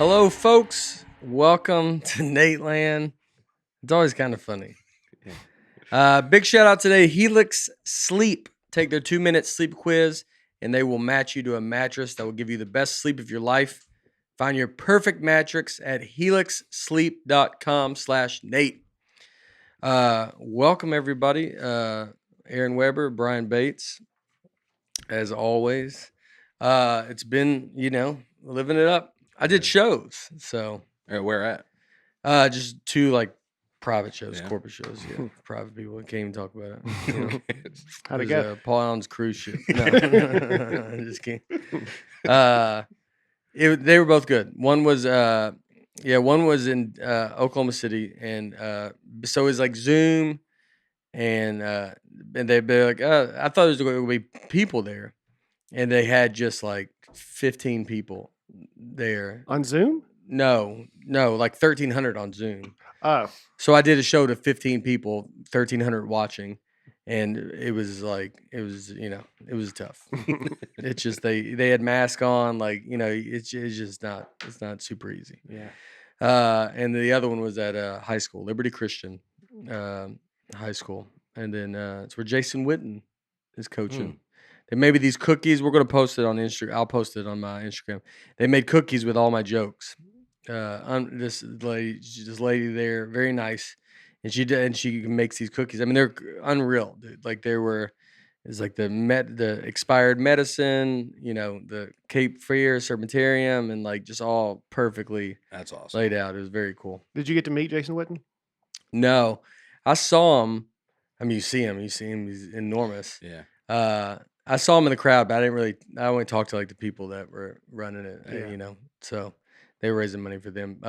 Hello, folks. Welcome to Nateland. It's always kind of funny. Big shout out today, Helix Sleep. Take their 2-minute sleep quiz, and they will match you to a mattress that will give you the best sleep of your life. Find your perfect mattress at helixsleep.com/Nate. Welcome, everybody. Aaron Weber, Brian Bates, as always. It's been, living it up. I did shows, so Where at? just 2 private shows, Yeah. corporate shows. Yeah, private people can't even talk about it. How'd it was go? Paul Allen's cruise ship. No, I'm just kidding. They were both good. One was one was in Oklahoma City, and so it was like Zoom, and they'd be like, I thought there was going to be people there, and they had just like 15 people there. On Zoom? No, like 1,300 on Zoom. Oh, So I did a show to 15 people, 1,300 watching, and it was tough. It's just they had masks on, it's just not super easy. yeah. And the other one was at high school, Liberty Christian High School, and then it's where Jason Witten is coaching. They made me these cookies. We're gonna post it on Instagram. I'll post it on my Instagram. They made cookies with all my jokes. This lady there, very nice, and she makes these cookies. I mean, they're unreal, dude. Like it's like the expired medicine, the Cape Fear Serpentarium, and like just all perfectly That's awesome. laid out. It was very cool. Did you get to meet Jason Witten? No, I saw him. I mean, you see him. He's enormous. Yeah. I saw him in the crowd, but I only talked to like the people that were running it, Yeah. so they were raising money for them.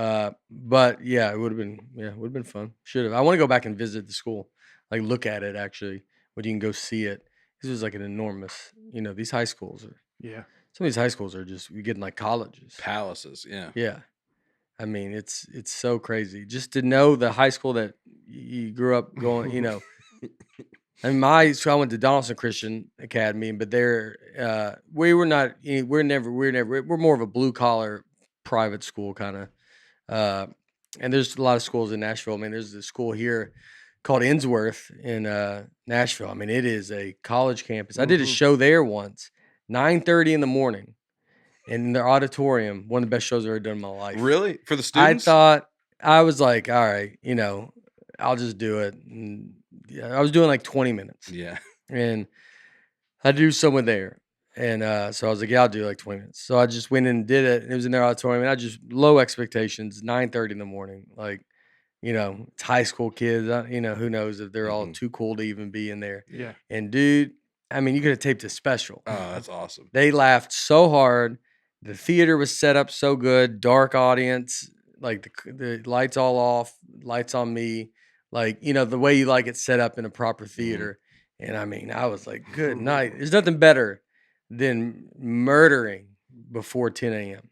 But yeah, it would have been fun. Should have. I want to go back and visit the school, like look at it actually, when you can go see it. This was like an enormous, these high schools are, Yeah. some of these high schools are just, you're getting like colleges. Palaces, yeah. Yeah. I mean, it's so crazy just to know the high school that you grew up going, I mean, I went to Donaldson Christian Academy, but we're more of a blue collar private school kind of. And there's a lot of schools in Nashville. I mean, there's a school here called Innsworth in Nashville. I mean, it is a college campus. I did a show there once, 9:30 in the morning, in their auditorium. One of the best shows I've ever done in my life. Really? For the students? I was like, all right, I'll just do it. And I was doing like 20 minutes. Yeah. And I do someone there. And so I was like, yeah, I'll do like 20 minutes. So I just went in and did it. And it was in their auditorium. And I just low expectations, 9:30 in the morning. Like, it's high school kids. Who knows if they're all too cool to even be in there. Yeah. And dude, I mean, you could have taped a special. Oh, that's awesome. They laughed so hard. The theater was set up so good. Dark audience, like the lights all off, lights on me. Like, the way you like it set up in a proper theater. And I mean, I was like, good night. There's nothing better than murdering before 10 a.m.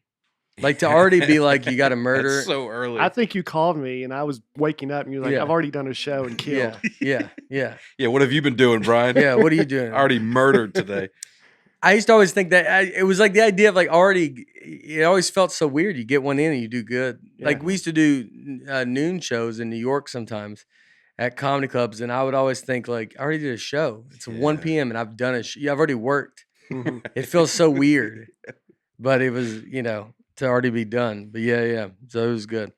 Like to already be like, you got to murder. That's so early. I think you called me and I was waking up and you're like, Yeah. I've already done a show and killed. Yeah. Yeah, what have you been doing, Brian? Yeah, what are you doing? I already murdered today. I used to always think that it was like the idea of like already, it always felt so weird. You get one in and you do good. Yeah. Like we used to do noon shows in New York sometimes at comedy clubs. And I would always think like, I already did a show. It's 1 p.m. and I've done it. I've already worked. It feels so weird, but it was, to already be done. But yeah. So it was good.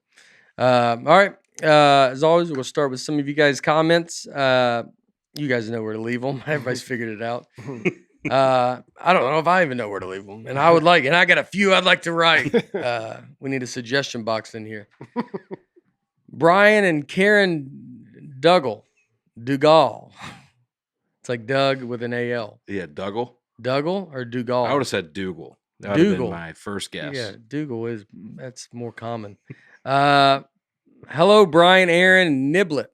All right. As always, we'll start with some of you guys' comments. You guys know where to leave them. Everybody's figured it out. I don't know if I even know where to leave them. And I got a few I'd like to write. We need a suggestion box in here. Brian and Karen Dougal. It's like Doug with an A-L. Yeah, Dougal? Dougal or Dougal? I would have said Dougal. That would have been my first guess. Yeah, Dougal that's more common. Hello, Brian, Aaron, and Niblet.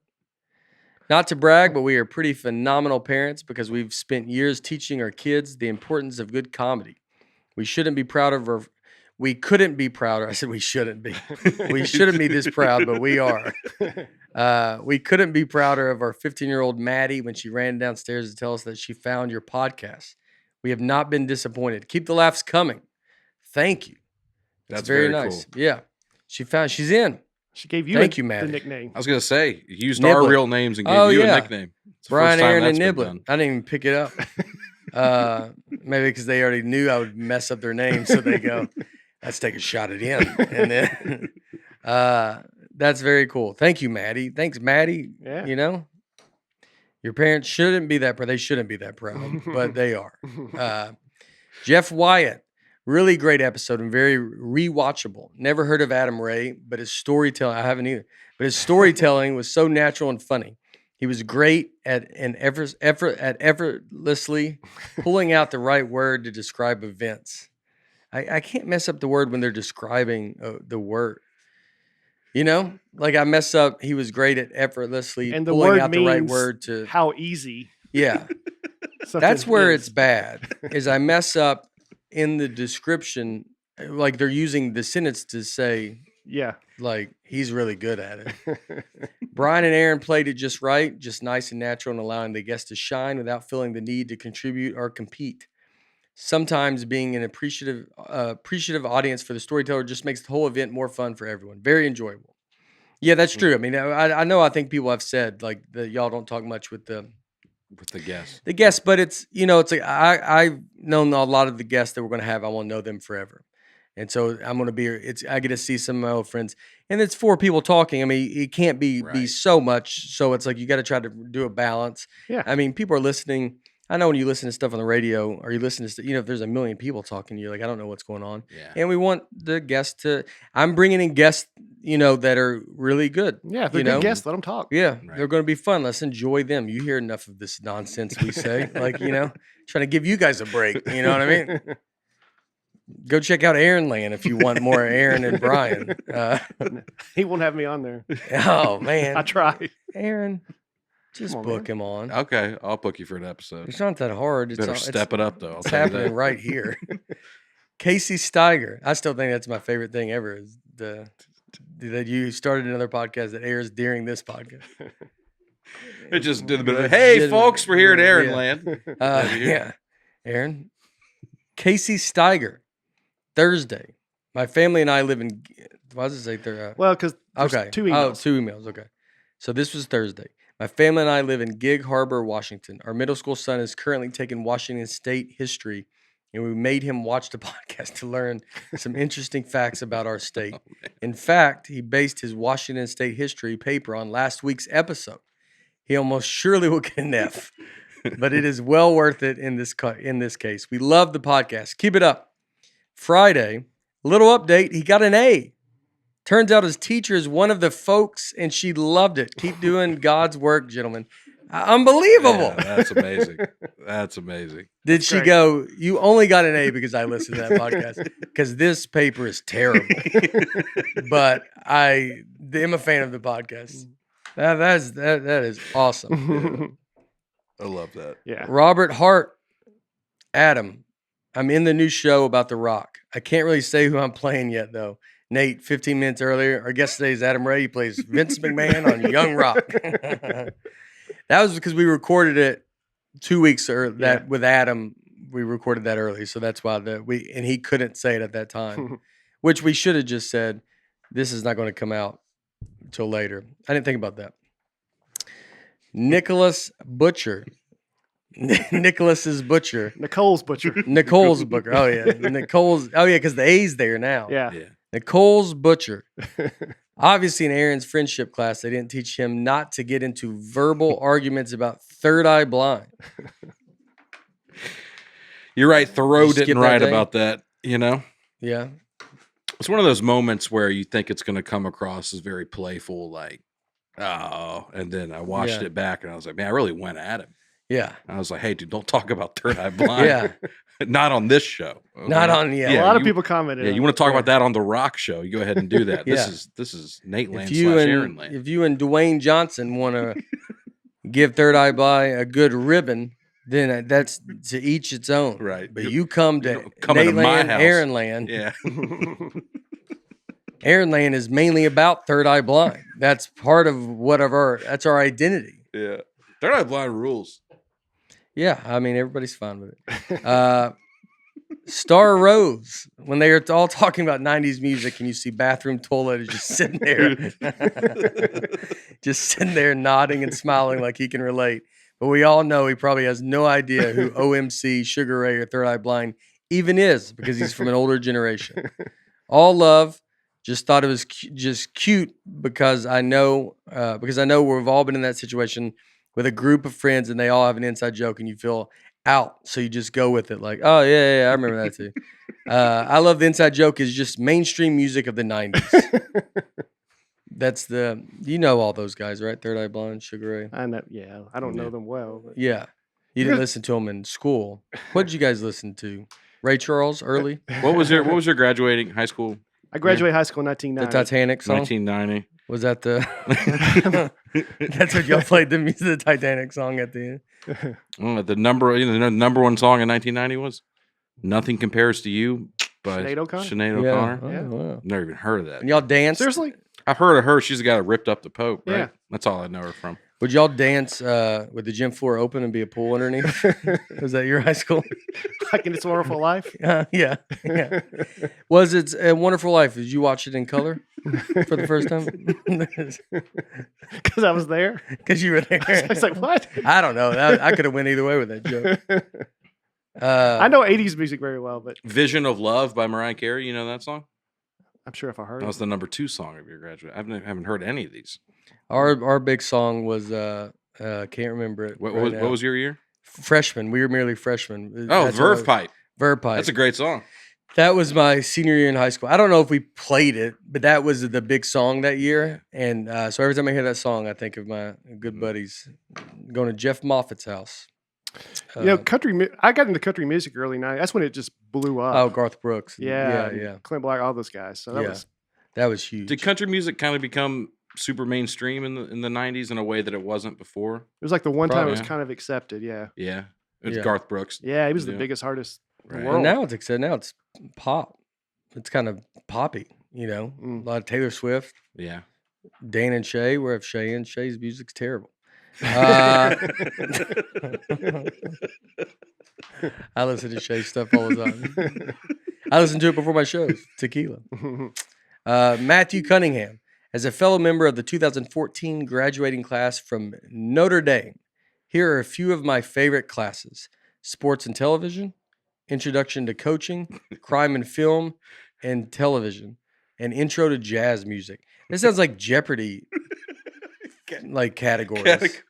Not to brag, but we are pretty phenomenal parents because we've spent years teaching our kids the importance of good comedy. We couldn't be prouder. I said we shouldn't be. We shouldn't be this proud, but we are. We couldn't be prouder of our 15-year-old Maddie when she ran downstairs to tell us that she found your podcast. We have not been disappointed. Keep the laughs coming. Thank you. That's very nice. Cool. Yeah. She's in. She gave you Thank you, Matt. the nickname. I was going to say, you used our real names and gave you a nickname. Brian, Aaron, and Niblett. I didn't even pick it up. Maybe because they already knew I would mess up their name, so they go, let's take a shot at him. And then that's very cool. Thank you, Maddie. Thanks, Maddie. Yeah. You know, your parents shouldn't be that proud. They shouldn't be that proud, but they are. Jeff Wyatt. Really great episode and very rewatchable. Never heard of Adam Ray, but his storytelling, I haven't either, but his storytelling was so natural and funny. He was great at effortlessly pulling out the right word to describe events. I can't mess up the word when they're describing the word. You know, like I mess up. He was great at effortlessly and the pulling out the right word to how easy. Yeah, that's where it's bad. Is I mess up in the description, like they're using the sentence to say, yeah, like he's really good at it. Brian and Aaron played it just right, just nice and natural, and allowing the guests to shine without feeling the need to contribute or compete. Sometimes being an appreciative audience for the storyteller just makes the whole event more fun for everyone. Very enjoyable. Yeah, that's true. I mean, I know. I think people have said like that y'all don't talk much with the guests, but it's it's like I've known a lot of the guests that we're going to have. I want to know them forever, and so I'm going to be. I get to see some of my old friends, and it's 4 people talking. I mean, it can't be so much. So it's like you got to try to do a balance. Yeah, I mean, people are listening. I know when you listen to stuff on the radio or you listen to, if there's a million people talking, you're like, I don't know what's going on. Yeah. And we want the guests I'm bringing in guests, that are really good. Yeah. If they're good guests, let them talk. Yeah. Right. They're going to be fun. Let's enjoy them. You hear enough of this nonsense we say, like, trying to give you guys a break. You know what I mean? Go check out Aaron if you want more Aaron and Brian. He won't have me on there. Oh, man. I tried. Aaron. Just book him on. Okay, I'll book you for an episode. It's not that hard. Better step it up, though. It's happening right here. Casey Steiger. I still think that's my favorite thing ever. Is that you started another podcast that airs during this podcast. It just did a bit of, hey, folks, we're here at Aaron Land. Yeah. Aaron. Casey Steiger. Thursday. My family and I live in. Why does it say Thursday? Well, because 2 emails. Oh, 2 emails. Okay. So this was Thursday. My family and I live in Gig Harbor, Washington. Our middle school son is currently taking Washington State history, and we made him watch the podcast to learn some interesting facts about our state. In fact, he based his Washington State history paper on last week's episode. He almost surely will get an F, but it is well worth it in this case. We love the podcast. Keep it up. Friday, little update, he got an A. Turns out his teacher is one of the folks, and she loved it. Keep doing God's work, gentlemen. Unbelievable. Yeah, that's amazing. That's amazing. Did she go, you only got an A because I listened to that podcast? Because this paper is terrible. But I am a fan of the podcast. That is awesome. I love that. Yeah. Robert Hart, Adam, I'm in the new show about The Rock. I can't really say who I'm playing yet, though. Nate, 15 minutes earlier, our guest today is Adam Ray. He plays Vince McMahon on Young Rock. That was because we recorded it 2 weeks early. With Adam, we recorded that early, so that's why and he couldn't say it at that time, which we should have just said. This is not going to come out until later. I didn't think about that. Nicholas Butcher. Nicholas's Butcher. Nicole's Butcher. Nicole's Butcher. Oh yeah, Nicole's. Oh yeah, because the A's there now. Yeah. Nicole's Butcher. Obviously, in Aaron's friendship class, they didn't teach him not to get into verbal arguments about third eye blind. You're right. Thoreau didn't write about that, Yeah. It's one of those moments where you think it's going to come across as very playful, like, oh, and then I watched it back and I was like, man, I really went at him. Yeah. I was like, hey, dude, don't talk about third eye blind. Yeah. Not on this show. Okay? Not on, a lot of people commented. Yeah, you want to talk about that on the Rock show? You go ahead and do that. This is Nateland / Aaron Land. If you and Dwayne Johnson want to give third eye blind a good ribbon, then that's to each its own. Right. But you come to Nateland, Aaron Land. Yeah. Aaron Land is mainly about third eye blind. That's part of that's our identity. Yeah. Third eye blind rules. Yeah, I mean, everybody's fine with it. Star Rose, when they are all talking about 90s music and you see Bathroom Toilet is just sitting there, just sitting there nodding and smiling like he can relate. But we all know he probably has no idea who OMC, Sugar Ray, or Third Eye Blind even is because he's from an older generation. All love. Just thought it was just cute because I know we've all been in that situation with a group of friends and they all have an inside joke and you feel out, so you just go with it like, oh yeah, I remember that too. I love the inside joke is just mainstream music of the 90s. That's all those guys, right? Third Eye Blind, Sugar Ray. I know, I don't know them well. But. Yeah, you didn't listen to them in school. What did you guys listen to? Ray Charles early. What was your graduating high school? I graduated high school in 1990. The Titanic song. 1990. Was that the? That's what y'all played the music, the Titanic song at the end. The number one song in 1990 was "Nothing Compares to You" by Sinead O'Connor. Sinead O'Connor. Yeah. Wow. Never even heard of that. And y'all danced? Seriously? I've heard of her. She's the guy that ripped up the Pope, right? Yeah. That's all I know her from. Would y'all dance with the gym floor open and be a pool underneath? Was that your high school? Like in It's a Wonderful Life? Yeah. Was it A Wonderful Life? Did you watch it in color for the first time? Because I was there. Because you were there. I was like, what? I don't know. I could have went either way with that joke. I know 80s music very well, but "Vision of Love" by Mariah Carey. You know that song? I'm sure if I heard That it. was the number 2 song of your graduate. I haven't heard any of these. Our big song was can't remember it. What was your year? Freshman. We were merely freshmen. Oh, Verve Pipe. Verve Pipe. That's a great song. That was my senior year in high school. I don't know if we played it, but that was the big song that year. And so every time I hear that song, I think of my good buddies going to Jeff Moffat's house. Country. I got into country music early 90s. That's when it just blew up. Oh, Garth Brooks. Yeah. Clint Black, all those guys. So that was huge. Did country music kind of become super mainstream in the 90s in a way that it wasn't before? It was like the one time it was yeah. kind of accepted. Yeah. Yeah. It's Garth Brooks. Yeah, he was the Yeah. biggest artist in the Right. world. And now it's accepted. Now it's pop. It's kind of poppy, A lot of Taylor Swift. Yeah. Dan and Shay. Where have Shay and Shay's music's terrible. I listen to Shay stuff all the time. I listen to it before my shows. Tequila. Matthew Cunningham. As a fellow member of the 2014 graduating class from Notre Dame, here are a few of my favorite classes: sports and television, introduction to coaching, crime and film, and television, and intro to jazz music. This sounds like Jeopardy, like categories.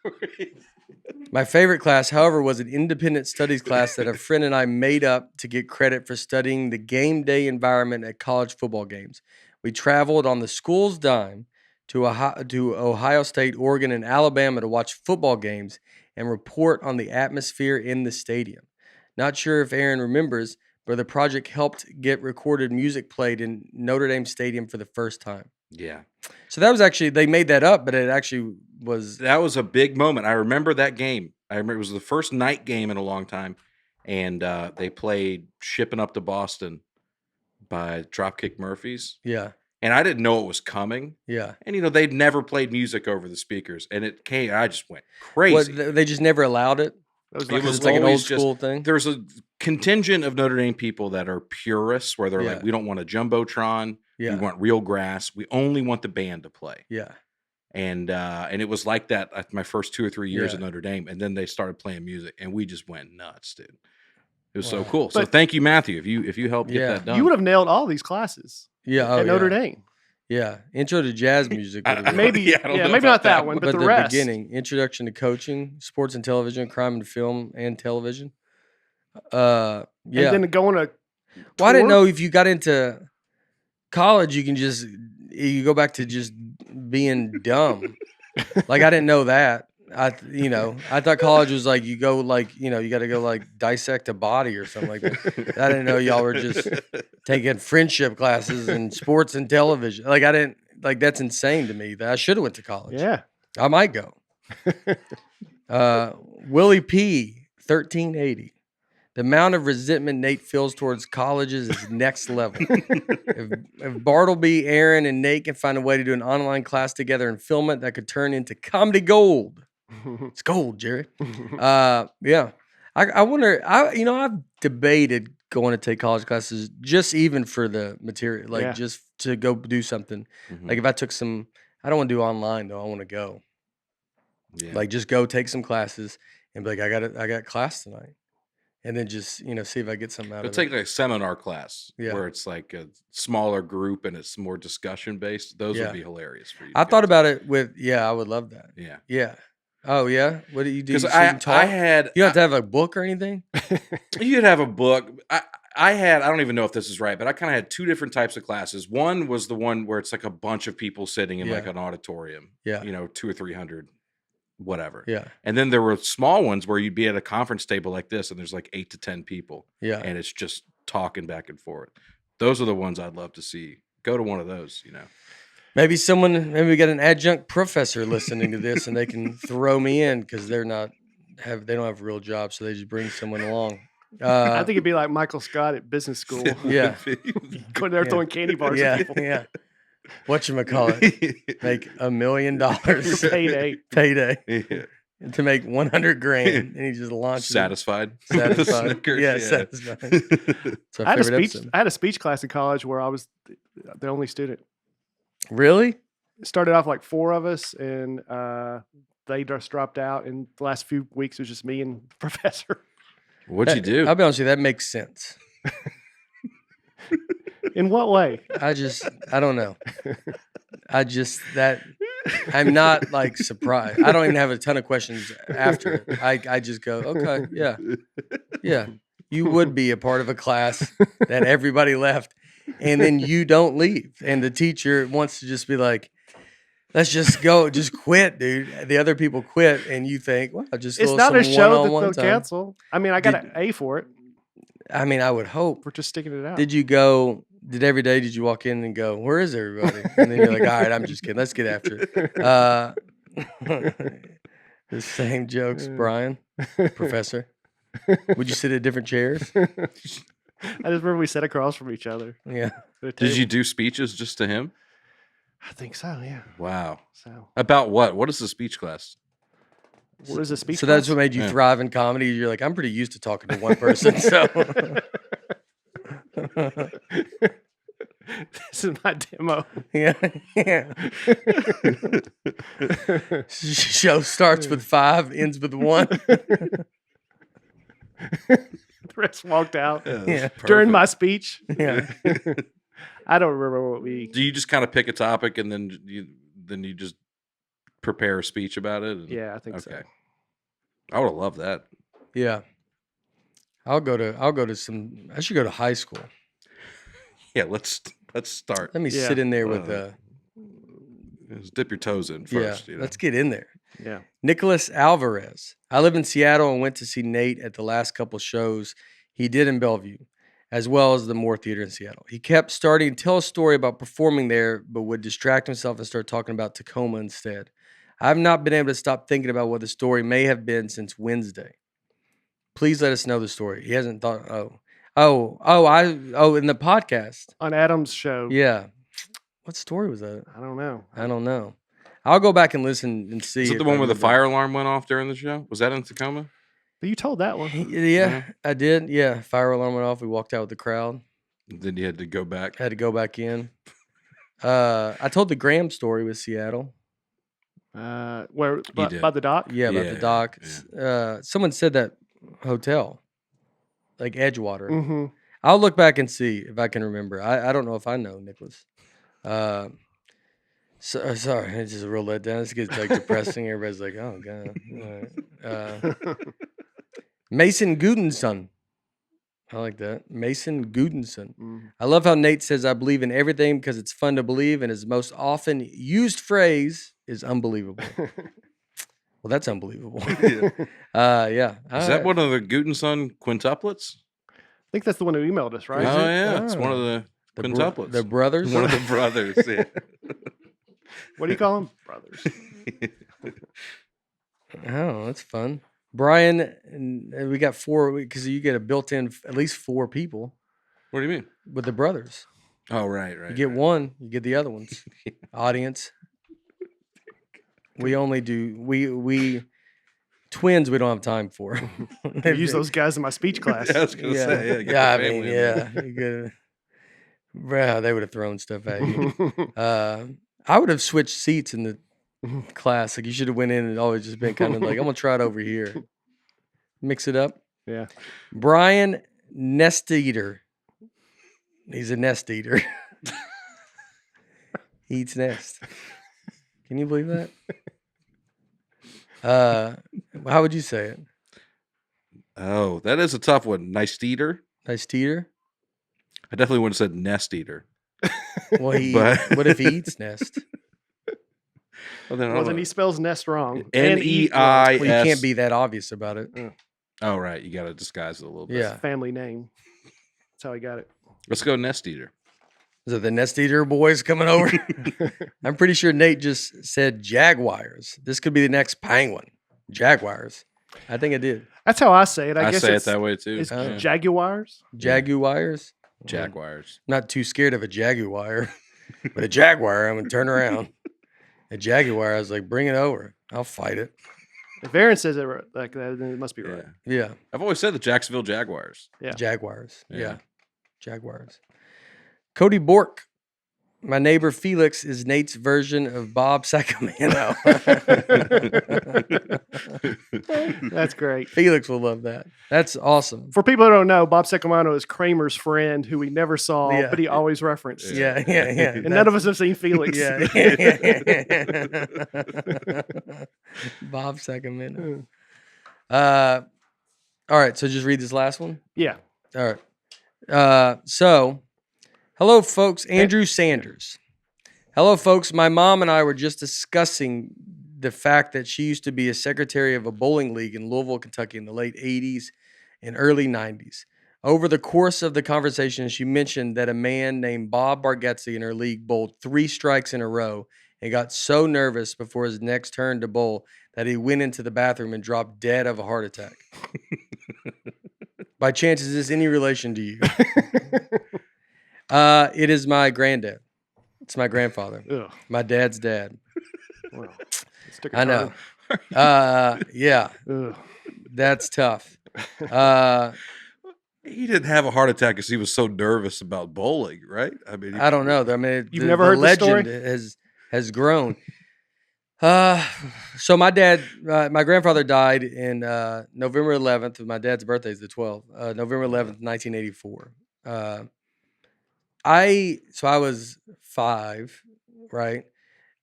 My favorite class, however, was an independent studies class that a friend and I made up to get credit for studying the game day environment at college football games. We traveled on the school's dime to Ohio State, Oregon, and Alabama to watch football games and report on the atmosphere in the stadium. Not sure if Aaron remembers, but the project helped get recorded music played in Notre Dame Stadium for the first time. Yeah. So that was actually, they made that up, but it actually was. That was a big moment. I remember that game. I remember it was the first night game in a long time. And they played Shipping Up to Boston by Dropkick Murphys. Yeah. And I didn't know it was coming. Yeah. And, they'd never played music over the speakers. And it came, I just went crazy. They just never allowed it? It was like an old school thing? There's a contingent of Notre Dame people that are purists where they're Yeah. like, we don't want a Jumbotron. Yeah. We want real grass. We only want the band to play. Yeah. And it was like that at my first 2 or 3 years Yeah. at Notre Dame. And then they started playing music and we just went nuts, dude. It was so Wow. cool. So But- thank you, Matthew, if you helped get Yeah. that done. You would have nailed all these classes Yeah. at Notre Dame. Yeah. Intro to jazz music. would have been- Maybe, I don't know maybe about not that that one, one. but but the rest. beginning, introduction to coaching, sports and television, crime and film, and television. Yeah. And then going to Well, I didn't tour? know if you got into college, you go back to just being dumb. Like I didn't know that. I thought college was like you go like you got to go like dissect a body or something like that. I didn't know y'all were just taking friendship classes and sports and television. Like I didn't like that's insane to me. That I should have went to college. Yeah. I might go. Willie P. 1380. The amount of resentment Nate feels towards colleges is next level. If Bartleby, Aaron, and Nate can find a way to do an online class together and film it, that could turn into comedy gold. It's gold, Jerry. Yeah. I wonder, I've debated going to take college classes, just even for the material, like Yeah. just to go do something. Mhm. Like if I took some, I don't want to do online though. I want to go. Yeah. Like just go take some classes and be like, I got class tonight, and then just see if I get something out Go of take it. like a seminar class Yeah. where it's like a smaller group and it's more discussion based. Those Yeah. would be hilarious for you. I to thought go to. about it with I would love that. Yeah. Yeah. Oh yeah. What do you do? Because So you can I talk? had You don't have to have a book or anything. you'd have a book. I had, I don't even know if this is right, but I kind of had two different types of classes. One was the one where it's like a bunch of people sitting in like Yeah. an auditorium, Yeah. 200 or 300, whatever. Yeah. And then there were small ones where you'd be at a conference table like this and there's like 8 to 10 people. Yeah. And it's just talking back and forth. Those are the ones I'd love to see. Go to one of those, Maybe we got an adjunct professor listening to this, and they can throw me in because they don't have a real job, so they just bring someone along. I think it'd be like Michael Scott at business school. Yeah. Going there throwing candy bars at people. Yeah. Whatchamacallit? Make $1 million Payday. Yeah. to make 100 grand, and he just launches Satisfied. Satisfied. Snickers, Yeah, satisfied. It's our I favorite episode. had a speech class in college where I was the only student. Really? It started off like 4 of us, and they just dropped out. And the last few weeks it was just me and the professor. What'd you do? I'll be honest with you, that makes sense. In what way? I don't know. I'm not like surprised. I don't even have a ton of questions after it. I just go, okay, yeah. You would be a part of a class that everybody left, and then you don't leave, and the teacher wants to just be like, let's just go, just quit, dude. The other people quit, and you think, well, just It's go not a some show that one-on-one they'll time. cancel. I mean, I got an A for it. I mean, I would hope. We're just sticking it out. Did you go? Did every day? Did you walk in and go, where is everybody? And then you're like, all right, I'm just kidding. Let's get after it. The same jokes, Brian, professor. Would you sit at different chairs? I just remember we sat across from each other. Yeah. Did you do speeches just to him? I think so. Yeah. Wow. So About what? What is the speech class? what is a speech? So that's class? what made you Yeah. thrive in comedy. You're like, I'm pretty used to talking to one person. So This is my demo. yeah. Show starts with 5, ends with 1. The rest walked out Yeah. during my speech. Yeah. I don't remember what we. Do you just kind of pick a topic and then you just prepare a speech about it? Yeah, I think so. Okay. I would have loved that. Yeah. I'll go to some. I should go to high school. Yeah, let's start. Let me Yeah. sit in there with Just dip your toes in yeah. first. Let's get in there. Yeah. Nicholas Alvarez. I live in Seattle and went to see Nate at the last couple shows he did in Bellevue, as well as the Moore Theater in Seattle. He kept starting to tell a story about performing there, but would distract himself and start talking about Tacoma instead. I've not been able to stop thinking about what the story may have been since Wednesday. Please let us know the story. He hasn't thought. In the podcast. On Adam's show. Yeah. What story was that? I don't know. I don't know. I'll go back and listen and see. Is it the if one I where the remember. fire alarm went off during the show? Was that in Tacoma? But you told that one. Yeah, I did. Yeah, fire alarm went off. We walked out with the crowd. Then you had to go back. Had to go back in. I told the Graham story with Seattle. Where did. by the dock? Yeah, about the Yeah, dock. Someone said that hotel, like Edgewater. Mm-hmm. I'll look back and see if I can remember. I don't know if I know, Nicholas. Sorry, it's just a real letdown. This gets like depressing. Everybody's like, oh, God. All right. Mason Gudenson. I like that. Mason Gudenson. I love how Nate says, I believe in everything because it's fun to believe, and his most often used phrase is unbelievable. Well, that's unbelievable. Yeah. Is that one of the Gutenson quintuplets? I think that's the one who emailed us, right? Oh, it? yeah. It's one of Oh. the quintuplets. The brothers? One of the brothers, yeah. What do you call them? Brothers. Oh, that's fun. Brian, and we got 4 because you get a built-in at least 4 people What do you mean? with the brothers. Oh, right. You get one, you get the other ones. Audience. We only do we Twins, we don't have time for. I use those guys in my speech class. I was gonna say, get the I family mean, in there. yeah. Bruh, they would have thrown stuff at you. I would have switched seats in the class. Like you should have went in and always just been kind of like, I'm gonna try it over here. Mix it up. Yeah. Brian Nest Eater. He's a nest eater. He eats nest. Can you believe that? How would you say it? Oh, that is a tough one. Nice eater. Nice eater? I definitely wouldn't have said nest eater. Well, But- what if he eats nest? Well, then he spells nest wrong. N-E-I- Well, you can't be that obvious about it. Oh, right. You got to disguise it a little bit. Yeah. Family name. That's how he got it. Let's go nest eater. Is it the nest eater boys coming over? I'm pretty sure Nate just said jaguars. This could be the next penguin. Jaguars. I think it did. That's how I say it. I guess say it it's, that way too. It's Yeah. Jaguars. Jaguars. Jaguars. I'm not too scared of a jaguar, but a jaguar, I'm gonna turn around. A jaguar, I was like, bring it over. I'll fight it. If Aaron says it like that, then it must be right. Yeah. Yeah. I've always said the Jacksonville Jaguars. Yeah. Jaguars. Yeah. Yeah. Jaguars. Cody Bork. My neighbor Felix is Nate's version of Bob Sacramento. That's great. Felix will love that. That's awesome. For people who don't know, Bob Sacramento is Kramer's friend who we never saw, Yeah. but he always referenced. Yeah. And none of us have seen Felix. Yeah. Bob Sacramento. All right. So just read this last one. Yeah. All right. So, hello, folks. Andrew Sanders. Hello, folks. My mom and I were just discussing the fact that she used to be a secretary of a bowling league in Louisville, Kentucky in the late 80s and early 90s. Over the course of the conversation, she mentioned that a man named Bob Bargatze in her league bowled 3 strikes in a row and got so nervous before his next turn to bowl that he went into the bathroom and dropped dead of a heart attack. By chance, is this any relation to you? It is my granddad. It's my grandfather. Ugh. My dad's dad. Well, stick a I know. Yeah, Ugh. that's tough. He didn't have a heart attack because he was so nervous about bowling, right? I mean, I don't know. I mean, You've never heard the legend story? has grown. So my dad, my grandfather died in November 11th. My dad's birthday is the 12th. November 11th, 1984. I was 5, right?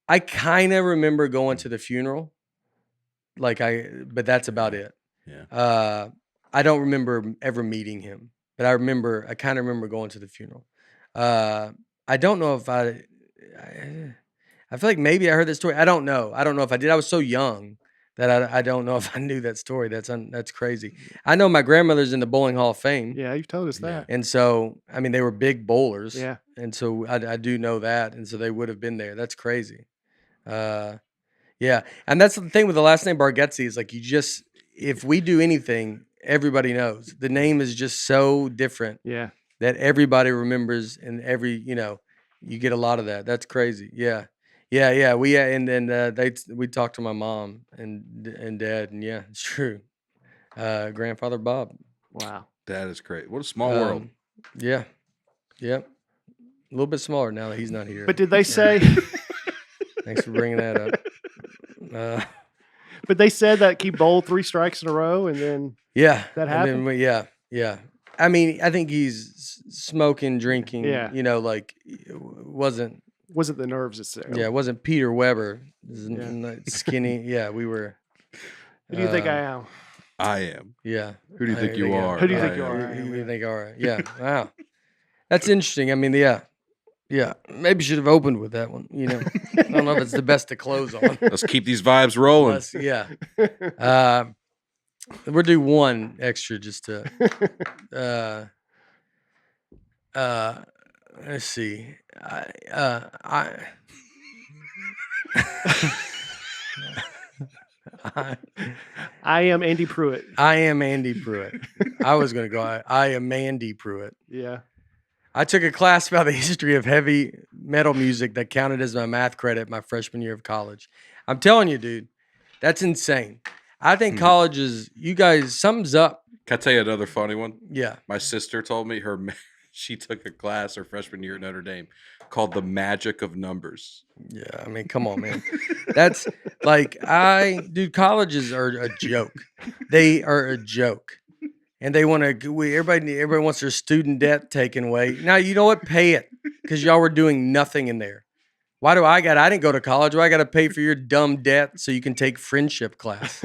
I kind of remember going to the funeral, but that's about it. Yeah. I don't remember ever meeting him, but I kind of remember going to the funeral. I don't know if I feel like maybe I heard that story. I don't know. I don't know if I did. I was so young that I don't know if I knew that story. That's crazy. I know my grandmother's in the Bowling Hall of Fame. Yeah, you've told us that. And so, I mean, they were big bowlers. Yeah. And so I do know that. And so they would have been there. That's crazy. Yeah. And that's the thing with the last name Bargatze is like if we do anything, everybody knows. The name is just so different Yeah. that everybody remembers, and you get a lot of that. That's crazy. Yeah. Yeah. We talked to my mom and dad, and yeah, it's true. Grandfather Bob. Wow. That is great. What a small world. Yeah. Yep. A little bit smaller now that he's not here. But did they say? Thanks for bringing that up. But they said that he bowled 3 strikes in a row, and then Yeah. That and then happened? yeah. I mean, I think he's smoking, drinking. Yeah. Wasn't. wasn't the nerves itself. Yeah, it wasn't Peter Weber. Yeah. Not skinny. Yeah, we were. Who do you think I am? I am. Yeah. Who do you think you are? Who do you think I you am. are? Who do you think you are? Yeah. Wow. That's interesting. I mean, yeah. Maybe should have opened with that one. I don't know if it's the best to close on. Let's keep these vibes rolling. Yeah. We'll do one extra just to. Let's see. I am Andy Pruitt. I am Andy Pruitt. I was going to go, I am Mandy Pruitt. Yeah. I took a class about the history of heavy metal music that counted as my math credit my freshman year of college. I'm telling you, dude, that's insane. I think college is, you guys, something's up. Can I tell you another funny one? Yeah. My sister told me she took a class her freshman year at Notre Dame called The Magic of Numbers. Yeah. I mean, come on, man. That's like, dude, colleges are a joke. They are a joke. And they want to, everybody wants their student debt taken away. Now, you know what? Pay it, because y'all were doing nothing in there. Why do I didn't go to college. Why I got to pay for your dumb debt so you can take friendship class?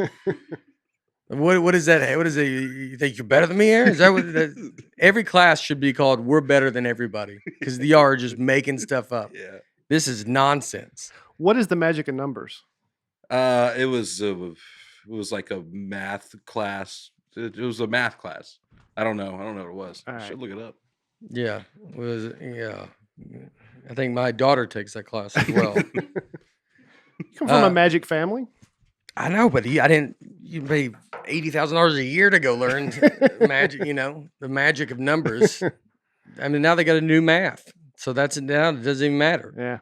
What is that? What is it? You think you're better than me, Aaron? Is that what every class should be called? We're better than everybody, because y'all are just making stuff up. Yeah. This is nonsense. What is the magic of numbers? It was like a math class. It was a math class. I don't know what it was. I should look it up. Yeah. I think my daughter takes that class as well. You come from a magic family. I know, but you pay $80,000 a year to go learn magic, the magic of numbers. I mean, now they got a new math. So now it doesn't even matter. Yeah.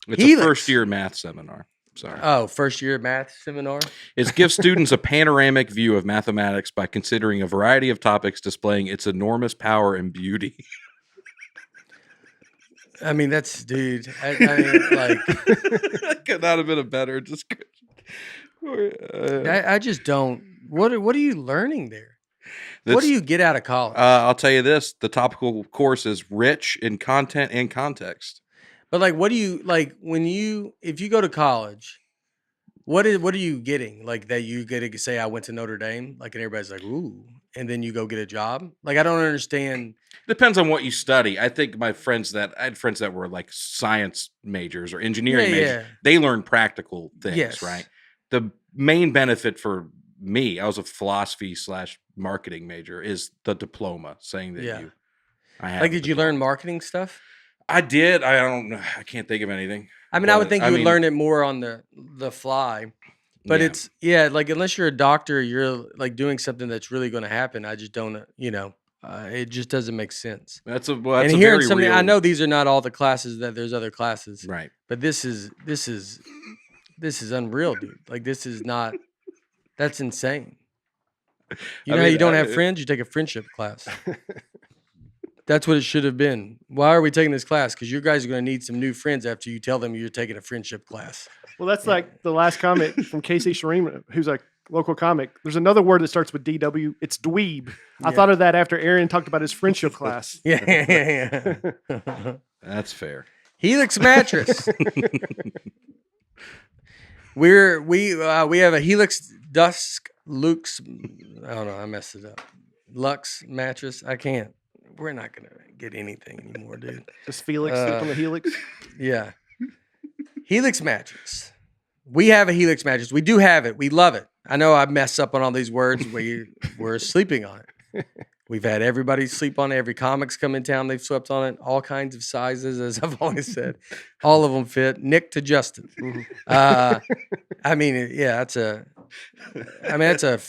It's a first year math seminar. Sorry. Oh, first year math seminar? It gives students a panoramic view of mathematics by considering a variety of topics displaying its enormous power and beauty. I mean, dude. I mean, like, that could not have been a better description. I just don't. What are you learning there? What do you get out of college? I'll tell you this: the topical course is rich in content and context. But like, what do you like if you go to college? What are you getting? Like that you get to say I went to Notre Dame, like, and everybody's like, ooh, and then you go get a job. Like, I don't understand. Depends on what you study. I think I had friends that were like science majors or engineering majors. Yeah. They learn practical things, right? The main benefit for me, I was a philosophy/marketing major, is the diploma saying that I have. Like, did you learn marketing stuff? I did. I don't know. I can't think of anything. I mean, I would think you would learn it more on the fly. But it's like, unless you're a doctor, you're like doing something that's really going to happen. I just don't, it just doesn't make sense. That's a hearing something. I know these are not all the classes. That there's other classes, right? But this is unreal, dude. Like, this is not. That's insane. How you don't have friends? You take a friendship class. That's what it should have been. Why are we taking this class? Because you guys are going to need some new friends after you tell them you're taking a friendship class. Well, that's like the last comment from Casey Sharima, who's a local comic. There's another word that starts with DW. It's dweeb. I thought of that after Aaron talked about his friendship class. Yeah. That's fair. Helix mattress. We have a Helix Dusk Lux. I don't know. I messed it up. Lux mattress. I can't. We're not going to get anything anymore, dude. Just Felix on the Helix? Yeah. Helix mattress. We have a Helix mattress. We do have it. We love it. I know I mess up on all these words. We're sleeping on it. We've had everybody sleep on it. Every comics come in town, they've slept on it. All kinds of sizes, as I've always said. All of them fit. Nick to Justin. I mean, yeah, that's a 400, that's a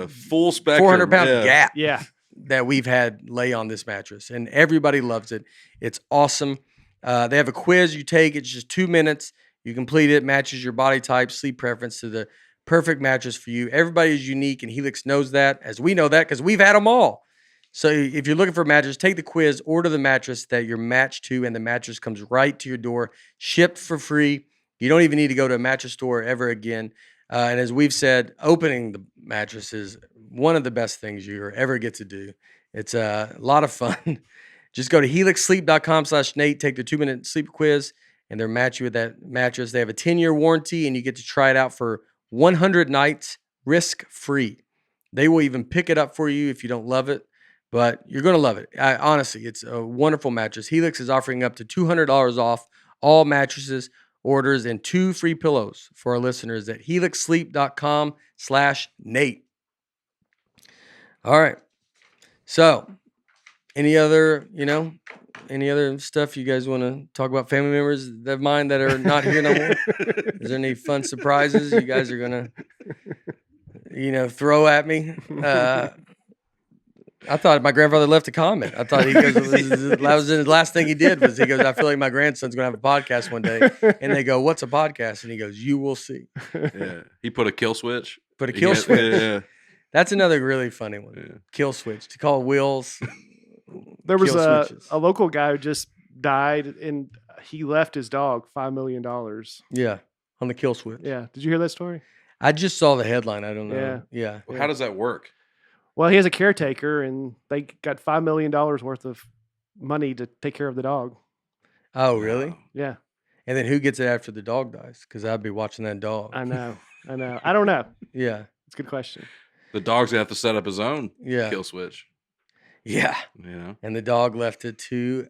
full spectrum, 400-pound gap. Yeah. That we've had lay on this mattress, and everybody loves it. It's awesome. They have a quiz you take. It's just 2 minutes. You complete it, matches your body type, sleep preference to the perfect mattress for you. Everybody is unique, and Helix knows that, as we know that because we've had them all. So if you're looking for a mattress, take the quiz, order the mattress that you're matched to, and the mattress comes right to your door, shipped for free. You don't even need to go to a mattress store ever again. And as we've said, opening the mattress is one of the best things you ever get to do. It's a lot of fun. Just go to helixsleep.com/Nate, take the 2-minute sleep quiz, and they'll match you with that mattress. They have a 10-year warranty, and you get to try it out for 100 nights risk-free. They will even pick it up for you if you don't love it, but you're going to love it. Honestly, it's a wonderful mattress. Helix is offering up to $200 off all mattresses, orders, and 2 free pillows for our listeners at helixsleep.com/Nate. All right. So, any other stuff you guys want to talk about? Family members of mine that are not here no more? Is there any fun surprises you guys are going to, throw at me? I thought my grandfather left a comment. I thought he goes, that was the last thing he did was he goes, I feel like my grandson's going to have a podcast one day. And they go, what's a podcast? And he goes, you will see. Yeah. He put a kill switch. Put a kill switch. Yeah. That's another really funny one. Yeah. Kill switch. To call wheels. There was a local guy who just died and he left his dog $5 million. Yeah. On the kill switch. Yeah. Did you hear that story? I just saw the headline. I don't know. Yeah. Well, how does that work? Well, he has a caretaker, and they got $5 million worth of money to take care of the dog. Oh, really? Yeah. And then who gets it after the dog dies? Because I'd be watching that dog. I know. I don't know. Yeah. It's a good question. The dog's going to have to set up his own kill switch. Yeah. You know? And the dog left it to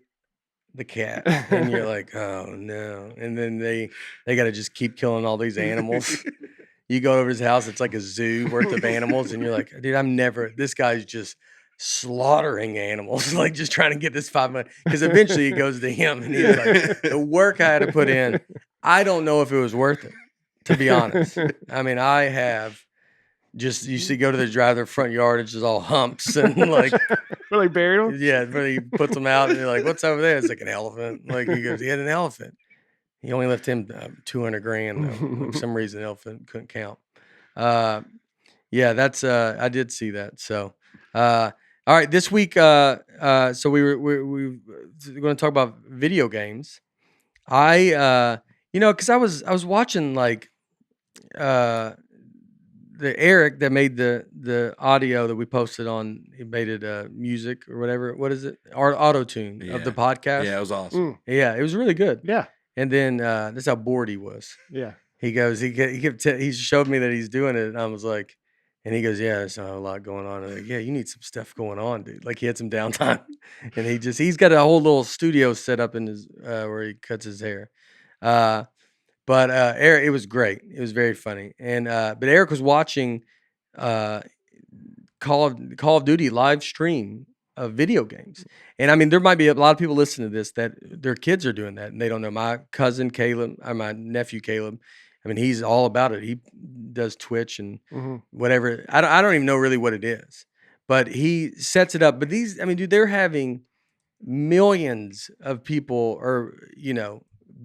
the cat. And you're like, oh, no. And then they got to just keep killing all these animals. You go over his house, it's like a zoo worth of animals, and you're like, dude, this guy's just slaughtering animals, like just trying to get this 5 million. Because eventually it goes to him, and he's like, the work I had to put in, I don't know if it was worth it, to be honest. I mean, I have just, you see, go to the front yard, it's just all humps and like. Really buried them? Yeah, really puts them out, and you're like, what's over there? It's like an elephant. Like, he goes, he had an elephant. He only left him $200,000 though. For some reason, the elephant couldn't count. Yeah, that's I did see that. So, all right, this week, so we're going to talk about video games. Because I was watching like the Eric that made the audio that we posted on. He made it music or whatever. What is it? Auto tune of the podcast. Yeah, it was awesome. Yeah, it was really good. Yeah. And then that's how bored he was. Yeah. He goes, he showed me that he's doing it, and I was like, and he goes, yeah, there's not a lot going on. I'm like, yeah, you need some stuff going on, dude. Like he had some downtime, and he's got a whole little studio set up in his where he cuts his hair. But Eric, it was great. It was very funny, and but Eric was watching Call of Duty live stream of video games. And I mean, there might be a lot of people listening to this that their kids are doing that and they don't know. My cousin Caleb, or my nephew Caleb, I mean, he's all about it. He does Twitch and whatever. I don't even know really what it is, but he sets it up. But these, I mean, dude, they're having millions of people, or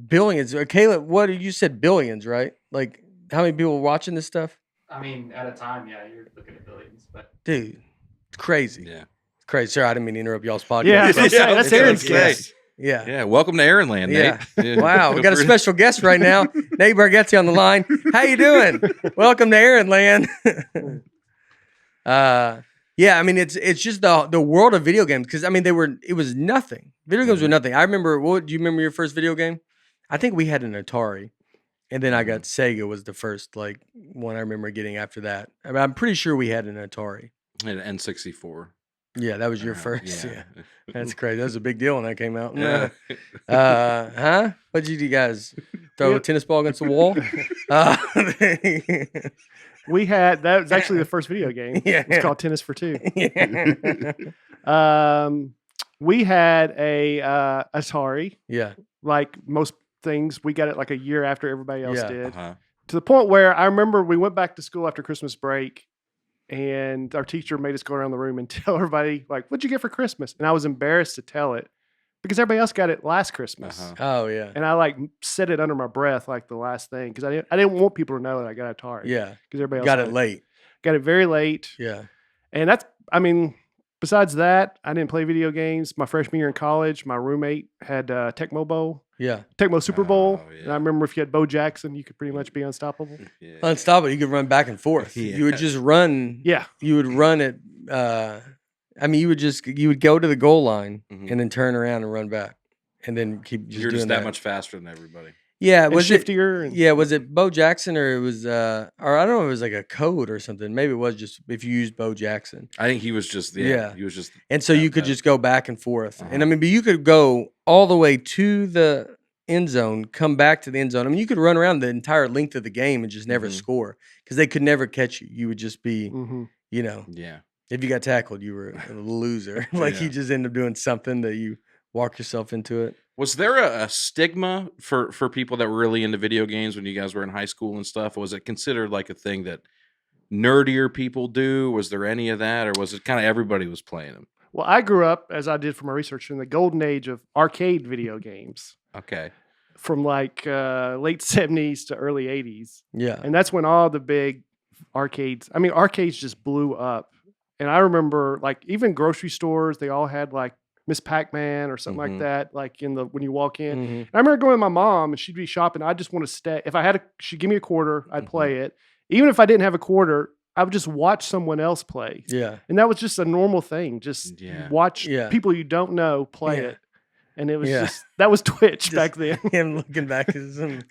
billions. Caleb, you said billions, right? Like how many people are watching this stuff? I mean, at a time, yeah, you're looking at billions, but dude, it's crazy. Yeah. Crazy. Sorry, I didn't mean to interrupt y'all's podcast. Yeah, that's Aaron's guest. Yeah. Yeah. Welcome to Aaronland, Nate. Yeah. Wow. We got a special guest right now. Nate Bargatze on the line. How you doing? Welcome to Aaronland. Yeah, I mean, it's just the world of video games. Because, I mean, it was nothing. Video games were nothing. I remember, do you remember your first video game? I think we had an Atari. And then I got Sega was the first, like, one I remember getting after that. I mean, I'm pretty sure we had an Atari. And an N64. Yeah, that was your first. Yeah. That's crazy. That was a big deal when that came out. Yeah. Huh? What did you do, guys? Throw a tennis ball against the wall? We had, that was actually the first video game. Yeah. It's called Tennis for Two. Yeah. We had a Atari. Yeah. Like most things, we got it like a year after everybody else did. Uh-huh. To the point where I remember we went back to school after Christmas break, and our teacher made us go around the room and tell everybody, like, what'd you get for Christmas? And I was embarrassed to tell it because everybody else got it last Christmas. Uh-huh. Oh, yeah. And I like said it under my breath, like the last thing, because I didn't want people to know that I got Atari. Yeah. Because everybody else got it late. Got it very late. Yeah. And that's, I mean, besides that, I didn't play video games. My freshman year in college, my roommate had Tecmo Bowl. Yeah. Tecmo Super Bowl. Oh, yeah. And I remember if you had Bo Jackson, you could pretty much be unstoppable. Yeah. Unstoppable. You could run back and forth. Yeah. You would just run. Yeah. You would run it. I mean, you would go to the goal line and then turn around and run back. And then keep just You're doing just that much faster than everybody. Yeah, And was it? shiftier. Yeah, was it Bo Jackson or it was? Or I don't know, if it was like a code or something. Maybe it was just if you used Bo Jackson. I think he was just Yeah. He was just, and so you could just go back and forth. And I Uh-huh. mean, but you could go all the way to the end zone, come back to the end zone. I mean, you could run around the entire length of the game and just never score because they could never catch you. You would just be, yeah. if you got tackled, you were a loser. Like Yeah. you just end up doing something that you walk yourself into it. Was there a stigma for people that were really into video games when you guys were in high school and stuff? Or was it considered like a thing that nerdier people do? Was there any of that, or was it kind of everybody was playing them? Well, I grew up, as I did for my research, in the golden age of arcade video games. Okay. From like late 70s to early 80s. Yeah. And that's when all the big arcades just blew up. And I remember like even grocery stores, they all had like Miss Pac-Man or something like that, like when you walk in. And I remember going with my mom and she'd be shopping. I just want to stay. If she'd give me a quarter, I'd play it. Even if I didn't have a quarter, I would just watch someone else play. Yeah. And that was just a normal thing. Just watch people you don't know play it. And it was just, that was Twitch back then. Him looking back at some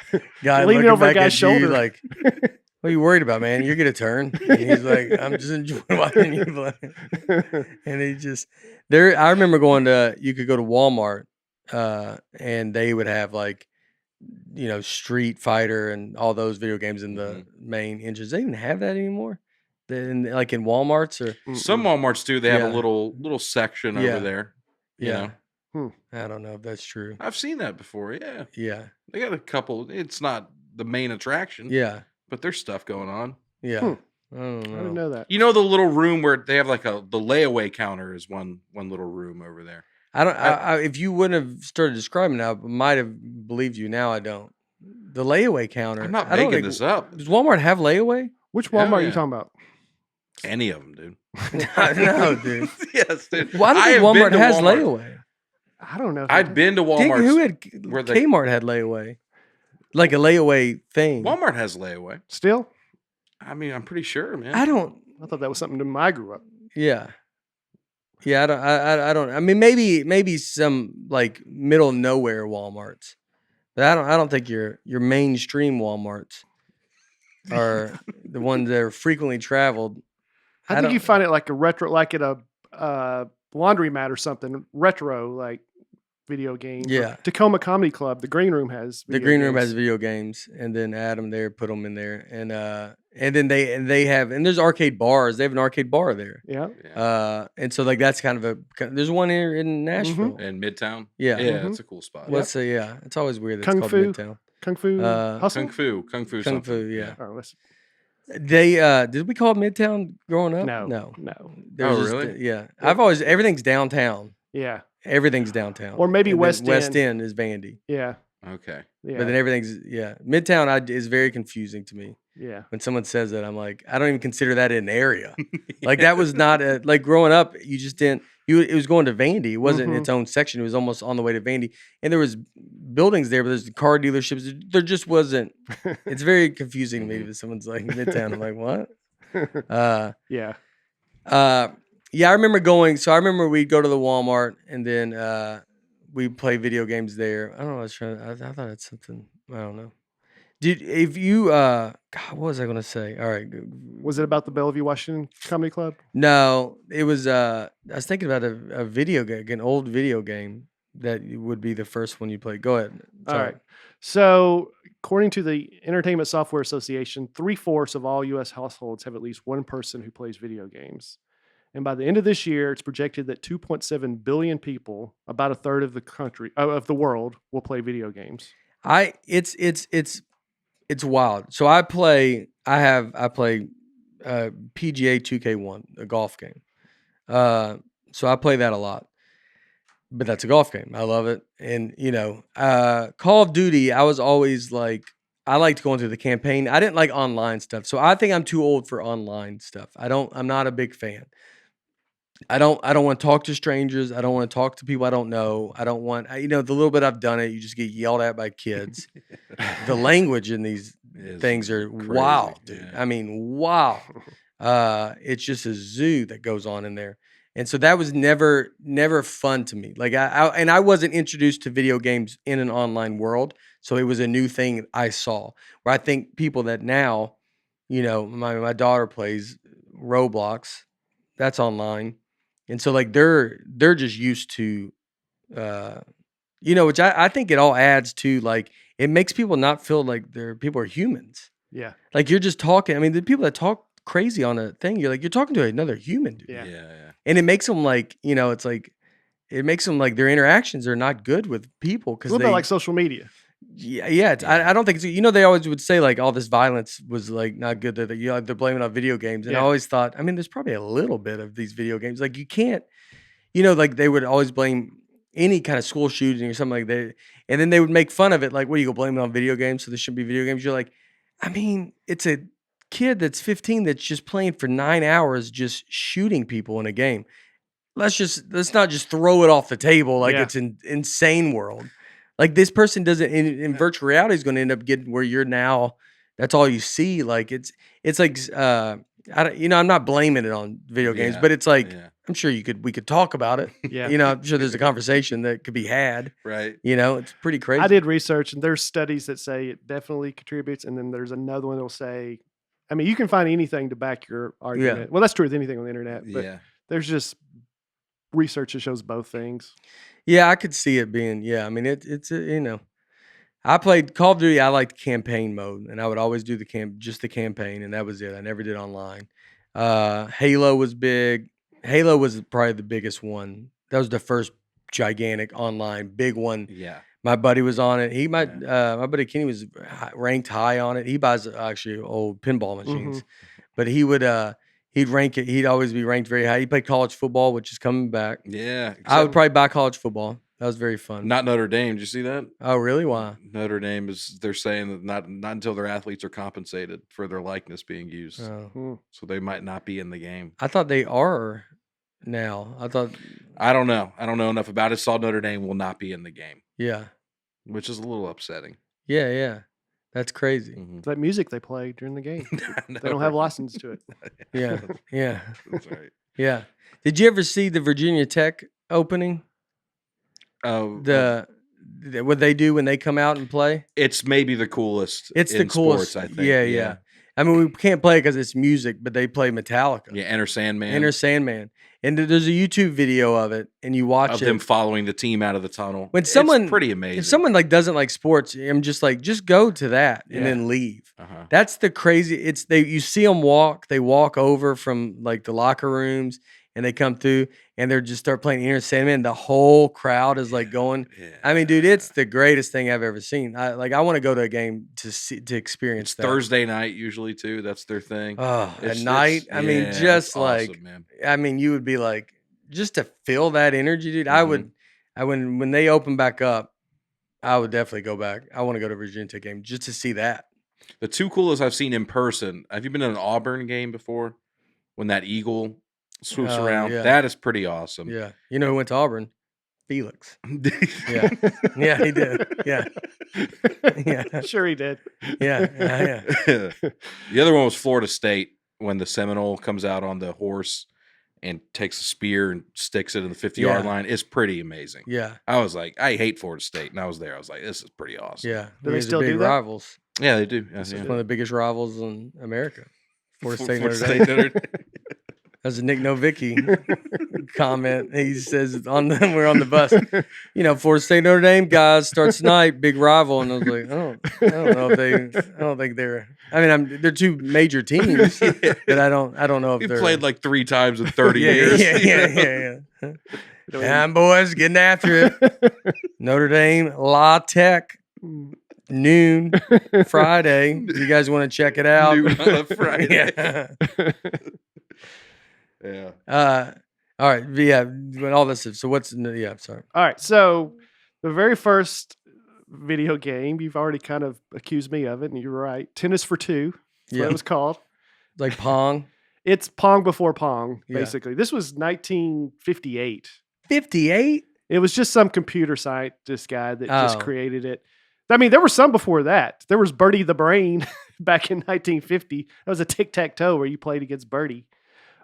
guy leaning looking over a back guy's at shoulder. you like, what are you worried about, man? You're going to turn. And he's like, I'm just enjoying watching you play. And he just, I remember you could go to Walmart and they would have like, Street Fighter and all those video games in the main engines. They even have that anymore? Like in Walmarts or? Some Walmarts do. They have a little section over there. Yeah. I don't know if that's true. I've seen that before. Yeah. Yeah. They got a couple. It's not the main attraction. Yeah. But there's stuff going on. Yeah. I I didn't know that. You know the little room where they have like the layaway counter is one little room over there. If you wouldn't have started describing it, I might have believed you. Now I don't. The layaway counter. I'm not making this up. Does Walmart have layaway? Which Walmart are you talking about? Any of them, dude. No, dude. Yes, dude. Well, I don't think Walmart has layaway. I don't know. I've been to Walmart. Who had Kmart had layaway? Like a layaway thing. Walmart has layaway. Still? I mean, I'm pretty sure, man. I thought that was something when I grew up. Yeah. Yeah, I don't. I mean, maybe some like middle of nowhere Walmarts, but I don't think your mainstream Walmarts are the ones that are frequently traveled. I think you find it like a retro, like at a laundromat or something retro, like video games. Yeah. Tacoma Comedy Club, the green room has room has video games, and then add them there, put them in there, and then they have, and there's arcade bars. They have an arcade bar there. Yeah. And so like that's kind of there's one here in Nashville in Midtown. Yeah. Yeah, that's a cool spot. It's always weird that it's called Midtown. Kung Fu Hustle? Kung Fu, yeah. Oh, they did we call it Midtown growing up? No. Really? Yeah. Everything's downtown. Yeah. Everything's downtown. Or maybe West End. West End is Vandy. Yeah. Okay. Yeah. But then everything's Midtown is very confusing to me. Yeah. When someone says that, I'm like, I don't even consider that an area. Like that was not like growing up, you just didn't it was going to Vandy. It wasn't its own section. It was almost on the way to Vandy. And there was buildings there, but there's car dealerships. There just wasn't. It's very confusing to me if someone's like Midtown. I'm like, what? Yeah. Yeah, I remember going. So I remember we'd go to the Walmart and then we'd play video games there. I don't know. I thought it's something. I don't know. God, what was I going to say? All right. Was it about the Bellevue, Washington Comedy Club? No, it was, I was thinking about a video game, an old video game that would be the first one you play. Go ahead. All right. So according to the Entertainment Software Association, 3/4 of all U.S. households have at least one person who plays video games. And by the end of this year, it's projected that 2.7 billion people, about a third of the country, of the world, will play video games. It's wild. So I play PGA 2K1, a golf game. So I play that a lot. But that's a golf game. I love it. And Call of Duty, I was always like, I liked going through the campaign. I didn't like online stuff. So I think I'm too old for online stuff. I'm not a big fan. I don't want to talk to strangers. I don't want to talk to people I don't know. I don't want, the little bit I've done it, you just get yelled at by kids. The language in these things are crazy. Wild, dude. Yeah. I mean, wow. It's just a zoo that goes on in there. And so that was never fun to me. Like I wasn't introduced to video games in an online world. So it was a new thing I saw where I think people that now, my daughter plays Roblox, that's online. And so like they're just used to, which I think it all adds to like, it makes people not feel like people are humans. Yeah. Like you're just talking. I mean, the people that talk crazy on a thing, you're talking to another human, dude. Yeah. And it makes them like, it makes them like their interactions are not good with people. It's a little bit like social media. Yeah. I don't think it's, they always would say like all this violence was like not good. That they're blaming it on video games, and I always thought, I mean, there's probably a little bit of these video games. Like you can't, like they would always blame any kind of school shooting or something like that, and then they would make fun of it. Like, what, you go blame it on video games? So there shouldn't be video games. You're like, I mean, it's a kid that's 15 that's just playing for 9 hours, just shooting people in a game. Let's not just throw it off the table like it's an insane world. Like this person doesn't in virtual reality is going to end up getting where you're now. That's all you see. Like it's like I'm not blaming it on video games, but it's like I'm sure we could talk about it. Yeah, I'm sure there's a conversation that could be had. Right. It's pretty crazy. I did research, and there's studies that say it definitely contributes, and then there's another one that'll say, I mean, you can find anything to back your argument. Yeah. Well, that's true with anything on the internet, but there's just research that shows both things. Yeah, I could see it being. I mean, it's I played Call of Duty. I liked campaign mode, and I would always do just the campaign, and that was it. I never did online. Halo was big. Halo was probably the biggest one. That was the first gigantic online big one. Yeah. My buddy was on it. My buddy Kenny was ranked high on it. He buys actually old pinball machines, but he would he'd rank it. He'd always be ranked very high. He played college football, which is coming back. Yeah, I would probably buy college football. That was very fun. Not Notre Dame. Did you see that? Oh, really? Why? Notre Dame they're saying that not until their athletes are compensated for their likeness being used. Oh. So they might not be in the game. I thought they are now. I don't know. I don't know enough about it. Saw Notre Dame will not be in the game. Yeah. Which is a little upsetting. Yeah. That's crazy. It's that music they play during the game. They don't have license to it. Yeah. That's right. Yeah. Did you ever see the Virginia Tech opening? What they do when they come out and play? It's maybe the coolest. It's the coolest. Sports, I think. Yeah. I mean, we can't play because it's music, but they play Metallica. Yeah, Enter Sandman. And there's a YouTube video of it, and you watch of them following the team out of the tunnel. It's pretty amazing. If someone like doesn't like sports, I'm just like, just go to that and then leave. That's the crazy. You see them walk. They walk over from like the locker rooms, and they come through, and they're just start playing Enter Sandman. The whole crowd is like going. I mean, dude, it's the greatest thing I've ever seen. I want to go to a game to experience that. Thursday night usually too. That's their thing. Oh, at night. I mean, just like, awesome, man. I mean, you would be like, just to feel that energy, dude. When they open back up, I would definitely go back. I want to go to a Virginia Tech game just to see that. The two coolest I've seen in person. Have you been to an Auburn game before? When that eagle swoops around. Yeah. That is pretty awesome. Yeah. You know who went to Auburn? Felix. Yeah. Yeah, he did. Yeah. Yeah. Sure he did. Yeah. The other one was Florida State when the Seminole comes out on the horse and takes a spear and sticks it in the 50-yard line. It's pretty amazing. Yeah. I was like, I hate Florida State. And I was there. I was like, this is pretty awesome. Yeah. Do they still do that? Rivals. Yeah, they do. It's one of the biggest rivals in America. Florida State Notre Dame. That's a Nick Novicki comment. He says we're on the bus. Florida State Notre Dame guys starts tonight, big rival, and I was like, I don't know if I don't think they're. I mean, they're two major teams, but I don't know if they're played like 3 times in 30 years. Yeah. And boys, getting after it. Notre Dame, La Tech. Noon Friday. You guys want to check it out? Noon on a Friday. Yeah. All right. Yeah. But all this stuff. So what's? Sorry. All right. So the very first video game, you've already kind of accused me of it, and you're right. Tennis for Two. That's what it was called. Like Pong. It's Pong before Pong, basically. This was 1958. 58? It was just some computer scientist guy that just created it. I mean, there were some before that. There was Birdie the Brain back in 1950. That was a tic-tac-toe where you played against Birdie.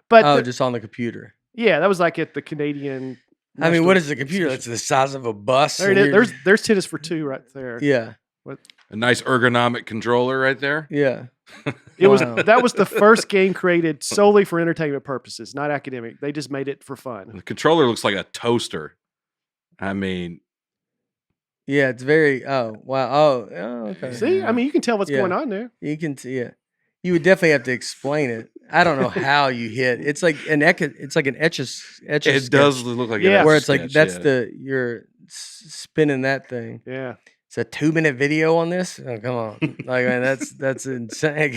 But just on the computer. Yeah, that was like at the Canadian. I mean, what is a computer? That's the size of a bus. There it is. There's Tennis for Two right there. Yeah. A nice ergonomic controller right there. Yeah. That was the first game created solely for entertainment purposes, not academic. They just made it for fun. The controller looks like a toaster. I mean. Yeah, it's very. Oh wow! Oh, okay. See, I mean, you can tell what's going on there. You can see it. You would definitely have to explain it. I don't know how you hit. It's like an It's like an etch. It does look like where it's like that's you're spinning that thing. Yeah. it's a 2-minute video on this. Oh, come on, like man, that's insane.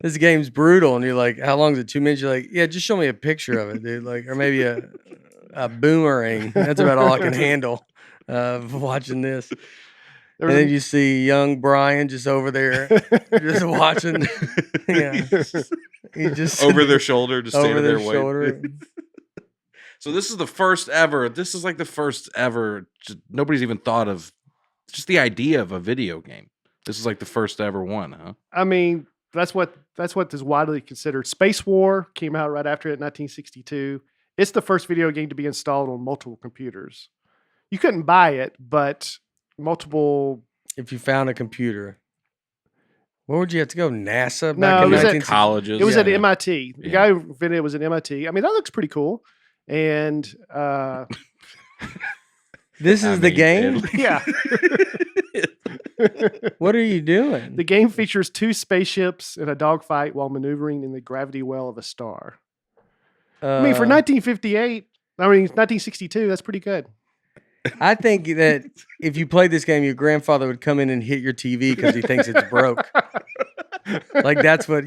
This game's brutal, and you're like, how long is it? 2 minutes? You're like, yeah, just show me a picture of it, dude. Like, or maybe a boomerang. That's about all I can handle watching this. And then you see young Brian just over there, just watching. Yeah, he just over their shoulder, just over standing their there shoulder. waiting. So this is the first ever. This is like the first ever. Nobody's even thought of just the idea of a video game. This is like the first ever one, huh? I mean, that's what is widely considered. Space War came out right after it in 1962. It's the first video game to be installed on multiple computers. You couldn't buy it, but multiple. If you found a computer, where would you have to go? NASA? No, it was at colleges. It was at MIT. The guy who invented it was at MIT. I mean, that looks pretty cool. And this is the game? Yeah. What are you doing? The game features 2 spaceships in a dogfight while maneuvering in the gravity well of a star. I mean, for 1962, that's pretty good. I think that if you played this game, your grandfather would come in and hit your TV because he thinks it's broke. Like that's what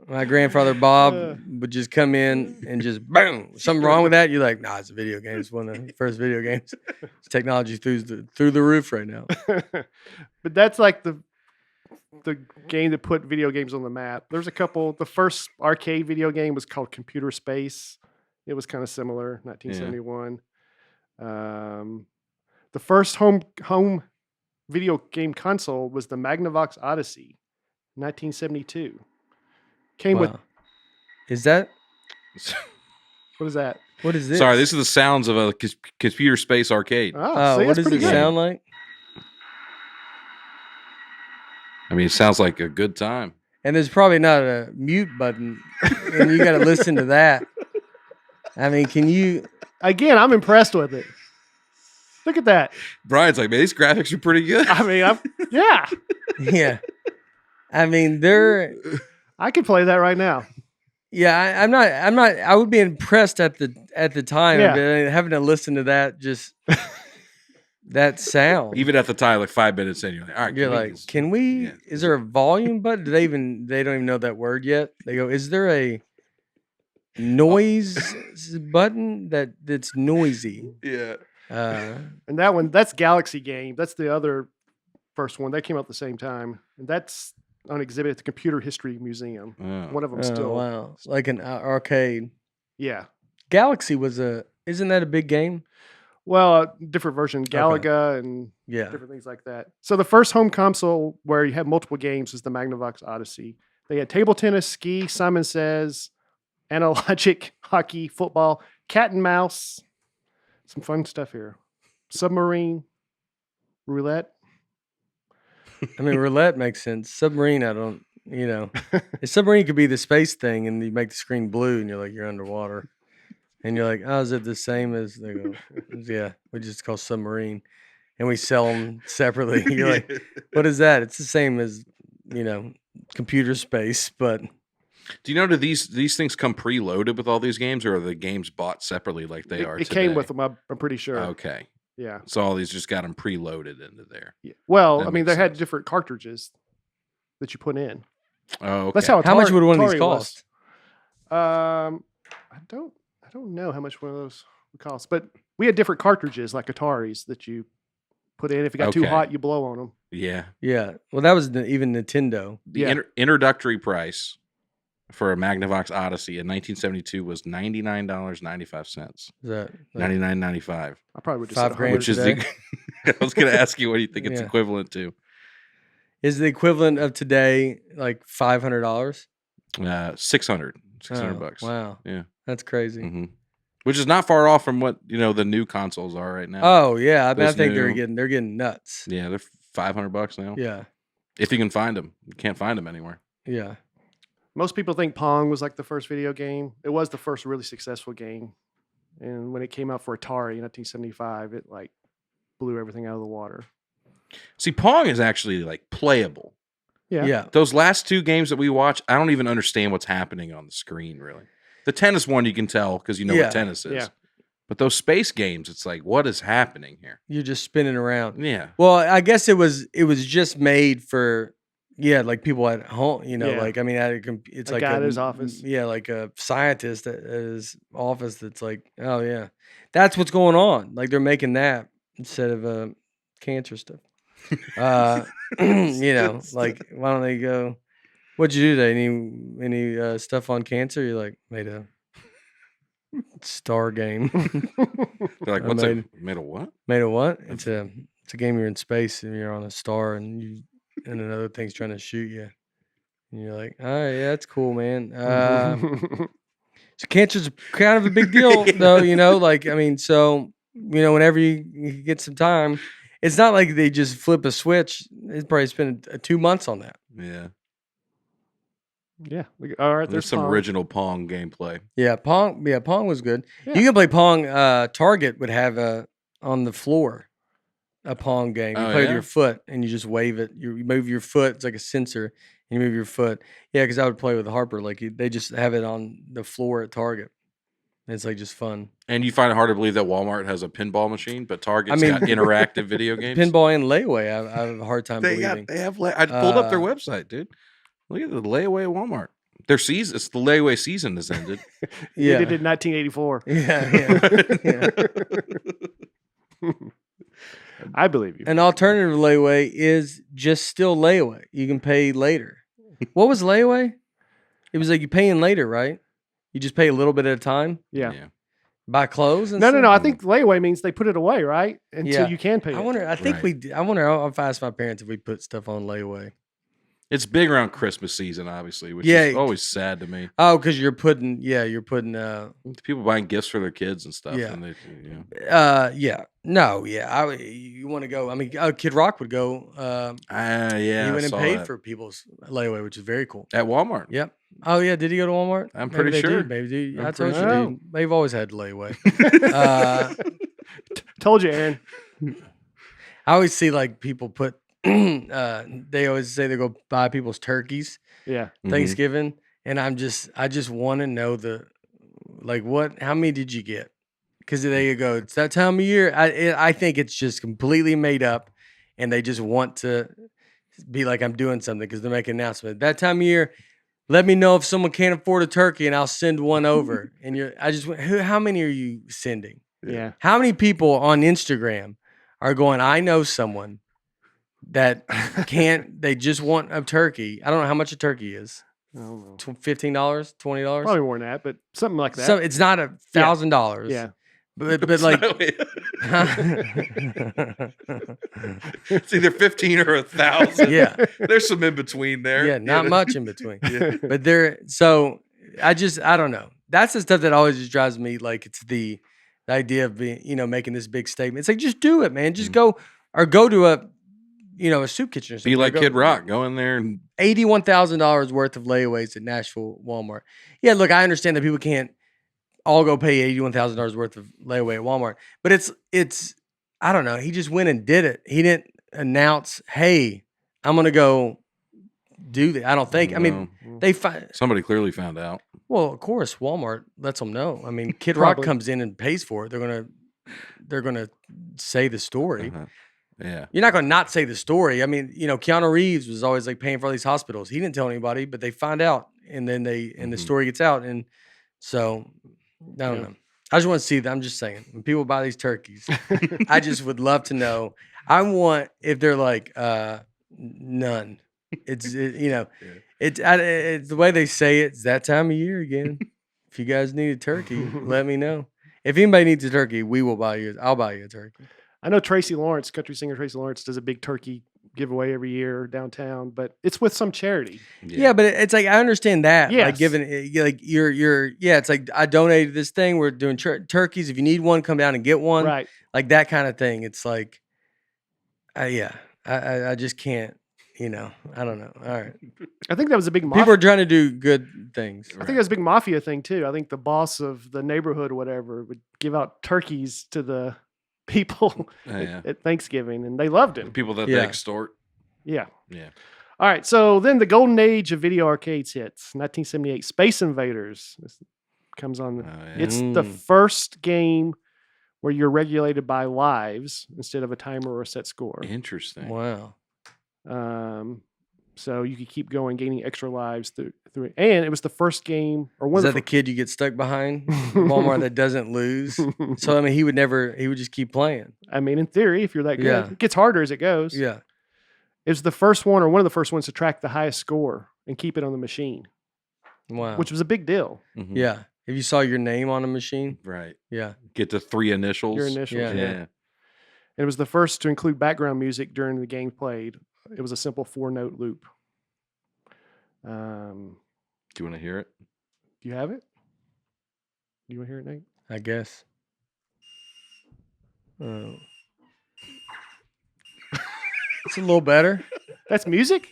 my grandfather Bob would just come in and just boom, something wrong with that. You're like, nah, it's a video game. It's one of the first video games. Technology through the roof right now. But that's like the game that put video games on the map. There's a couple. The first arcade video game was called Computer Space. It was kind of similar, 1971. The first home video game console was the Magnavox Odyssey, 1972. Came with. Is that? What is that? What is this? Sorry, this is the sounds of a computer space arcade. See, what does it sound like? I mean, it sounds like a good time. And there's probably not a mute button, and you got to listen to that. I mean, can you? Again, I'm impressed with it. Look at that. Brian's like, man, these graphics are pretty good. I mean, yeah. Yeah. I mean, they're. I could play that right now. Yeah, I'm not. I would be impressed at the time, but having to listen to that that sound. Even at the time, like 5 minutes in, you're like, all right. You're like, can we? Yeah. Is there a volume button? They don't even know that word yet. They go, is there a noise button that's noisy? Yeah. And that's Galaxy Game. That's the other first one. That came out at the same time. And that's on exhibit at the Computer History Museum. Oh. One of them still. Wow. Like an arcade. Yeah. Galaxy isn't that a big game? Well, a different version, Galaga and different things like that. So the first home console where you had multiple games was the Magnavox Odyssey. They had table tennis, ski, Simon Says, analogic, hockey, football, cat and mouse. Some fun stuff here. Submarine, roulette. I mean, roulette makes sense. Submarine, I don't, a submarine could be the space thing, and you make the screen blue, and you're like, you're underwater. And you're like, oh, is it the same as, they go, yeah, we just call submarine. And we sell them separately. You're like, what is that? It's the same as, computer space, but. Do you know, do these things come preloaded with all these games, or are the games bought separately like they are today? It came with them, I'm pretty sure. Okay. Yeah. So all these just got them preloaded into there. Yeah. Well, I mean, they had different cartridges that you put in. Oh, okay. That's how much would one of these cost? I don't know how much one of those would cost, but we had different cartridges like Ataris that you put in. If it got too hot, you blow on them. Yeah. Yeah. Well, that was even Nintendo. The introductory price for a Magnavox Odyssey in 1972 was $99.95. Is that $99.95? I probably would just say $5,000. Which is I was going to ask you, what do you think it's equivalent to? Is the equivalent of today like $500? $600 bucks. Wow. Yeah. That's crazy. Mm-hmm. Which is not far off from what the new consoles are right now. Oh yeah, I think they're getting nuts. Yeah, they're $500 now. Yeah, if you can find them, you can't find them anywhere. Yeah, most people think Pong was like the first video game. It was the first really successful game, and when it came out for Atari in 1975, it like blew everything out of the water. See, Pong is actually like playable. Yeah. Those last two games that we watch, I don't even understand what's happening on the screen really. The tennis one you can tell because you know what tennis is. Yeah. But those space games, it's like, what is happening here? You're just spinning around. Yeah. Well, I guess it was just made for like people at home. Like I mean, it's like guy at his office. Yeah, like a scientist at his office. That's like, oh yeah, that's what's going on. Like they're making that instead of cancer stuff. Like why don't they go? What'd you do today? Any stuff on cancer? You're like, made a star game. They're like, what's it? Made a what? Made a what? It's a game you're in space and you're on a star and another thing's trying to shoot you. And you're like, all right, yeah, that's cool, man. So cancer's kind of a big deal, though, like, I mean, so, whenever you get some time, it's not like they just flip a switch. It's probably spent 2 months on that. Yeah. Yeah. All right. There's some original Pong gameplay. Yeah, Pong. Yeah, Pong was good. Yeah. You can play Pong. Target would have on the floor a Pong game. You play with your foot and you just wave it. You move your foot. It's like a sensor. And you move your foot. Yeah, because I would play with Harper. Like they just have it on the floor at Target. It's like just fun. And you find it hard to believe that Walmart has a pinball machine, but Target's got interactive video games. Pinball and layaway. I have a hard time believing. I pulled up their website, dude. Look at the layaway at Walmart. Their season, it's the layaway season has ended. Yeah, they did in 1984. Yeah. I believe you. An alternative layaway is just still layaway. You can pay later. What was layaway? It was like you pay in later, right? You just pay a little bit at a time. Yeah. Buy clothes. And no. I think layaway means they put it away, right? Until you can pay. I wonder. I think we. I wonder if I asked my parents if we put stuff on layaway. It's big around Christmas season, obviously, which is always sad to me. Oh, because you're putting. People buying gifts for their kids and stuff. Yeah. And they, you want to go? I mean, Kid Rock would go. He went and paid for people's layaway, which is very cool. At Walmart. Yep. Oh yeah, did he go to Walmart? I'm pretty sure. Maybe I told you, dude. They've always had layaway. Told you, Aaron. I always see like people put. They always say they go buy people's turkeys. Yeah. Thanksgiving, and I just want to know how many did you get? Because there you go. It's that time of year. I think it's just completely made up, and they just want to be like I'm doing something because they're making an announcement. That time of year, let me know if someone can't afford a turkey, and I'll send one over. And how many are you sending? Yeah. How many people on Instagram are going? I know someone that they just want a turkey. I don't know how much a turkey is. I don't know. $15, $20? Probably more than that, but something like that. So it's not $1,000. Yeah. But like it's either 15 or 1,000. Yeah. There's some in between there. Yeah, not much in between. Yeah. But I don't know. That's the stuff that always just drives me. Like it's the idea of being, making this big statement. It's like, just do it, man. Just go to a soup kitchen or something. Be like Kid Rock. Go in there and $81,000 worth of layaways at Nashville Walmart. Yeah, look, I understand that people can't all go pay $81,000 worth of layaway at Walmart, but it's I don't know. He just went and did it. He didn't announce, "Hey, I'm gonna go do that." I don't think. I mean, somebody clearly found out. Well, of course, Walmart lets them know. I mean, Kid Rock comes in and pays for it. They're gonna say the story. Yeah. You're not going to not say the story. I mean, Keanu Reeves was always like paying for all these hospitals. He didn't tell anybody, but they find out, and then the story gets out. And so, I don't know. I just want to see that. I'm just saying, when people buy these turkeys, I just would love to know. I want, if they're like, none. It's the way they say it. It's that time of year again. If you guys need a turkey, let me know. If anybody needs a turkey, I'll buy you a turkey. I know Tracy Lawrence, country singer Tracy Lawrence, does a big turkey giveaway every year downtown, but it's with some charity. Yeah, but it's like, I understand that. Yes. Like giving, like it's like, I donated this thing. We're doing turkeys. If you need one, come down and get one. Right. Like that kind of thing. It's like, I just can't, I don't know. All right. I think that was a big mafia. People are trying to do good things. I think that was a big mafia thing too. I think the boss of the neighborhood or whatever would give out turkeys to the people at Thanksgiving, and they loved it. People that they extort. Yeah. Yeah. All right. So then the golden age of video arcades hits. 1978, Space Invaders. This comes on. It's the first game where you're regulated by lives instead of a timer or a set score. Interesting. Wow. So you could keep going, gaining extra lives through it. And it was the first game, or one Is of that the kid you get stuck behind Walmart that doesn't lose? So I mean, he would just keep playing. I mean, in theory, if you're that good, Yeah. it gets harder as it goes. Yeah. It was the first one, or one of the first ones, to track the highest score and keep it on the machine, Wow. which was a big deal. Mhm. Yeah. If you saw your name on a machine. Right. Yeah. Get the 3 initials. Your initials, Yeah. yeah. It was the first to include background music during the game played. It was a simple 4-note loop. Do you want to hear it? Do you have it? Do you want to hear it, Nate? I guess. Oh. It's a little better. That's music?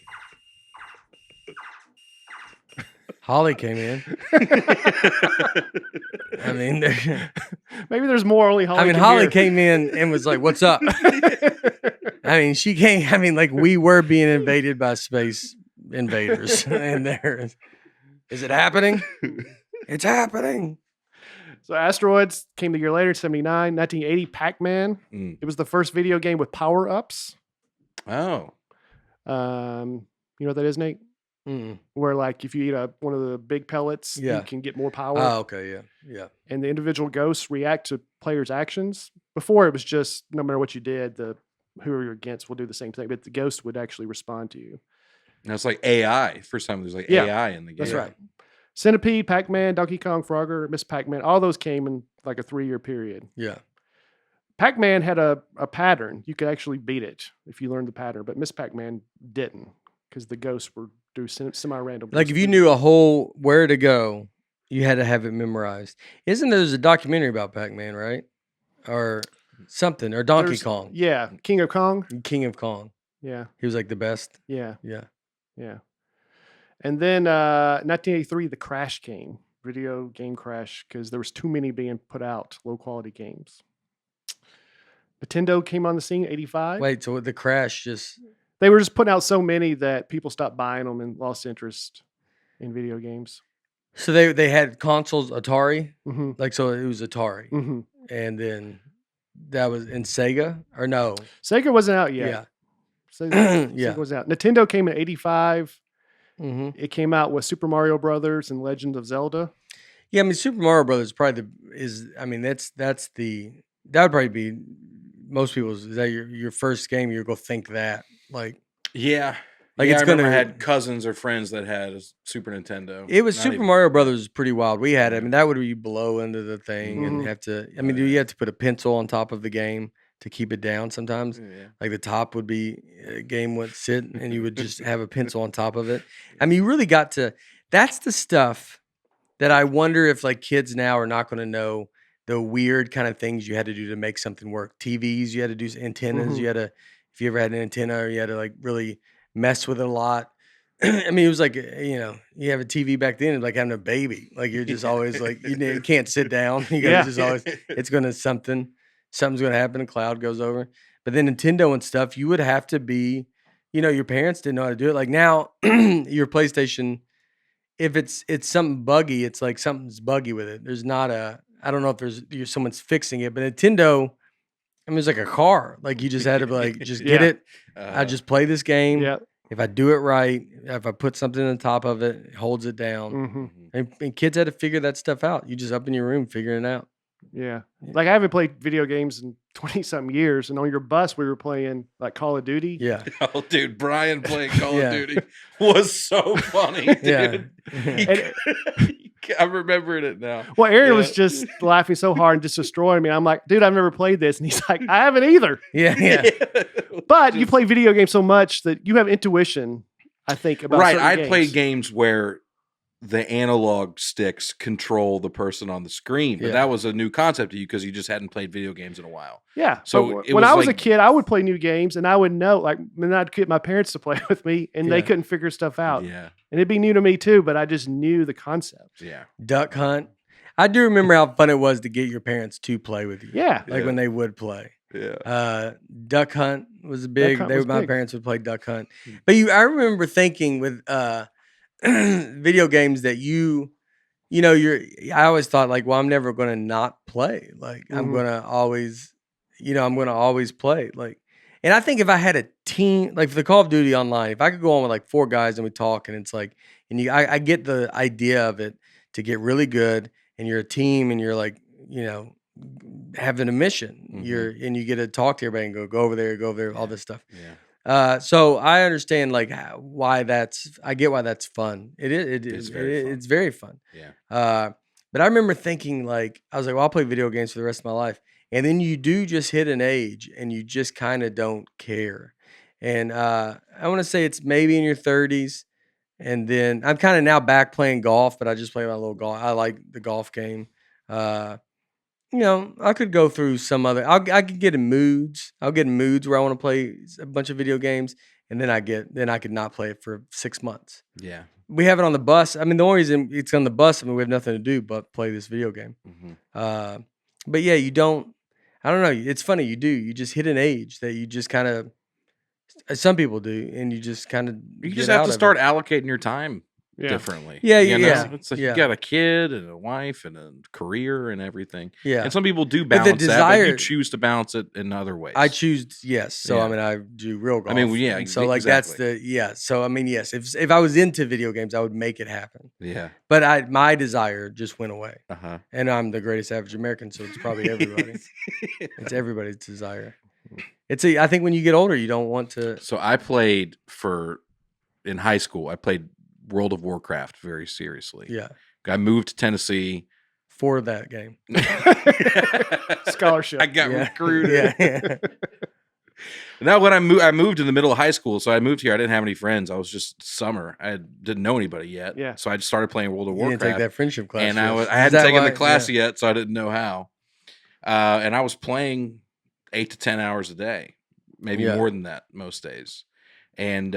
Holly came in. I mean, Maybe there's more. Only Holly. Holly came in and was like, "What's up?" I mean, she came. I mean, like we were being invaded by space invaders, and there is it happening? It's happening. So Asteroids came a year later, 1979. 1980, Pac-Man. It was the first video game with power-ups. Oh. You know what that is, Nate? Mm. Where like if you eat one of the big pellets, you can get more power. Oh, okay, yeah. And the individual ghosts react to players' actions. Before it was just no matter what you did, who you're against will do the same thing, but the ghost would actually respond to you. Now it's like AI. First time there's like AI in the game. That's right. Centipede, Pac-Man, Donkey Kong, Frogger, Miss Pac-Man, all those came in like a 3-year period. Yeah. Pac-Man had a pattern. You could actually beat it if you learned the pattern, but Miss Pac-Man didn't because the ghosts were do semi-random. Like if you knew a whole where to go, you had to have it memorized. Isn't there's a documentary about Pac-Man, right? Or something, or Donkey Kong. Yeah, King of Kong. King of Kong. Yeah. He was like the best. Yeah. Yeah. Yeah. And then 1983, the crash came. Video game crash because there was too many being put out, low quality games. Nintendo came on the scene, 85. Wait, so the crash just... They were just putting out so many that people stopped buying them and lost interest in video games. So they had consoles, Atari? Mm-hmm. Like, so it was Atari. Mm-hmm. And then that was in Sega? Or no? Sega wasn't out yet. Yeah. Sega was out. Nintendo came in 85. Mm-hmm. It came out with Super Mario Brothers and Legend of Zelda. Yeah, I mean, Super Mario Brothers probably that would probably be most people's. Is that your first game? You're gonna think that like yeah, like yeah, it's I remember gonna I had cousins or friends that had a Super Nintendo. It was Not Super even- Mario Brothers was pretty wild. We had it. I mean, that would be blow into the thing and Mhm. have to. I mean, you have to put a pencil on top of the game to keep it down. Sometimes, Yeah. like the top would be a game would sit and you would just have a pencil on top of it. I mean, you really got to. That's the stuff that I wonder if like kids now are not going to know the weird kind of things you had to do to make something work. TVs, you had to do antennas. Mhm. You had to, if you ever had an antenna, or you had to like really mess with it a lot. I mean, it was like, you have a TV back then, it's like having a baby. Like you're just always like, you can't sit down. You gotta just always, it's going to something's going to happen. A cloud goes over. But then Nintendo and stuff, you would have to be, your parents didn't know how to do it. Like now, your PlayStation, if it's something buggy, it's like something's buggy with it. There's not I don't know if someone's fixing it, but Nintendo, I mean, it's like a car. Like you just had to like, just get it. I just play this game. Yeah. If I do it right, if I put something on top of it, it holds it down. Mm-hmm. And kids had to figure that stuff out. You just up in your room figuring it out. Yeah. Like I haven't played video games in 20-something years. And on your bus, we were playing like Call of Duty. Yeah. Oh, dude, Brian playing Call of Duty was so funny, dude. Yeah. I'm remembering it now. Well, Aaron was just laughing so hard and just destroying me. I'm like, dude, I've never played this. And he's like, I haven't either. Yeah. But you play video games so much that you have intuition, I think, about Right. certain I games. played games where the analog sticks control the person on the screen. But that was a new concept to you because you just hadn't played video games in a while. Yeah. So when I was a kid, I would play new games and I would know, like, and I'd get my parents to play with me and they couldn't figure stuff out. Yeah. And it'd be new to me too, but I just knew the concept. Yeah. Duck hunt. I do remember how fun it was to get your parents to play with you. Yeah. Like when they would play. Yeah. Duck hunt was big. Hunt was My big. parents would play duck hunt. But I remember thinking with video games that you you know, I always thought like, well, I'm never going to not play. Like I'm going to always, I'm going to always play. Like, and I think if I had a team, like for the Call of Duty online, if I could go on with like 4 guys and we talk and it's like, and I get the idea of it to get really good and you're a team and you're like, having a mission, and you get to talk to everybody and go over there, all this stuff. Yeah. So I understand like why I get why that's fun. It's very fun. It's very fun. Yeah. But I remember thinking like, I was like, well, I'll play video games for the rest of my life. And then you do just hit an age and you just kind of don't care. And I want to say it's maybe in your 30s. And then I'm kind of now back playing golf, but I just play my little golf. I like the golf game. I could go through some other. I could get in moods. I'll get in moods where I want to play a bunch of video games, and then I could not play it for 6 months. Yeah, we have it on the bus. I mean, the only reason it's on the bus, we have nothing to do but play this video game. But yeah, you don't. I don't know. It's funny. You do. You just hit an age that you just kind of. Some people do, and you just kind of. You just have to start allocating your time differently. Yeah. It's like you got a kid and a wife and a career and everything. Yeah. And some people do balance that, but you choose to balance it in other ways. I choose, yes. So, I mean, I do real golf. I mean, yeah. So, like, that's So, I mean, yes. If I was into video games, I would make it happen. Yeah. But my desire just went away. And I'm the greatest average American, so it's probably everybody. It's everybody's desire. I think when you get older, you don't want to. So, I played in high school, I played World of Warcraft very seriously. Yeah. I moved to Tennessee for that game. Scholarship. I got recruited. Yeah. Now when I moved in the middle of high school, so I moved here. I didn't have any friends. I was just summer. I didn't know anybody yet. Yeah. So I just started playing World of Warcraft. You didn't take that friendship class. And I hadn't taken the class yet, so I didn't know how. And I was playing 8 to 10 hours a day, maybe more than that most days. And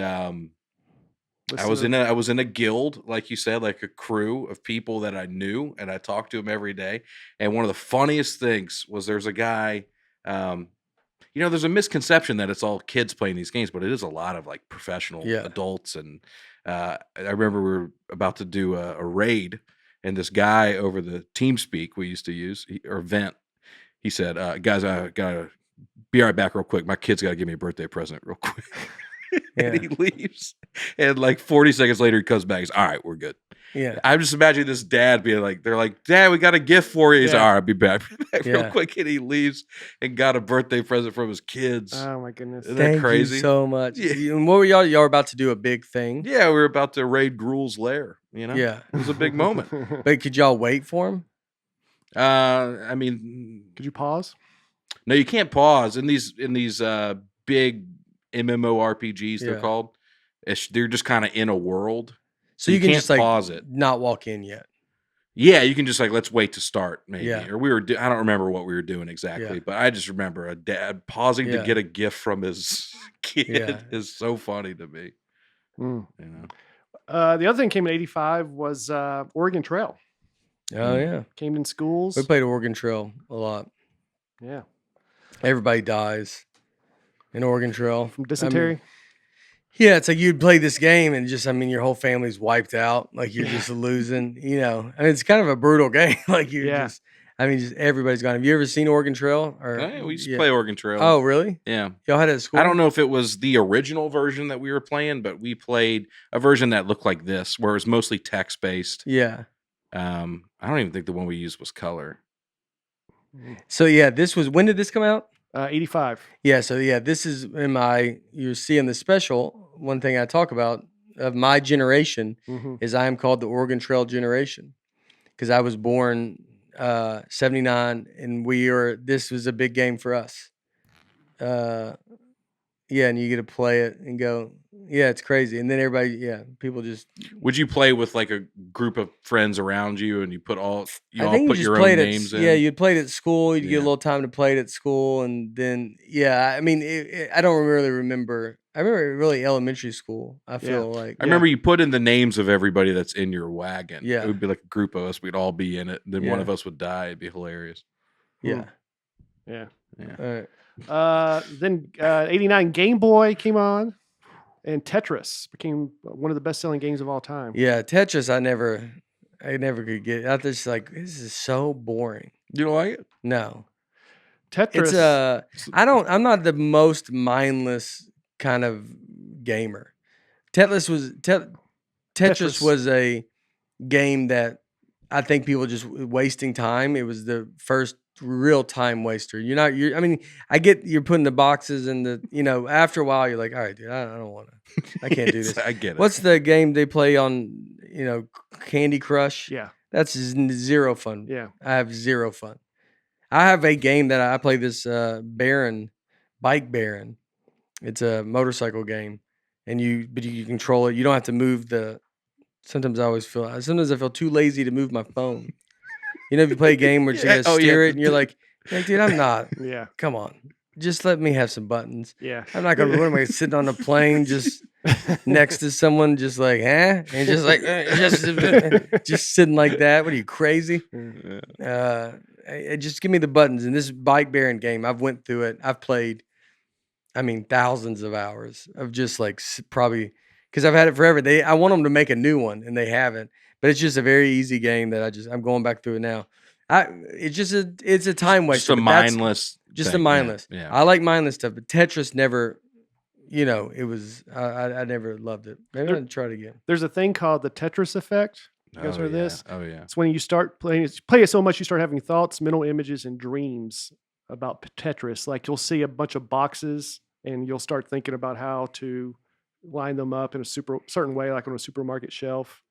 I was in a guild, like you said, like a crew of people that I knew, and I talked to them every day. And one of the funniest things was there's a guy, there's a misconception that it's all kids playing these games, but it is a lot of like professional adults. And I remember we were about to do a raid, and this guy over the TeamSpeak we used to use or Vent, he said, "Guys, I gotta be right back real quick. My kid's gotta give me a birthday present real quick." And he leaves, and like 40 seconds later he comes back. He's all right, we're good. Yeah, I'm just imagining this dad being like, they're like, "Dad, we got a gift for you." He's like, all right, I'll be back real quick, and he leaves and got a birthday present from his kids. Oh my goodness, isn't that crazy? You so much. Yeah. And what were y'all were about to do a big thing? Yeah, we were about to raid Gruul's lair. Yeah, it was a big moment. But could y'all wait for him? I mean, could you pause? No, you can't pause in these big MMORPGs. They're called. They're just kind of in a world, so you can can't just like pause it, not walk in yet. Yeah, you can just like let's wait to start maybe, or we were. I don't remember what we were doing exactly, but I just remember a dad pausing to get a gift from his kid is so funny to me. The other thing came in '85 was Oregon Trail. Oh yeah, came in schools. We played Oregon Trail a lot. Yeah, everybody dies in Oregon Trail from dysentery. Yeah, it's like you'd play this game and just, your whole family's wiped out. Like you're just losing, it's kind of a brutal game. Like you're just everybody's gone. Have you ever seen Oregon Trail? We used to play Oregon Trail. Oh, really? Yeah. Y'all had it at school? I don't know if it was the original version that we were playing, but we played a version that looked like this, where it was mostly text-based. Yeah. I don't even think the one we used was color. So when did this come out? 85. Yeah, so this is you see in the special, one thing I talk about of my generation is I am called the Oregon Trail generation because I was born 79 and this was a big game for us. And you get to play it and go, it's crazy. And then everybody, people just. Would you play with like a group of friends around you and you all put your own names in? Yeah, you'd play it at school. You'd get a little time to play it at school. And then, I don't really remember. I remember really elementary school, I feel like. I remember you put in the names of everybody that's in your wagon. Yeah. It would be like a group of us. We'd all be in it. And then one of us would die. It'd be hilarious. Yeah. Yeah. All right. Then 89 Game Boy came on, and Tetris became one of the best-selling games of all time. Yeah, Tetris I never could get. I just like this is so boring. You don't like it? No. Tetris. I'm not the most mindless kind of gamer. Tetris was a game that I think people just wasting time. It was the first real time waster. I mean, I get you're putting the boxes and after a while you're like, all right, dude, I don't want to. I can't do this. I get it. What's the game they play on, Candy Crush? Yeah. That's zero fun. Yeah. I have zero fun. I have a game that I play this Bike Baron. It's a motorcycle game. And you control it. You don't have to move sometimes I feel too lazy to move my phone. If you play a game where you gotta steer it and you're like, dude, I'm not. Yeah. Come on. Just let me have some buttons. Yeah. I'm not gonna what am I sitting on a plane just next to someone just like, huh? And just like just sitting like that. What are you, crazy? Just give me the buttons. And this Bike Baron game, I've went through it. I've played thousands of hours of just like probably because I've had it forever. I want them to make a new one and they haven't. But it's just a very easy game that I'm going back through it now. It's a time waster. Just a mindless. Just a mindless. Yeah. I like mindless stuff, but Tetris never. It was. I never loved it. Maybe I'll try it again. There's a thing called the Tetris effect. You guys heard this? Oh yeah. It's when you start play it so much you start having thoughts, mental images, and dreams about Tetris. Like you'll see a bunch of boxes and you'll start thinking about how to line them up in a certain way, like on a supermarket shelf.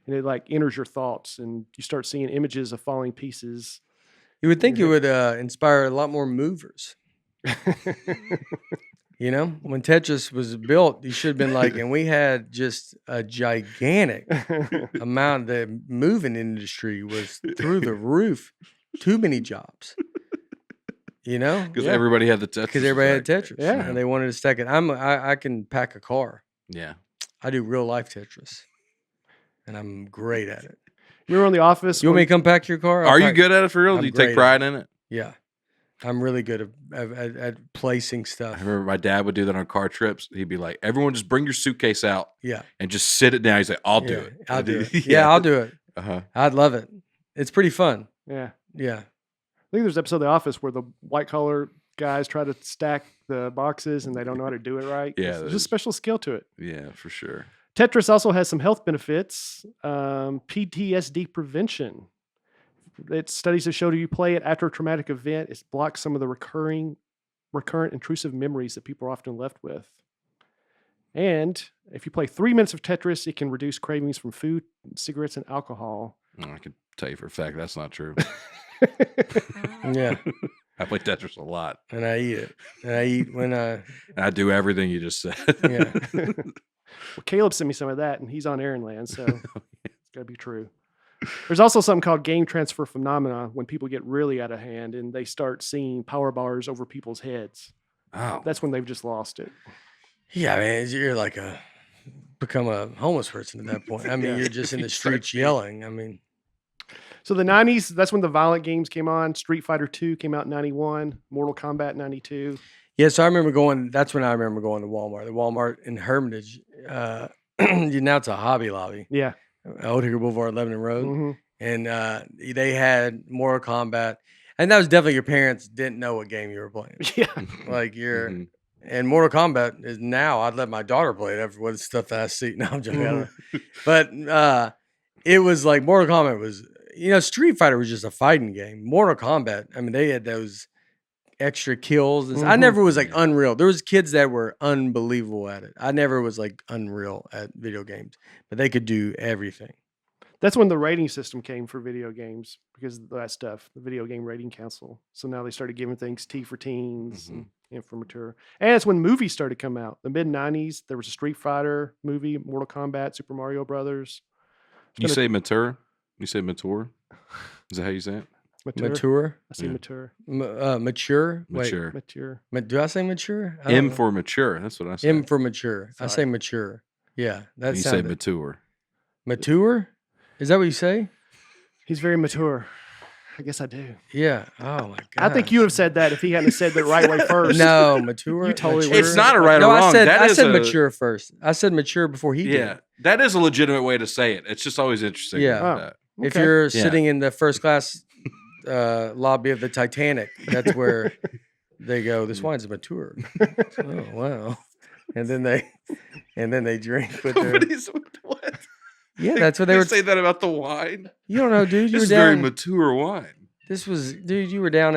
And it like enters your thoughts and you start seeing images of falling pieces. You would think it would inspire a lot more movers. When Tetris was built, you should have been like, and we had just a gigantic amount. The moving industry was through the roof. Too many jobs. Because everybody had the Tetris. Because everybody had Tetris. Yeah. And they wanted to stack it. I can pack a car. Yeah. I do real life Tetris. And I'm great at it. We were on The Office. You want me to come pack your car? Are you good at it for real? Do you take pride in it? Yeah. I'm really good at placing stuff. I remember my dad would do that on car trips. He'd be like, everyone just bring your suitcase out. Yeah. And just sit it down. He's like, I'll do it. I'll do it. Yeah, I'll do it. Uh-huh. I'd love it. It's pretty fun. Yeah. Yeah. I think there's an episode of The Office where the white collar guys try to stack the boxes and they don't know how to do it right. Yeah. There's a special skill to it. Yeah, for sure. Tetris also has some health benefits. PTSD prevention. It's studies have showed you play it after a traumatic event, it blocks some of the recurrent intrusive memories that people are often left with. And if you play 3 minutes of Tetris, it can reduce cravings from food, cigarettes, and alcohol. I can tell you for a fact that's not true. Yeah. I play Tetris a lot. And I eat it. And I eat when And I do everything you just said. Yeah. Well, Caleb sent me some of that, and he's on Aaron Land, so it's got to be true. There's also something called game transfer phenomena when people get really out of hand and they start seeing power bars over people's heads. Oh. That's when they've just lost it. Yeah, man, you're like become a homeless person at that point. I mean, you're just in the streets yelling. I mean, so the 90s, that's when the violent games came on. Street Fighter 2 came out in 91, Mortal Kombat 92. Yeah, so that's when I remember going to Walmart. The Walmart in Hermitage. Now it's a Hobby Lobby. Yeah. Old Hickory Boulevard, Lebanon Road. Mm-hmm. And they had Mortal Kombat. And that was definitely your parents didn't know what game you were playing. Yeah. Like and Mortal Kombat is now, I'd let my daughter play it with stuff that I see. No, I'm joking. But it was like Mortal Kombat was, Street Fighter was just a fighting game. Mortal Kombat, I mean, they had those extra kills. I never was like unreal. There was kids that were unbelievable at it. I never was like unreal at video games, but they could do everything. That's when the rating system came for video games because of that stuff, the Video Game Rating Council. So now they started giving things T for teens and for mature. And it's when movies started to come out. The mid-90s, there was a Street Fighter movie, Mortal Kombat, Super Mario Brothers. You say mature? You say mature? Is that how you say it? Mature? I say mature. Mature? Mature. Mature. Do I say mature? M for mature. That's what I say. M for mature. Sorry. I say mature. Yeah. That's you say mature. Mature? Is that what you say? He's very mature. I guess I do. Yeah. Oh my god. I think you would have said that if he hadn't said the right way first. No, mature. You totally mature. It's not a right or wrong. I said mature first. I said mature before he did. Yeah. That is a legitimate way to say it. It's just always interesting. Yeah. Like that. If you're sitting in the first class lobby of the Titanic, that's where they go, this wine's mature. Oh, wow. And then they drink with their... What? Yeah, that's what they were... say that about the wine? You don't know, dude. This is very mature wine. This was... Dude, you were down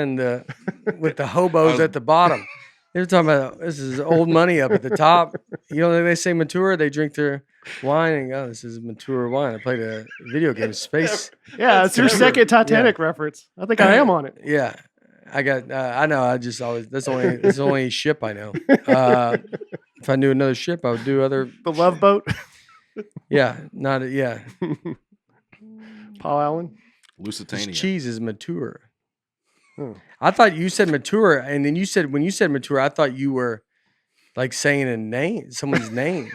with the hobos at the bottom. They were talking about, this is old money up at the top. You know, they say mature, they drink their wine and go, this is mature wine. I played a video game, Space. Yeah, it's your second Titanic reference. I think I am on it. Yeah. I got, I know, I just always, that's the only ship I know. If I knew another ship, I would do other. The Love Boat? Yeah, Paul Allen? Lusitania. This cheese is mature. I thought you said mature, and then when you said mature, I thought you were like saying a name, someone's name.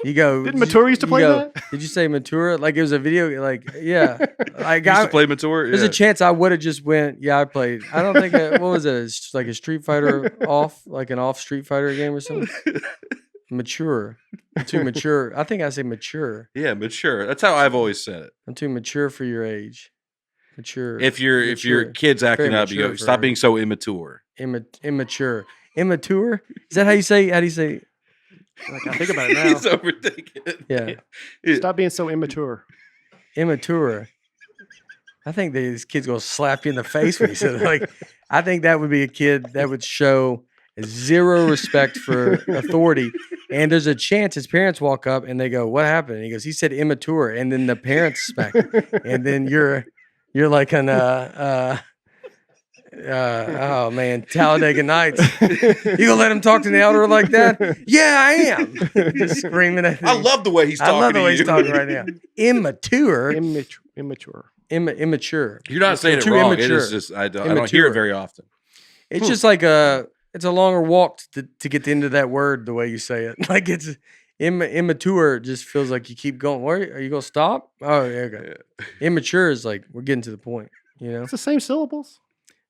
You go. Didn't Mature used to play that? Did you say Mature? Like it was a video. Like yeah, like I used to play Mature. There's a chance I would have just went. Yeah, I played. I don't think. What was it? Like a Street Fighter like an off Street Fighter game or something. Mature. I'm too mature. I think I say mature. Yeah, mature. That's how I've always said it. I'm too mature for your age. Mature. If your kid's acting up, you go, stop being so immature. Immature. Immature? Is that how you say? How do you say? Like, I think about it now. He's overthinking it. Yeah. Stop being so immature. Immature. I think these kids gonna slap you in the face when you say that. Like, I think that would be a kid that would show zero respect for authority. And there's a chance his parents walk up and they go, "What happened?" And he goes, "He said immature." And then the parents smack him. And then you're like an oh man, Talladega Nights. You gonna let him talk to the elder like that? Yeah, I am. Just screaming at him. I love the way he's talking. I love the way he's talking right now. Immature. Immature. You're not saying it wrong. Immature. It is just I don't hear it very often. It's just like it's a longer walk to get into that word the way you say it. Like it's immature. Just feels like you keep going. Where are you gonna stop? Oh, yeah, okay. Yeah. Immature is like we're getting to the point. You know, it's the same syllables.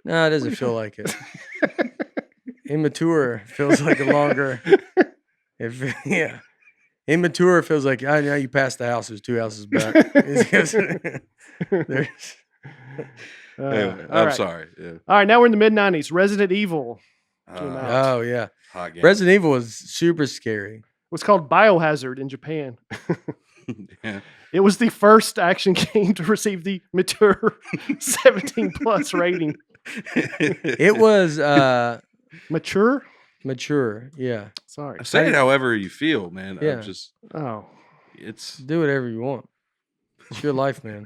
No, it doesn't feel like it. Immature feels like a longer. Immature feels like I know you passed the house. There's 2 houses back. Anyway, I'm sorry. Yeah. All right, now we're in the mid-90s. Resident Evil. Oh yeah, hot game. Resident Evil was super scary. It was called Biohazard in Japan. Yeah. It was the first action game to receive the mature 17 plus rating. It was mature. Yeah. Sorry. Say it however you feel, man. Yeah. It's do whatever you want. It's your life, man.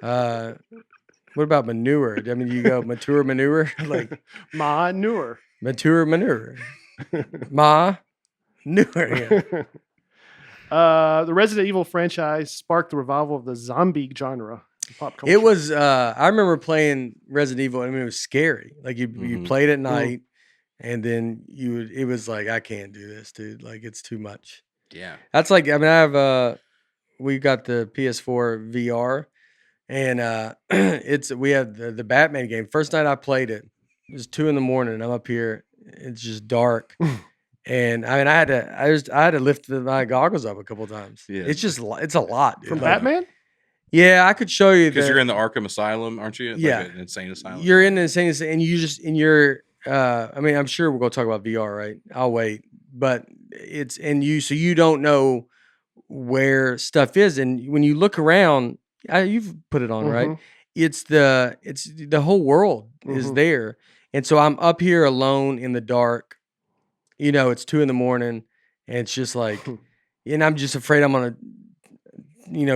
What about manure? I mean, you go mature manure, like manure, mature manure, manure. Yeah. The Resident Evil franchise sparked the revival of the zombie genre in pop culture. It was. I remember playing Resident Evil. I mean, it was scary. Like you played at night, and then it was like, I can't do this, dude. Like it's too much. Yeah. That's like. I mean, we got the PS4 VR, and we had the Batman game. First night I played it, it was 2 a.m. I'm up here. It's just dark. And I mean, I had to lift my goggles up a couple of times. Yeah. It's a lot, dude. From Batman? Yeah, I could show you because you're in the Arkham Asylum, aren't you? Yeah, like an insane asylum. You're in the insane asylum, and you just in your. I mean, I'm sure we're gonna talk about VR, right? I'll wait, but so you don't know where stuff is, and when you look around, you've put it on, right? It's the whole world is there, and so I'm up here alone in the dark. You know, it's 2 a.m. and it's just like, and I'm just afraid I'm gonna,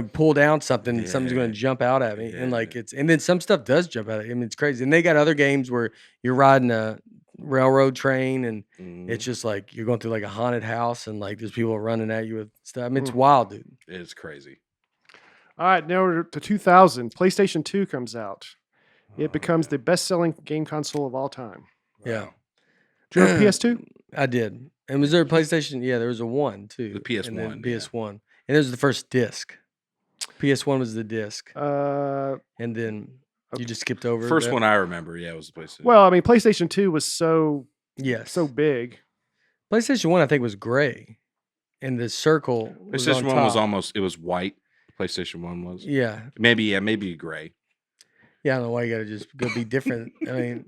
pull down something and something's gonna jump out at me, and like and then some stuff does jump out at me. I mean, it's crazy. And they got other games where you're riding a railroad train and it's just like you're going through like a haunted house and like there's people running at you with stuff. I mean, it's wild, dude. It's crazy. All right, now we're to 2000. PlayStation 2 comes out. It becomes the best-selling game console of all time. Yeah. Do you have a PS2? I did. And was there a PlayStation? Yeah, there was a 1 too. The PS1. And PS1. And it was the first disc. PS1 was the disc. And then you just skipped over first that. One I remember, yeah, was the PlayStation. Well, I mean, PlayStation 2 was so big. PlayStation 1, I think, was gray. And the circle PlayStation 1 was almost, it was white. PlayStation 1 was. Yeah. Maybe gray. Yeah, I don't know why you gotta just go be different. I mean,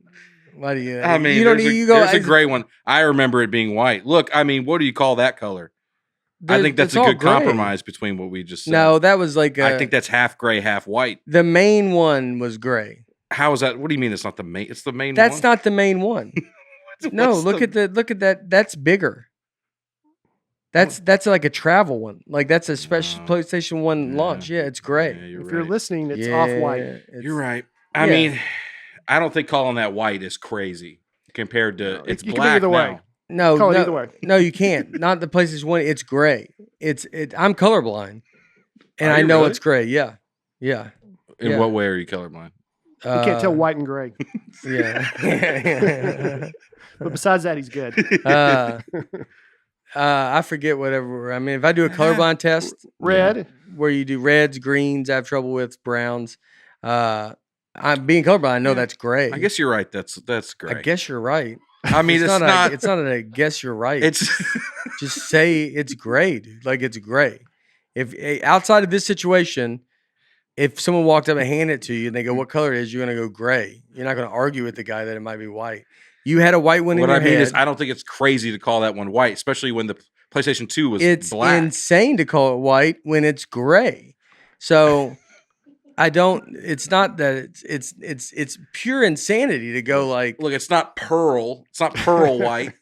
why do you? I mean, you don't there's, need, you there's a gray one. I remember it being white. Look, I mean, what do you call that color? I think that's a good compromise between what we just said. No, that was like I think that's half gray, half white. The main one was gray. How is that? What do you mean it's not the main? It's the main one? That's not the main one. No, look at that. That's bigger. That's like a travel one. Like that's a special PlayStation 1 launch. Yeah, it's gray. Yeah, you're listening, it's off-white. You're right. I mean, I don't think calling that white is crazy compared to it's black now. Way. No, call it either way. No, you can't. Not the PlayStation 1. It's gray. I'm colorblind, and I know really? It's gray. Yeah. In what way are you colorblind? You can't tell white and gray. Yeah. But besides that, he's good. I forget whatever. I mean, if I do a colorblind test, red, where you do reds, greens, I have trouble with browns. I'm being colorblind. I know that's gray. I guess you're right. That's gray. I guess you're right. I mean, it's not. It's not a guess you're right. It's just say it's gray, dude. Like it's gray. If outside of this situation, if someone walked up and handed it to you and they go, "What color it is?" You're gonna go gray. You're not gonna argue with the guy that it might be white. You had a white one in your head. What I mean is, I don't think it's crazy to call that one white, especially when the PlayStation 2 was black. It's insane to call it white when it's gray. So I don't. It's not that it's pure insanity to go like. Look, it's not pearl. It's not pearl white,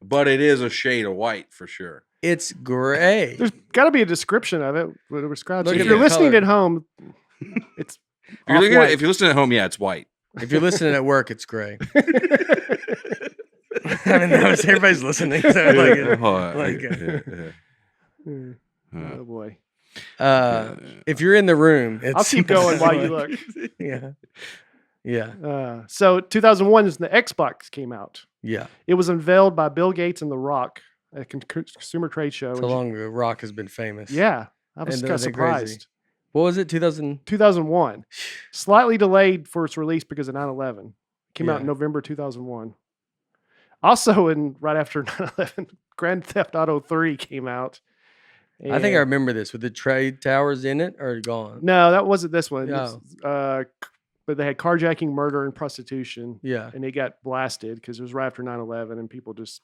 but it is a shade of white for sure. It's gray. There's got to be a description of it. If you're listening at home, it's. If you're listening at home, yeah, it's white. If you're listening at work, it's gray. I mean, everybody's listening. So oh boy. If you're in the room, I'll keep going while you look. Yeah. So 2001 is when the Xbox came out. Yeah. It was unveiled by Bill Gates and The Rock at a consumer trade show. So long The Rock has been famous. Yeah. I was kind of surprised. Crazy. What was it? 2001. Slightly delayed for its release because of 9/11. Came out in November 2001. Also, right after 9/11, Grand Theft Auto 3 came out. I think I remember this. With the trade towers in it or gone? No, that wasn't this one. No. But they had carjacking, murder, and prostitution. Yeah. And it got blasted because it was right after 9/11 and people just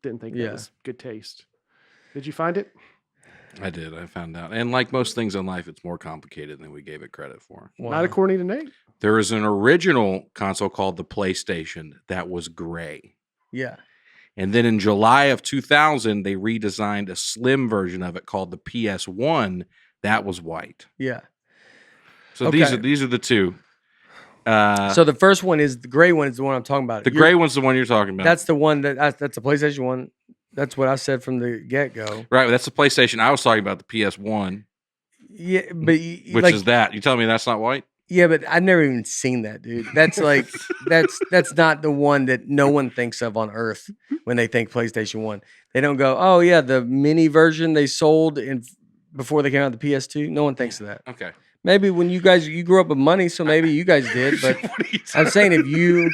didn't think that was good taste. Did you find it? I did. I found out. And like most things in life, it's more complicated than we gave it credit for. Wow. Not according to Nate. There is an original console called the PlayStation that was gray. Yeah. And then in July of 2000, they redesigned a slim version of it called the PS1 that was white. Yeah. So these are the two. So the first one is the gray one is the one I'm talking about. The gray one's the one you're talking about. That's the one that's the PlayStation one. That's what I said from the get-go. Right, that's the PlayStation. I was talking about the PS1. Yeah, but which is that? You telling me that's not white? Yeah, but I've never even seen that, dude. That's like that's not the one that no one thinks of on Earth when they think PlayStation 1. They don't go, "Oh yeah, the mini version they sold before they came out the PS2." No one thinks of that. Okay. Maybe when you grew up with money, so maybe you guys did, but I'm saying if you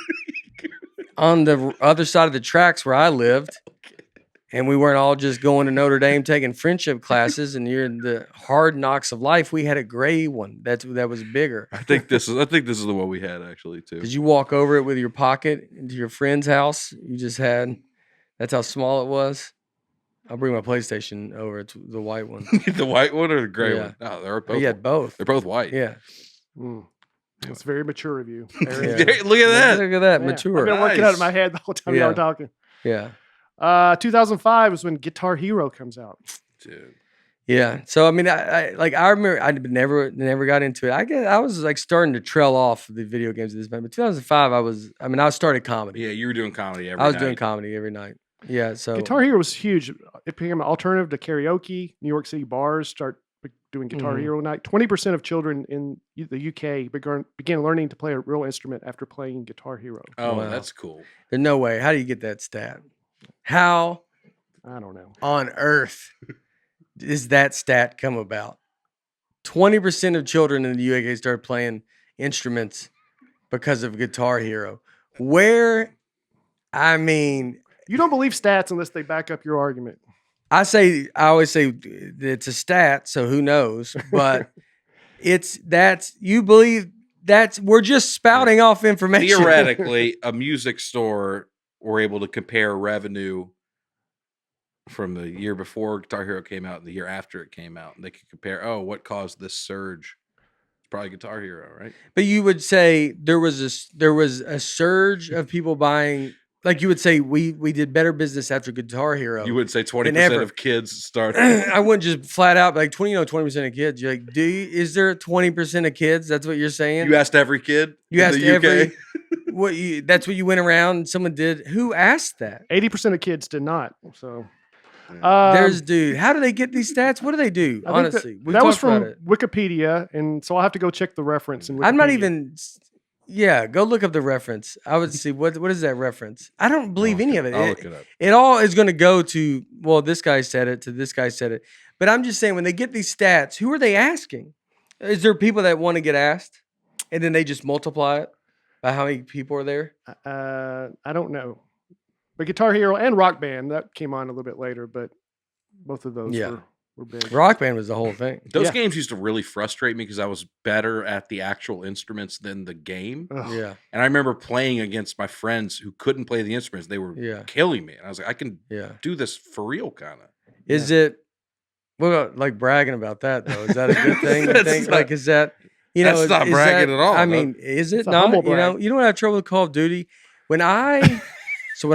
on the other side of the tracks where I lived, and we weren't all just going to Notre Dame taking friendship classes, and you're in the hard knocks of life. We had a gray one that was bigger. I think this is the one we had actually too. Did you walk over it with your pocket into your friend's house? You just had. That's how small it was. I'll bring my PlayStation over to the white one. The white one or the gray one? No, they're both. You had both. They're both white. Yeah. That's very mature of you. Look at that. Look at that. Mature. I've been working out in my head the whole time y'all were talking. Yeah. 2005 is when Guitar Hero comes out. Dude. Yeah. So I mean, I remember I never got into it. I guess I was like starting to trail off the video games at this point. But 2005, I started comedy. Yeah, you were doing comedy every night. I was doing comedy every night. Yeah. So Guitar Hero was huge. It became an alternative to karaoke. New York City bars start doing Guitar Hero night. 20% of children in the UK began learning to play a real instrument after playing Guitar Hero. Oh, wow. That's cool. There's no way. How do you get that stat? How? I don't know. On earth does that stat come about? 20% of children in the UK started playing instruments because of Guitar Hero. Where? I mean, you don't believe stats unless they back up your argument. I always say it's a stat, so who knows? But you believe we're just spouting off information. Theoretically, a music store were able to compare revenue from the year before Guitar Hero came out and the year after it came out. And they could compare, what caused this surge? It's probably Guitar Hero, right? But you would say there was a surge of people buying. Like you would say, we did better business after Guitar Hero. You would say 20% of kids started. I wouldn't just flat out like 20% of kids. You're like, is there 20% of kids? That's what you're saying. You asked every kid. You asked every. That's what you went around. And someone did. Who asked that? 80% of kids did not. So dude. How do they get these stats? What do they do? Honestly, that was from Wikipedia, and so I'll have to go check the reference. In Wikipedia. I'm not even. Yeah, go look up the reference. I would see what is that reference. I don't believe any of it. I'll look it up. It all is going to go to, well, this guy said it, to this guy said it. But I'm just saying, when they get these stats, who are they asking? Is there people that want to get asked, and then they just multiply it by how many people are there? I don't know. But Guitar Hero and Rock Band, that came on a little bit later, but both of those were big. Rock Band was the whole thing. Those games used to really frustrate me because I was better at the actual instruments than the game. Ugh. Yeah. And I remember playing against my friends who couldn't play the instruments. They were killing me. And I was like, I can do this for real, kind of. Is it, what about like bragging about that, though? Is that a good thing? You think? Like, is that, that's not bragging at all. I mean, is it not? You don't have trouble with Call of Duty. When I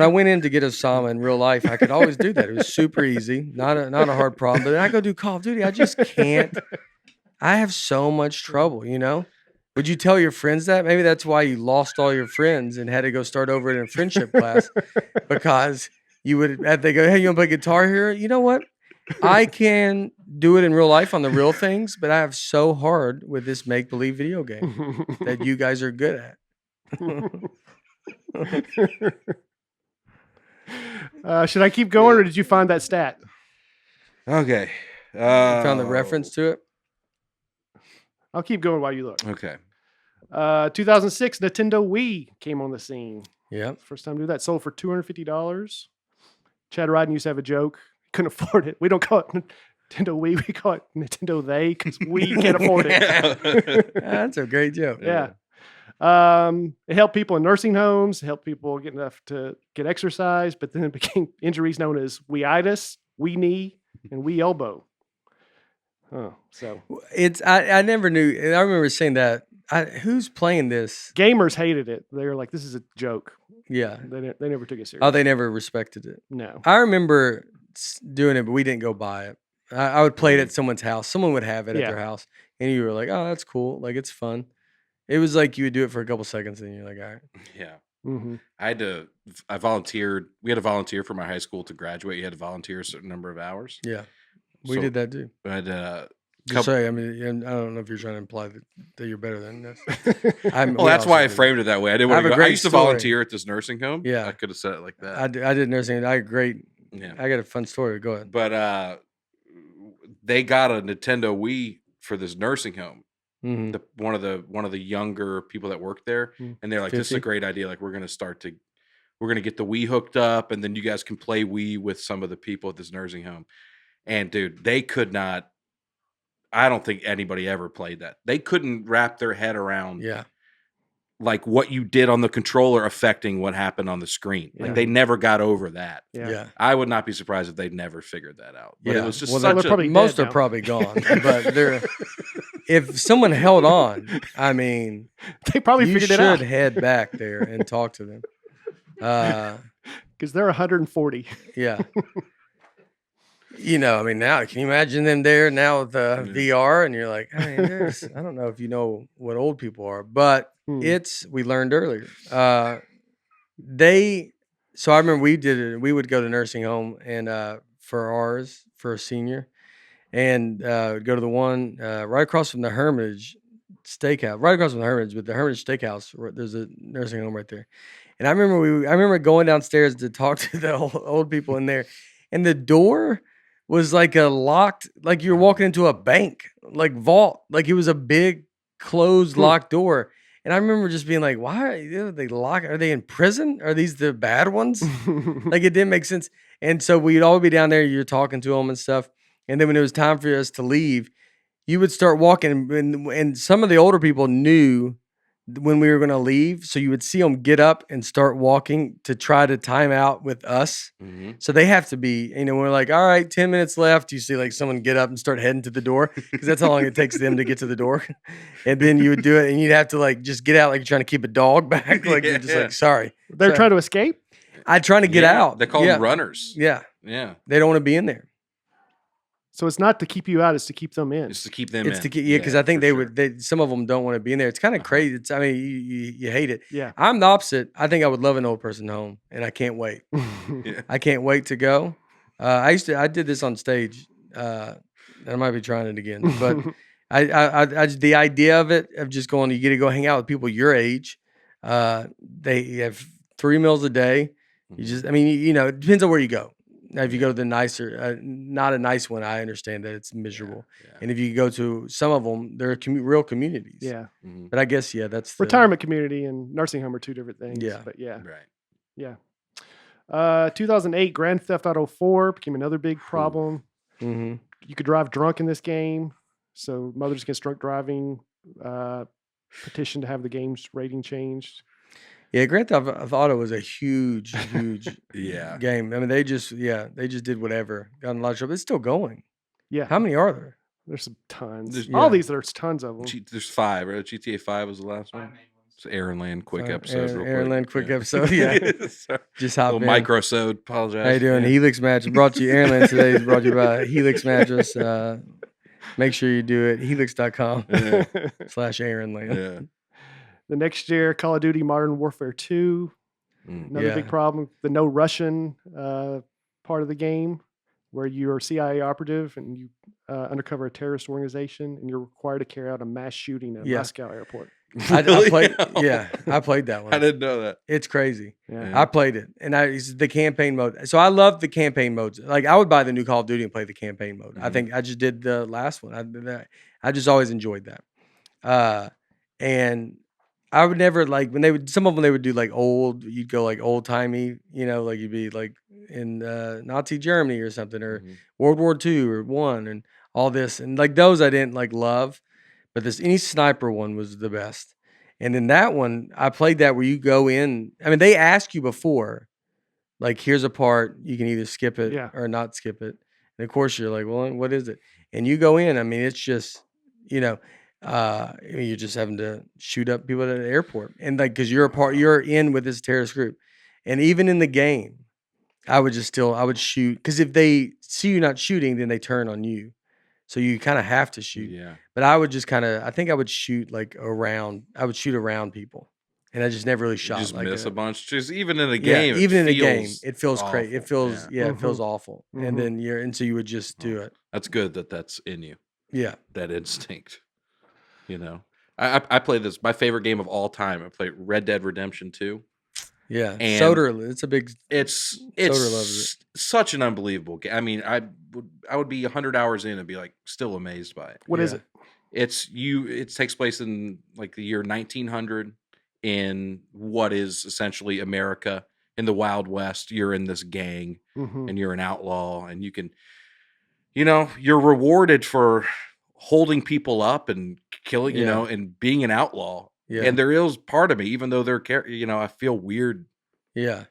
went in to get Osama in real life, I could always do that. It was super easy, not a hard problem. But then I go do Call of Duty, I just can't. I have so much trouble, Would you tell your friends that? Maybe that's why you lost all your friends and had to go start over in a friendship class, because you would have to go, hey, you want to play Guitar Hero? You know what? I can do it in real life on the real things, but I have so hard with this make-believe video game that you guys are good at. Should I keep going, or did you find that stat? Okay. You found the reference to it? I'll keep going while you look. Okay. 2006, Nintendo Wii came on the scene. Yeah. First time to do that. Sold for $250. Chad Ryden used to have a joke. Couldn't afford it. We don't call it Nintendo Wii. We call it Nintendo They, because we can't afford it. That's a great joke. Yeah. It helped people in nursing homes, helped people get enough to get exercise, but then it became injuries known as Wii-itis, Wii knee, and Wii elbow. So I never knew. I remember saying that. Who's playing this? Gamers hated it. They were like, "This is a joke." Yeah, they never took it serious. Oh, they never respected it. No, I remember doing it, but we didn't go buy it. I would play it at someone's house. Someone would have it at their house, and you were like, "Oh, that's cool. Like, it's fun." It was like you would do it for a couple seconds, and you're like, "All right." Yeah. Mm-hmm. I volunteered. We had to volunteer for my high school to graduate. You had to volunteer a certain number of hours. Yeah, we did that too. But sorry, I mean, I don't know if you're trying to imply that you're better than this. Well, that's why I framed it that way. I didn't want to go. I used to volunteer at this nursing home. Yeah, I could have said it like that. I did nursing. I great. Yeah, I got a fun story. Go ahead. But they got a Nintendo Wii for this nursing home. Mm-hmm. One of the younger people that worked there, and they're like, 50? "This is a great idea. Like, we're gonna get the Wii hooked up, and then you guys can play Wii with some of the people at this nursing home." And dude, they could not. I don't think anybody ever played that. They couldn't wrap their head around, like what you did on the controller affecting what happened on the screen. Like they never got over that. Yeah. I would not be surprised if they never figured that out. But it was just most are probably gone. But if someone held on, I mean, they probably figured it out. You should head back there and talk to them. Because they're 140. Yeah. I mean, now can you imagine them there now with the VR, and you're like, I mean, I don't know if you know what old people are, but we learned earlier. So I remember we did it. We would go to nursing home and for a senior, and go to the one right across from the Hermitage Steakhouse, right across from the Hermitage, but the Hermitage Steakhouse. There's a nursing home right there, and I remember going downstairs to talk to the old people in there, and the door was like a locked, like you're walking into a bank, like vault, like it was a big closed locked door. And I remember just being like, why are they locked? Are they in prison? Are these the bad ones? Like, it didn't make sense. And so we'd all be down there. You're talking to them and stuff. And then when it was time for us to leave, you would start walking, and some of the older people knew when we were going to leave. So you would see them get up and start walking to try to time out with us. Mm-hmm. So they have to be, when we're like, all right, 10 minutes left, you see like someone get up and start heading to the door because that's how long it takes them to get to the door. And then you would do it and you'd have to like just get out like you're trying to keep a dog back. Like you're just like, sorry. They're trying to escape? I'm trying to get out. They call them runners. Yeah. Yeah. They don't want to be in there. So it's not to keep you out; it's to keep them in. It's to keep them in. Because I think they would. Some of them don't want to be in there. It's kind of crazy. You hate it. Yeah, I'm the opposite. I think I would love an old person home, and I can't wait. I can't wait to go. I did this on stage. I might be trying it again, but I the idea of it of just going. You get to go hang out with people your age. They have 3 meals a day. You just. It depends on where you go. Now, if you go to the nicer, not a nice one, I understand that it's miserable. Yeah. And if you go to some of them, they're real communities. Yeah. Mm-hmm. But I guess, that's retirement community and nursing home are two different things. Yeah. But yeah. Right. Yeah. 2008, Grand Theft Auto 4 became another big problem. Mm-hmm. You could drive drunk in this game. So Mothers Against Drunk Driving petitioned to have the game's rating changed. Yeah, Grand Theft Auto was a huge game. They just did whatever. Got in a lot of trouble. It's still going. Yeah. How many are there? There's some tons. All these, there's tons of them. There's 5, right? GTA 5 was the last one. It's Aaron quick episode. Aaron Land quick episode. Yeah. Just hop in. Microsode. Apologize. How you doing? Helix Mattress brought you. Aaron Land today is brought to you by Helix Mattress. Make sure you do it. Helix.com/Aaron Land. Yeah. The next year, Call of Duty Modern Warfare 2, another big problem. The no Russian part of the game, where you're a CIA operative and you undercover a terrorist organization, and you're required to carry out a mass shooting at Moscow airport. I played that one. I didn't know that. It's crazy. Yeah. I played it, and it's the campaign mode. So I love the campaign modes. Like I would buy the new Call of Duty and play the campaign mode. I think I just did the last one. I just always enjoyed that. And I would never like when some of them they would do like you'd go like old timey, like you'd be like in Nazi Germany or something, or World War II or one, and all this, and like those I didn't like love, but any sniper one was the best. And then that one I played that where you go in. They ask you before, like here's a part you can either skip it or not skip it, and of course you're like, well, what is it? And you go in. It's just you're just having to shoot up people at the airport, and like because you're in with this terrorist group, and even in the game, I would shoot because if they see you not shooting, then they turn on you, so you kind of have to shoot. Yeah. But I would just I think I would shoot around people, and I just never really shot. You just miss a bunch. Just even in a game, it feels crazy. It feels it feels awful, and then so you would just do it. That's good that's in you. Yeah, that instinct. I play this. My favorite game of all time. I played Red Dead Redemption 2. Yeah, and Soder. It's a big. It's Soder loves it. Such an unbelievable game. I would be 100 hours in and be like still amazed by it. What is it? It takes place in like the year 1900 in what is essentially America in the Wild West. You're in this gang and you're an outlaw, and you can, you're rewarded for holding people up and killing, and being an outlaw. Yeah. And there is part of me, even though I feel weird. Yeah.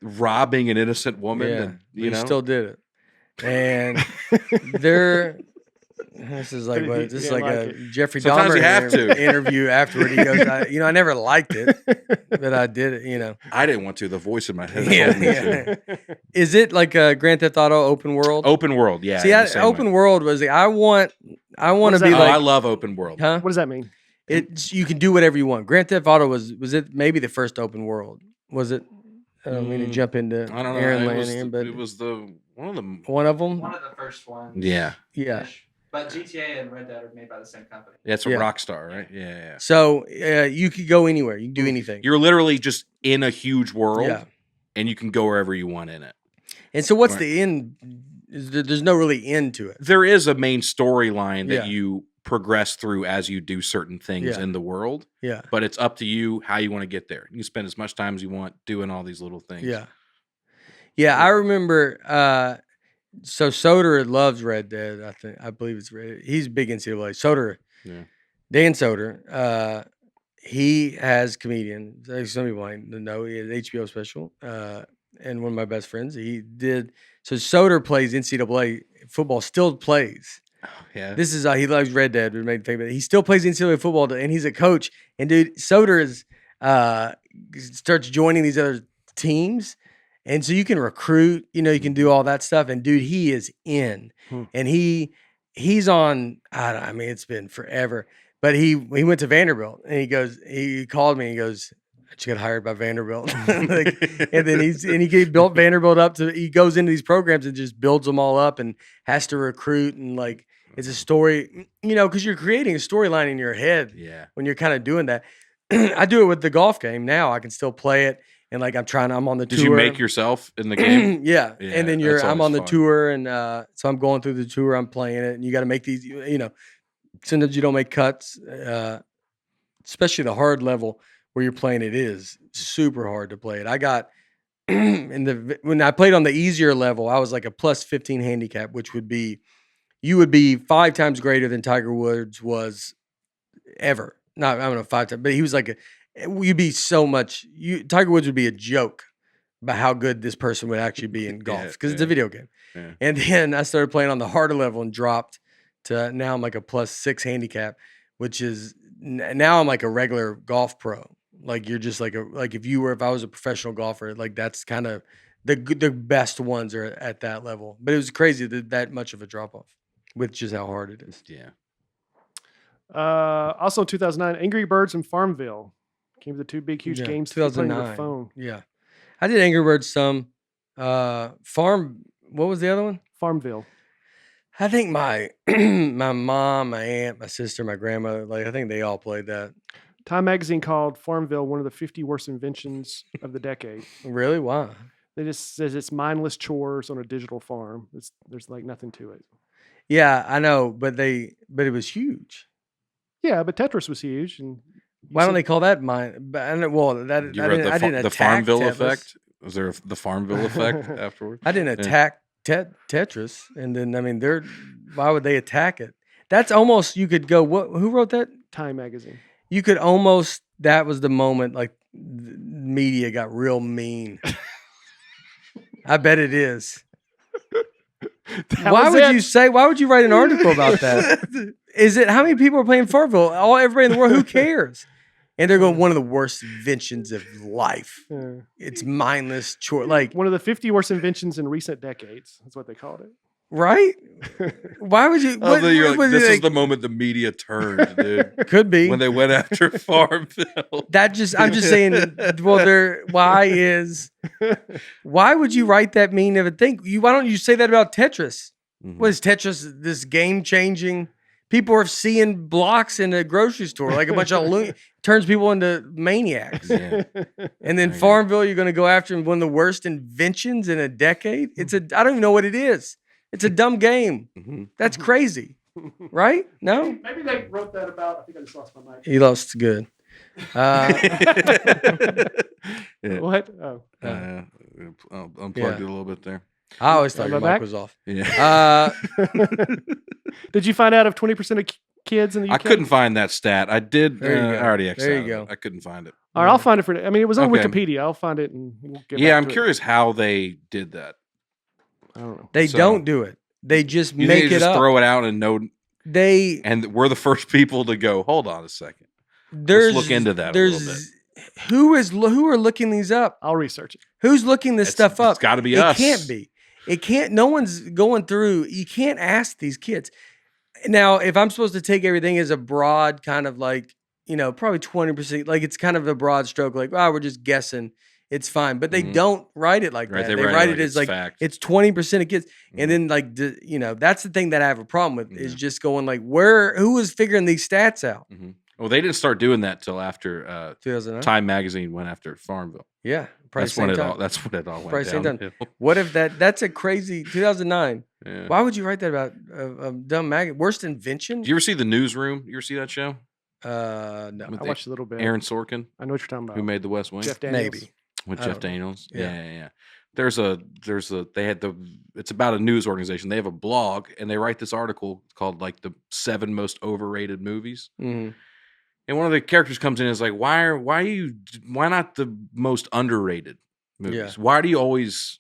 Robbing an innocent woman. Yeah. And, you still did it. And this is like a Jeffrey Dahmer interview afterward. He goes, I never liked it, but I did it, I didn't want to. The voice in my head. Is it like a Grand Theft Auto open world? Open world, yeah. See, open world was I want to be like. I love open world. Huh? What does that mean? You can do whatever you want. Grand Theft Auto was it maybe the first open world? Was it? I don't mean to jump into I don't know. Aaron Land, but it was one of them. One of them. One of the first ones. Yeah. Yeah. But GTA and Red Dead are made by the same company. Yeah, it's a Rockstar, right? Yeah. So you could go anywhere. You can do anything. You're literally just in a huge world, and you can go wherever you want in it. And so, what's the end? There's no really end to it. There is a main storyline that you progress through as you do certain things in the world. Yeah. But it's up to you how you want to get there. You can spend as much time as you want doing all these little things. Yeah. Yeah, I remember. So Soder loves Red Dead. I believe it's Red. He's big NCAA. Soder, Dan Soder. He has comedian. Some people might know he has HBO special. And one of my best friends, he did. So Soder plays NCAA football. Still plays. Oh, yeah. This is he loves Red Dead. He still plays NCAA football, and he's a coach. And dude, Soder is starts joining these other teams, and so you can recruit. You can do all that stuff. And dude, he is in, and he's on. I mean, it's been forever. But he went to Vanderbilt, and he called me and he goes, I just got hired by Vanderbilt. And then he built Vanderbilt up he goes into these programs and just builds them all up and has to recruit. And like, it's a story, because you're creating a storyline in your head when you're kind of doing that. I do it with the golf game now. I can still play it. And like, I'm on the tour. Did you make yourself in the game? Yeah. And then I'm on the tour. And so I'm going through the tour, I'm playing it. And you got to make these, sometimes you don't make cuts, especially the hard level where you're playing. It is super hard to play it. I got when I played on the easier level, I was like a plus 15 handicap, which you would be 5 times greater than Tiger Woods was ever. Not, I don't know, 5 times, but he was like you'd be so much. Tiger Woods would be a joke about how good this person would actually be in golf because it's a video game. Yeah. And then I started playing on the harder level and dropped to now I'm like a plus 6 handicap, which is now I'm like a regular golf pro. Like you're just like if I was a professional golfer, like that's kind of the best ones are at that level. But it was crazy that much of a drop off with just how hard it is. Yeah. Also in 2009, Angry Birds and Farmville came to the 2 big huge games. 2009. Phone. Yeah, I did Angry Birds some. What was the other one? Farmville. I think my mom, my aunt, my sister, my grandmother, I think they all played that. Time magazine called Farmville one of the 50 worst inventions of the decade. Really? Why? They just says it's mindless chores on a digital farm. There's like nothing to it. Yeah, I know, but it was huge. Yeah, but Tetris was huge. And why don't they call that mine? The Farmville effect? Was there the Farmville effect afterwards? I didn't attack Tetris, and then why would they attack it? That's almost, you could go, who wrote that? Time magazine. You could almost, that was the moment like the media got real mean. I bet it is. Why would you write an article about that? Is it, how many people are playing Farmville? Everybody in the world, who cares? And they're going, one of the worst inventions of life. Yeah. It's mindless chore. Like one of the 50 worst inventions in recent decades. That's what they called it. Right? Why would you? This is the moment the media turned, dude. Could be when they went after Farmville. I'm just saying. Well, why would you write that mean of a thing? Why don't you say that about Tetris? Mm-hmm. What is Tetris? This game changing. People are seeing blocks in a grocery store, like a bunch of turns people into maniacs. Yeah. And then Farmville, you're going to go after one of the worst inventions in a decade. I don't even know what it is. It's a dumb game. Mm-hmm. That's crazy, right? No? Maybe they wrote that about, I think I just lost my mic. He lost good. What? Oh. Unplugged it a little bit there. I always thought your mic was off. Yeah. Did you find out if 20% of kids in the UK? I couldn't find that stat. I did. I already X'd There you go. I couldn't find it. All right, I'll find it for. I mean, it was on Wikipedia. I'll find it and we'll get back to I'm curious how they did that. I don't know. They don't do it. They just make it up. Throw it out and know. And we're the first people to go, hold on a second. Let's look into that a little bit. Who are looking these up? I'll research it. Who's looking this stuff up? It's got to be us. It can't be. It can't. No one's going through. You can't ask these kids. Now, if I'm supposed to take everything as a broad kind of like, probably 20%, like it's kind of a broad stroke, like, we're just guessing. It's fine. But they don't write it like that. They write it as like fact. It's 20% of kids. Mm-hmm. And then like, that's the thing that I have a problem with is just going like, who is figuring these stats out? Mm-hmm. Well, they didn't start doing that till after 2009. Time magazine went after Farmville. Yeah. That's when it all went down. What if that's a crazy 2009? Yeah. Why would you write that about a dumb magazine? Worst invention? Did you ever see The Newsroom? You ever see that show? No. I watched a little bit. Aaron Sorkin. I know what you're talking about. Who made The West Wing? Jeff Daniels. Maybe. With Jeff Daniels. Yeah. It's about a news organization. They have a blog and they write this article called like the 7 most overrated movies. Mm-hmm. And one of the characters comes in and is like, why not the most underrated movies? Yeah. Why do you always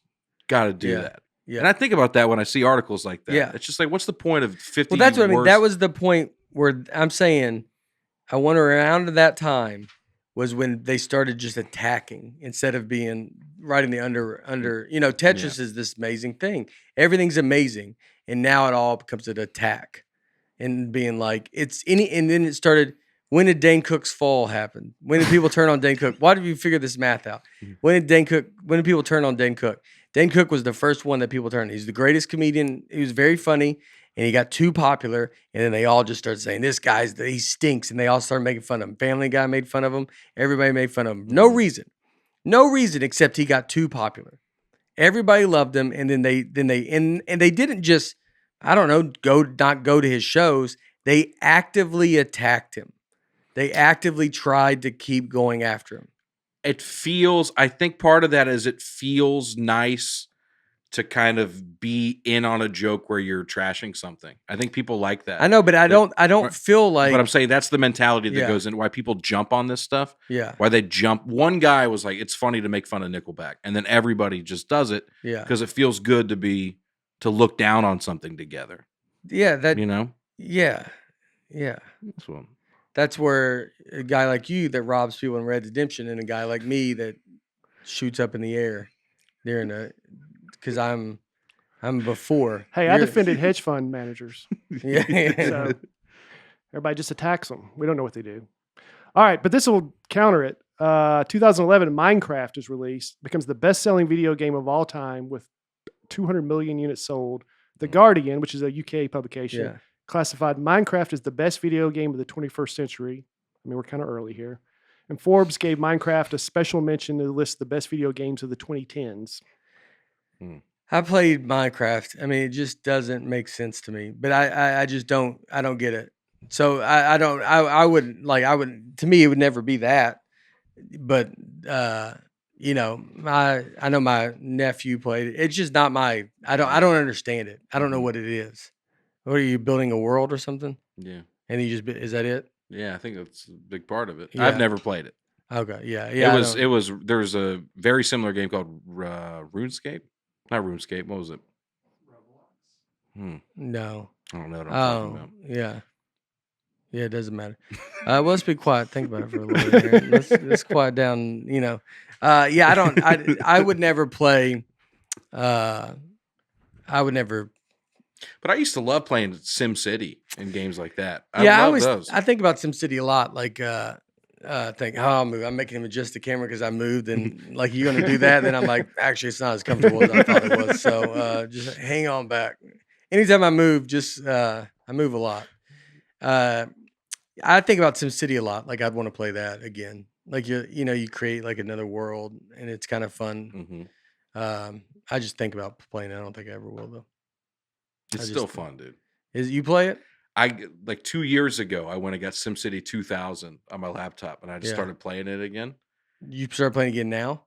got to do that? Yeah. And I think about that when I see articles like that. Yeah. It's just like, what's the point of 50? Well, that's what I mean. That was the point where I'm saying I went around to that time was when they started just attacking instead of writing the under. Tetris is this amazing thing. Everything's amazing. And now it all becomes an attack and being like, and then it started. When did Dane Cook's fall happen? When did people turn on Dane Cook? Why did you figure this math out? When did people turn on Dane Cook? Dane Cook was the first one that people turned. He's the greatest comedian. He was very funny, and he got too popular, and then they all just started saying, this guy's, he stinks, and they all started making fun of him. Family Guy made fun of him. Everybody made fun of him. No reason except he got too popular. Everybody loved him, and then they didn't just, I don't know, not go to his shows. They actively attacked him. They actively tried to keep going after him. I think part of that is it feels nice to kind of be in on a joke where you're trashing something. I think people like that. I know, but I don't feel like. But I'm saying that's the mentality that goes in why people jump on this stuff. Yeah. Why they jump. One guy was like, it's funny to make fun of Nickelback. And then everybody just does it. Yeah. Because it feels good to look down on something together. Yeah. Yeah. Yeah. That's where a guy like you that robs people in Red Redemption and a guy like me that shoots up in the air because I'm before. Hey, I defended hedge fund managers. Yeah. So everybody just attacks them. We don't know what they do. All right, but this will counter it. 2011, Minecraft is released, becomes the best-selling video game of all time with 200 million units sold. The Guardian, which is a UK publication, classified Minecraft as the best video game of the 21st century. I mean, we're kind of early here. And Forbes gave Minecraft a special mention to list the best video games of the 2010s. I played Minecraft. I mean, it just doesn't make sense to me. But I just don't. I don't get it. So I don't. I would to me it would never be that. But I know my nephew played it. It's just not my. I don't understand it. I don't know what it is. What are you building a world or something? Yeah. And is that it? Yeah, I think that's a big part of it. Yeah. I've never played it. Okay. Yeah. There's a very similar game called RuneScape. Not RuneScape. What was it? No. I don't know what I'm talking about. Yeah. Yeah, it doesn't matter. Well, let's be quiet. Think about it for a little bit here. Let's quiet down, I would never play. I would never. But I used to love playing SimCity and games like that. Those. I think about SimCity a lot. Like, I'll move. I'm making him adjust the camera because I moved, and like, you're gonna do that. Then I'm like, actually, it's not as comfortable as I thought it was. So just hang on back. Anytime I move, I move a lot. I think about SimCity a lot. Like, I'd want to play that again. Like, you create like another world, and it's kind of fun. Mm-hmm. I just think about playing it. I don't think I ever will though. It's still fun, dude. You play it? Like 2 years ago, I went and got SimCity 2000 on my laptop, and I just started playing it again. You started playing again now?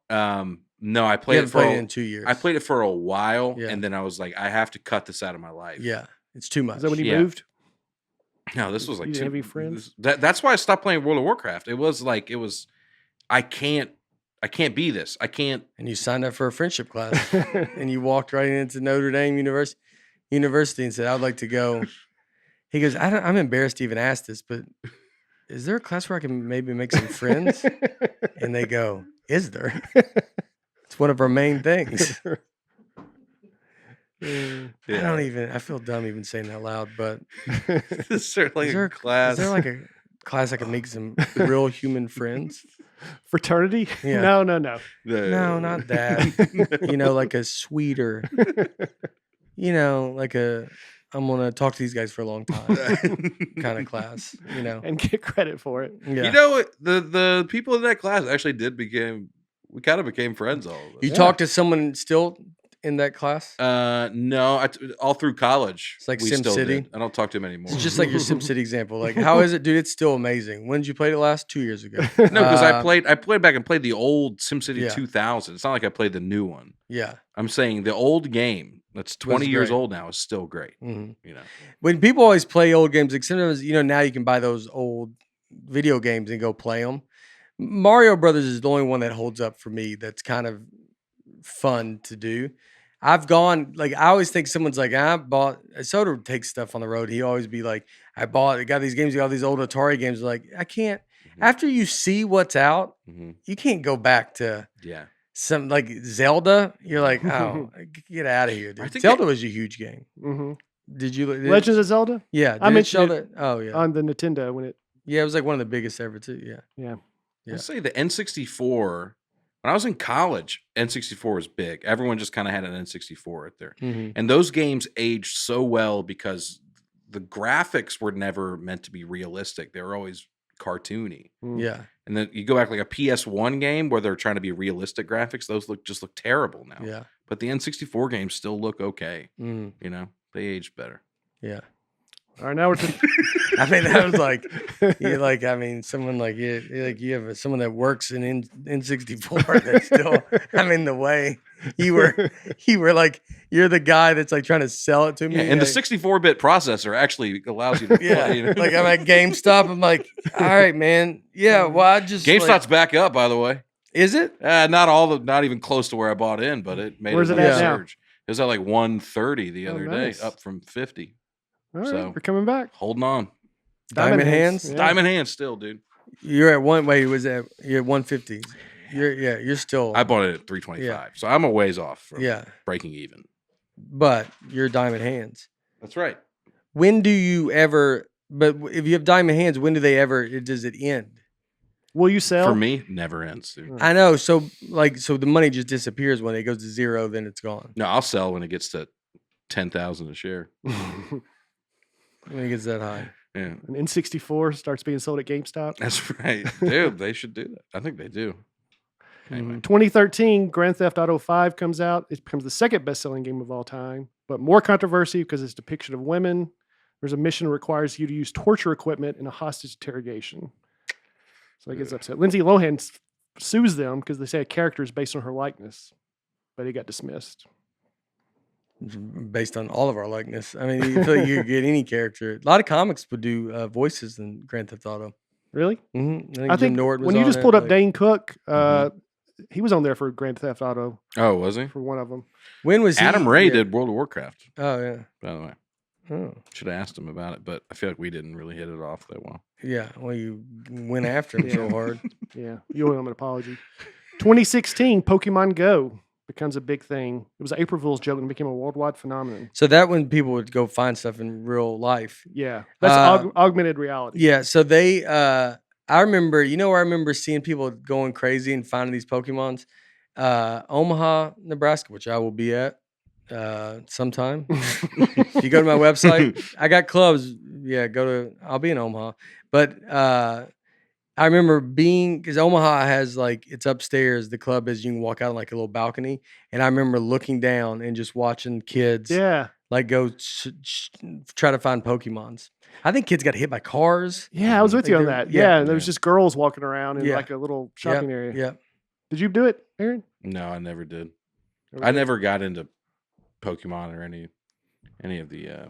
No, I played it in 2 years. I played it for a while, and then I was like, I have to cut this out of my life. Yeah, it's too much. Is that when you moved? No, this was like you didn't have any friends. That's why I stopped playing World of Warcraft. It was I can't be this. I can't. And you signed up for a friendship class, and you walked right into Notre Dame University and said, "I'd like to go." He goes, "I'm embarrassed to even ask this, but is there a class where I can maybe make some friends?" And they go, "Is there?" It's one of our main things. I feel dumb even saying that loud, but is there a class? Is there like a class I can make some real human friends? Fraternity? Yeah. No. No, not that. Like a sweeter, like I'm going to talk to these guys for a long time kind of class, And get credit for it. Yeah. The people in that class actually we kind of became friends all of us. You talk to someone still in that class? No, all through college. It's like we still SimCity? did. I don't talk to him anymore. It's just like your SimCity example. Like, how is it, dude? It's still amazing. When did you play it last? 2 years ago. No, because I played back and played the old SimCity 2000. It's not like I played the new one. Yeah. I'm saying the old game that's 20 years old now is still great. Mm-hmm. You know, when people always play old games, like sometimes, now you can buy those old video games and go play them. Mario Brothers is the only one that holds up for me. That's kind of fun to do. I've gone, like, I always think someone's like, I bought, Soda takes stuff on the road. He always be like, I got these games, got these old Atari games. Like, I can't, after you see what's out, you can't go back to some, like, Zelda. You're like, oh, get out of here, dude. Zelda was a huge game. Mm-hmm. Did you? Legends of Zelda? Yeah. I mentioned it. Oh, yeah. On the Nintendo when it. Yeah, it was like one of the biggest ever, too. Yeah. Yeah. I'll say the N64. When I was in college, N64 was big. Everyone just kind of had an N64 right there. Mm-hmm. And those games aged so well because the graphics were never meant to be realistic. They were always cartoony. Yeah. And then you go back like a PS1 game where they're trying to be realistic graphics. Those look terrible now. Yeah. But the N64 games still look okay. Mm. They aged better. Yeah. All right, now we're I mean, that was like, someone like you have someone that works in N64 that's still, the way you were like, you're the guy that's like trying to sell it to me. Yeah, and the 64-bit processor actually allows you to play. Like I'm at GameStop. I'm like, all right, man. Yeah, well, I just GameStop's back up, by the way. Is it? Not even close to where I bought in, but it made Where's a it at surge. It was at like 130 the other day, nice. up from 50. All right, so we're coming back. Holding on. Diamond hands? Yeah. Diamond hands still, dude. You're at you're at 150. You're still. I bought it at 325. Yeah. So I'm a ways off from breaking even. But you're diamond hands. That's right. When do you ever, but if you have diamond hands, when do they ever, does it end? Will you sell? For me, never ends, dude. I know. So the money just disappears when it goes to zero, then it's gone. No, I'll sell when it gets to 10,000 a share. When it gets that high. Yeah. An N64 starts being sold at GameStop. That's right. Dude, they should do that. I think they do. Anyway. 2013, Grand Theft Auto 5 comes out. It becomes the second best-selling game of all time, but more controversy because its depiction of women. There's a mission that requires you to use torture equipment in a hostage interrogation. So he gets upset. Lindsay Lohan sues them because they say a character is based on her likeness, but it got dismissed. Based on all of our likeness. I mean, you feel like you could get any character. A lot of comics would do voices in Grand Theft Auto. Really? Mm-hmm. I think Nord was when you on just it, pulled up like, Dane Cook, he was on there for Grand Theft Auto. Oh, was he? For one of them. When was Adam Ray did World of Warcraft. Oh, yeah. By the way. Oh. Should have asked him about it, but I feel like we didn't really hit it off that well. Yeah. Well, you went after him so hard. Yeah. You owe him an apology. 2016, Pokemon Go becomes a big thing. It was an April Fool's joke and became a worldwide phenomenon. So that when people would go find stuff in real life. Yeah. That's augmented reality. Yeah. So they, I remember, where I remember seeing people going crazy and finding these Pokemons? Omaha, Nebraska, which I will be at sometime. If you go to my website, I got clubs. Yeah, I'll be in Omaha. But I remember because Omaha has it's upstairs, the club is, you can walk out on like a little balcony. And I remember looking down and just watching kids go try to find Pokemons. I think kids got hit by cars. Yeah, I was with you on that. Yeah, and there was just girls walking around in like a little shopping area. Yeah. Did you do it, Aaron? No, I never did. I never got into Pokemon or any of the I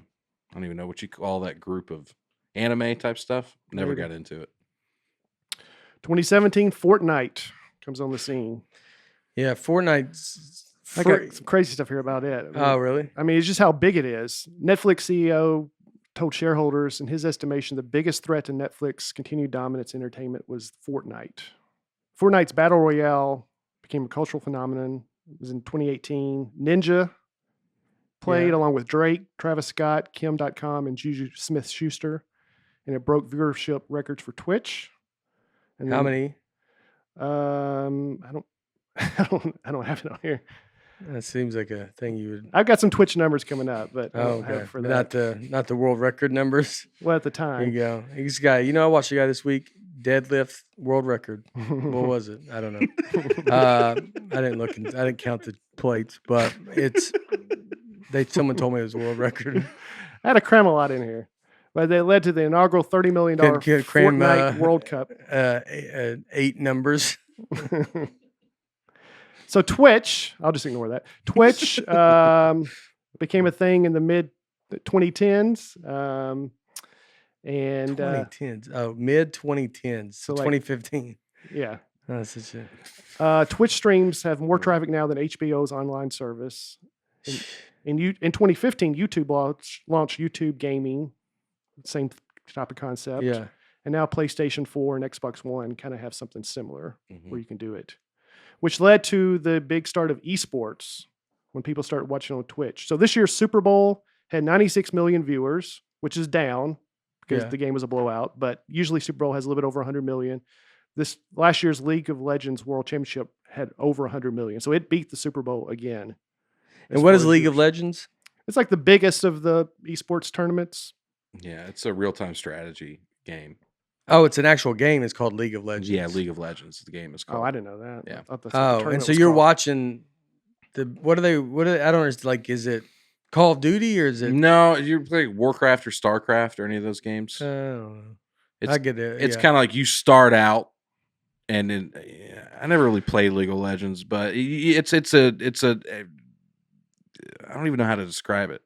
don't even know what you call that group of anime type stuff. Never got into it. 2017, Fortnite comes on the scene. Yeah, Fortnite's I got some crazy stuff here about it. Oh, really? I mean, it's just how big it is. Netflix CEO told shareholders, in his estimation, the biggest threat to Netflix continued dominance in entertainment was Fortnite. Fortnite's Battle Royale became a cultural phenomenon. It was in 2018. Ninja played along with Drake, Travis Scott, Kim.com, and Juju Smith-Schuster. And it broke viewership records for Twitch. And how many? I don't have it on here. That seems like a thing you would. I've got some Twitch numbers coming up, but I don't okay. have for that. Not the world record numbers. Well, at the time. There you go. This guy, I watched a guy this week, deadlift world record. What was it? I don't know. I didn't look. I didn't count the plates, but someone told me it was a world record. I had to cram a lot in here, but they led to the inaugural $30 million Fortnite World Cup. 8 numbers. So Twitch, I'll just ignore that. Twitch became a thing in the mid 2010s. And 2010s. Mid 2010s. So 2015. Yeah. Oh, that's such a... Twitch streams have more traffic now than HBO's online service. In 2015, YouTube launched YouTube Gaming, same type of concept. Yeah. And now PlayStation 4 and Xbox One kind of have something similar where you can do it, which led to the big start of esports when people started watching on Twitch. So this year's Super Bowl had 96 million viewers, which is down because the game was a blowout, but usually Super Bowl has a little bit over 100 million. This last year's League of Legends World Championship had over 100 million. So it beat the Super Bowl again. And what is League of Legends? It's like the biggest of the esports tournaments. Yeah, it's a real-time strategy game. Oh, it's an actual game. It's called League of Legends. Yeah, League of Legends. The game is called. Oh, I didn't know that. Yeah. I thought that's what the and so was you're called. watching what are they? I don't understand. Like, is it Call of Duty or is it? No, you play Warcraft or StarCraft or any of those games. I don't know. I get it. It's kind of like you start out, and I never really played League of Legends, but it's a I don't even know how to describe it.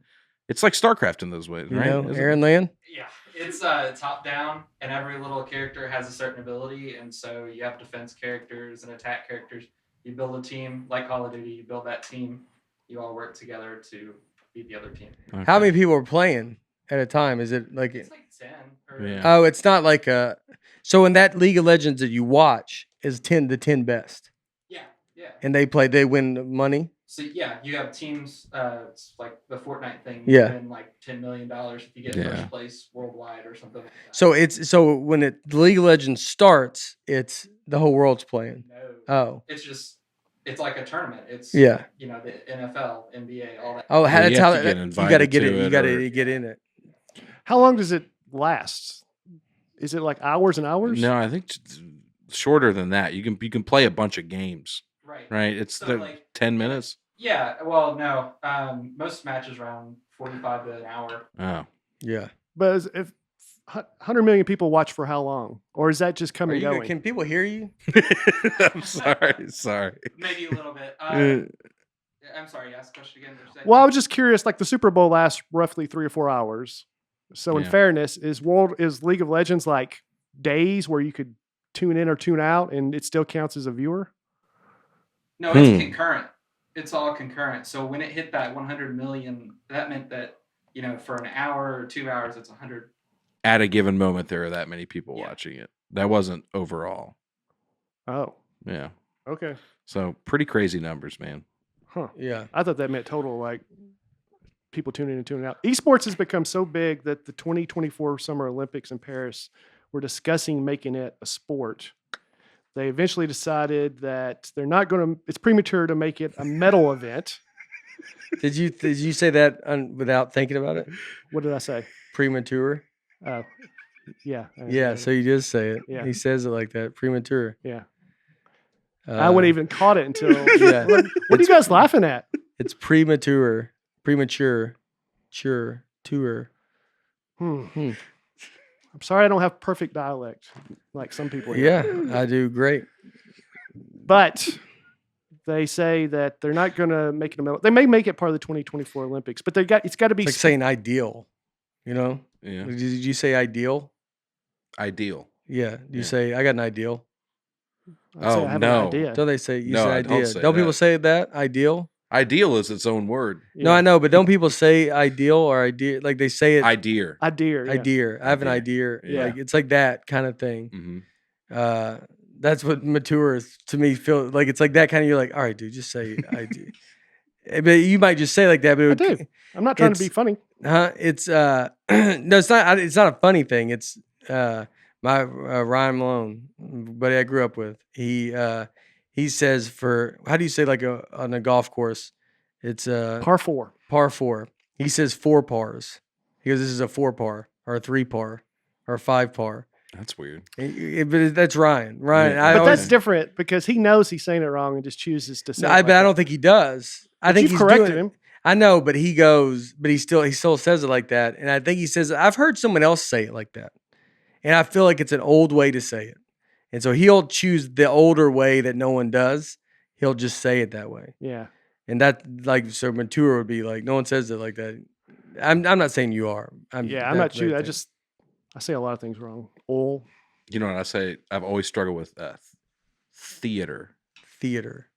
It's like StarCraft in those ways, right? Aaron Land? Yeah, it's top down, and every little character has a certain ability, and so you have defense characters and attack characters. You build a team, like Call of Duty, you build that team, you all work together to beat the other team. Okay. How many people are playing at a time? Is it like... It's like 10. Yeah. Oh, it's not like a... So in that League of Legends that you watch is the 10 best. Yeah. And they win money? So yeah, you have teams. It's like the Fortnite thing. Yeah. You win like $10 million if you get first place worldwide or something like that. So when the League of Legends starts, it's the whole world's playing. No. Oh. It's like a tournament. It's the NFL, NBA, all that. Oh, that's how you got to get it. to You it got or- to get in it. How long does it last? Is it like hours and hours? No, I think shorter than that. You can play a bunch of games. Right. It's So, like, 10 minutes. Yeah. Well, no. Most matches around 45 to an hour. Oh. Yeah. But if 100 million people watch for how long? Or is that just come and going? Can people hear you? I'm sorry. Maybe a little bit. I'm sorry. Ask the question again. Well, I was just curious. Like the Super Bowl lasts roughly 3 or 4 hours. So in fairness, is League of Legends like days where you could tune in or tune out and it still counts as a viewer? No, it's concurrent. It's all concurrent. So when it hit that 100 million, that meant that, for an hour or 2 hours, it's 100. At a given moment, there are that many people watching it. That wasn't overall. Oh. Yeah. Okay. So pretty crazy numbers, man. Huh. Yeah. I thought that meant total, like, people tuning in and tuning out. Esports has become so big that the 2024 Summer Olympics in Paris were discussing making it a sport. They eventually decided that they're not going to. It's premature to make it a medal event. Did you say that without thinking about it? What did I say? Premature. Yeah. Yeah. So you just say it. Yeah. He says it like that. Premature. Yeah. I wouldn't even caught it until. Yeah. What are you guys laughing at? It's premature. Tour. I'm sorry I don't have perfect dialect like some people. Yeah, I do great. But they say that they're not going to make it a medal. They may make it part of the 2024 Olympics, but it's got to be It's like saying ideal. Yeah. Did you say ideal? Ideal. Yeah. You say I got an ideal? I'd say I have an idea. Don't they say you No, say I idea? don't say Don't people that. say that? Ideal? Ideal is its own word. Yeah. No, I know, but don't people say ideal or idea? Like they say it. Idea. Idea. Yeah. Idea. I have an idea. Yeah. Like it's like that kind of thing. Mm-hmm. That's what mature is to me. Feel like it's like that kind of. You're like, all right, dude, just say idea. But you might just say like that. But I do. I'm not trying to be funny. It's no, it's not. It's not a funny thing. It's my Ryan Malone, buddy I grew up with. He says how do you say like on a golf course? It's Par 4. Par 4. He says 4 pars. He goes, this is a 4 par or a 3 par or a 5 par. That's weird. But that's Ryan. Yeah. But that's different because he knows he's saying it wrong and just chooses to say it. But I don't think he does. I think you've corrected him. I know, but he goes, but he still says it like that. And I think he says, I've heard someone else say it like that. And I feel like it's an old way to say it. And so he'll choose the older way that no one does. He'll just say it that way. Yeah. And that, like, so mature would be like, no one says it like that. I'm not saying you are. I'm not you. I say a lot of things wrong. You know what I say? I've always struggled with theater.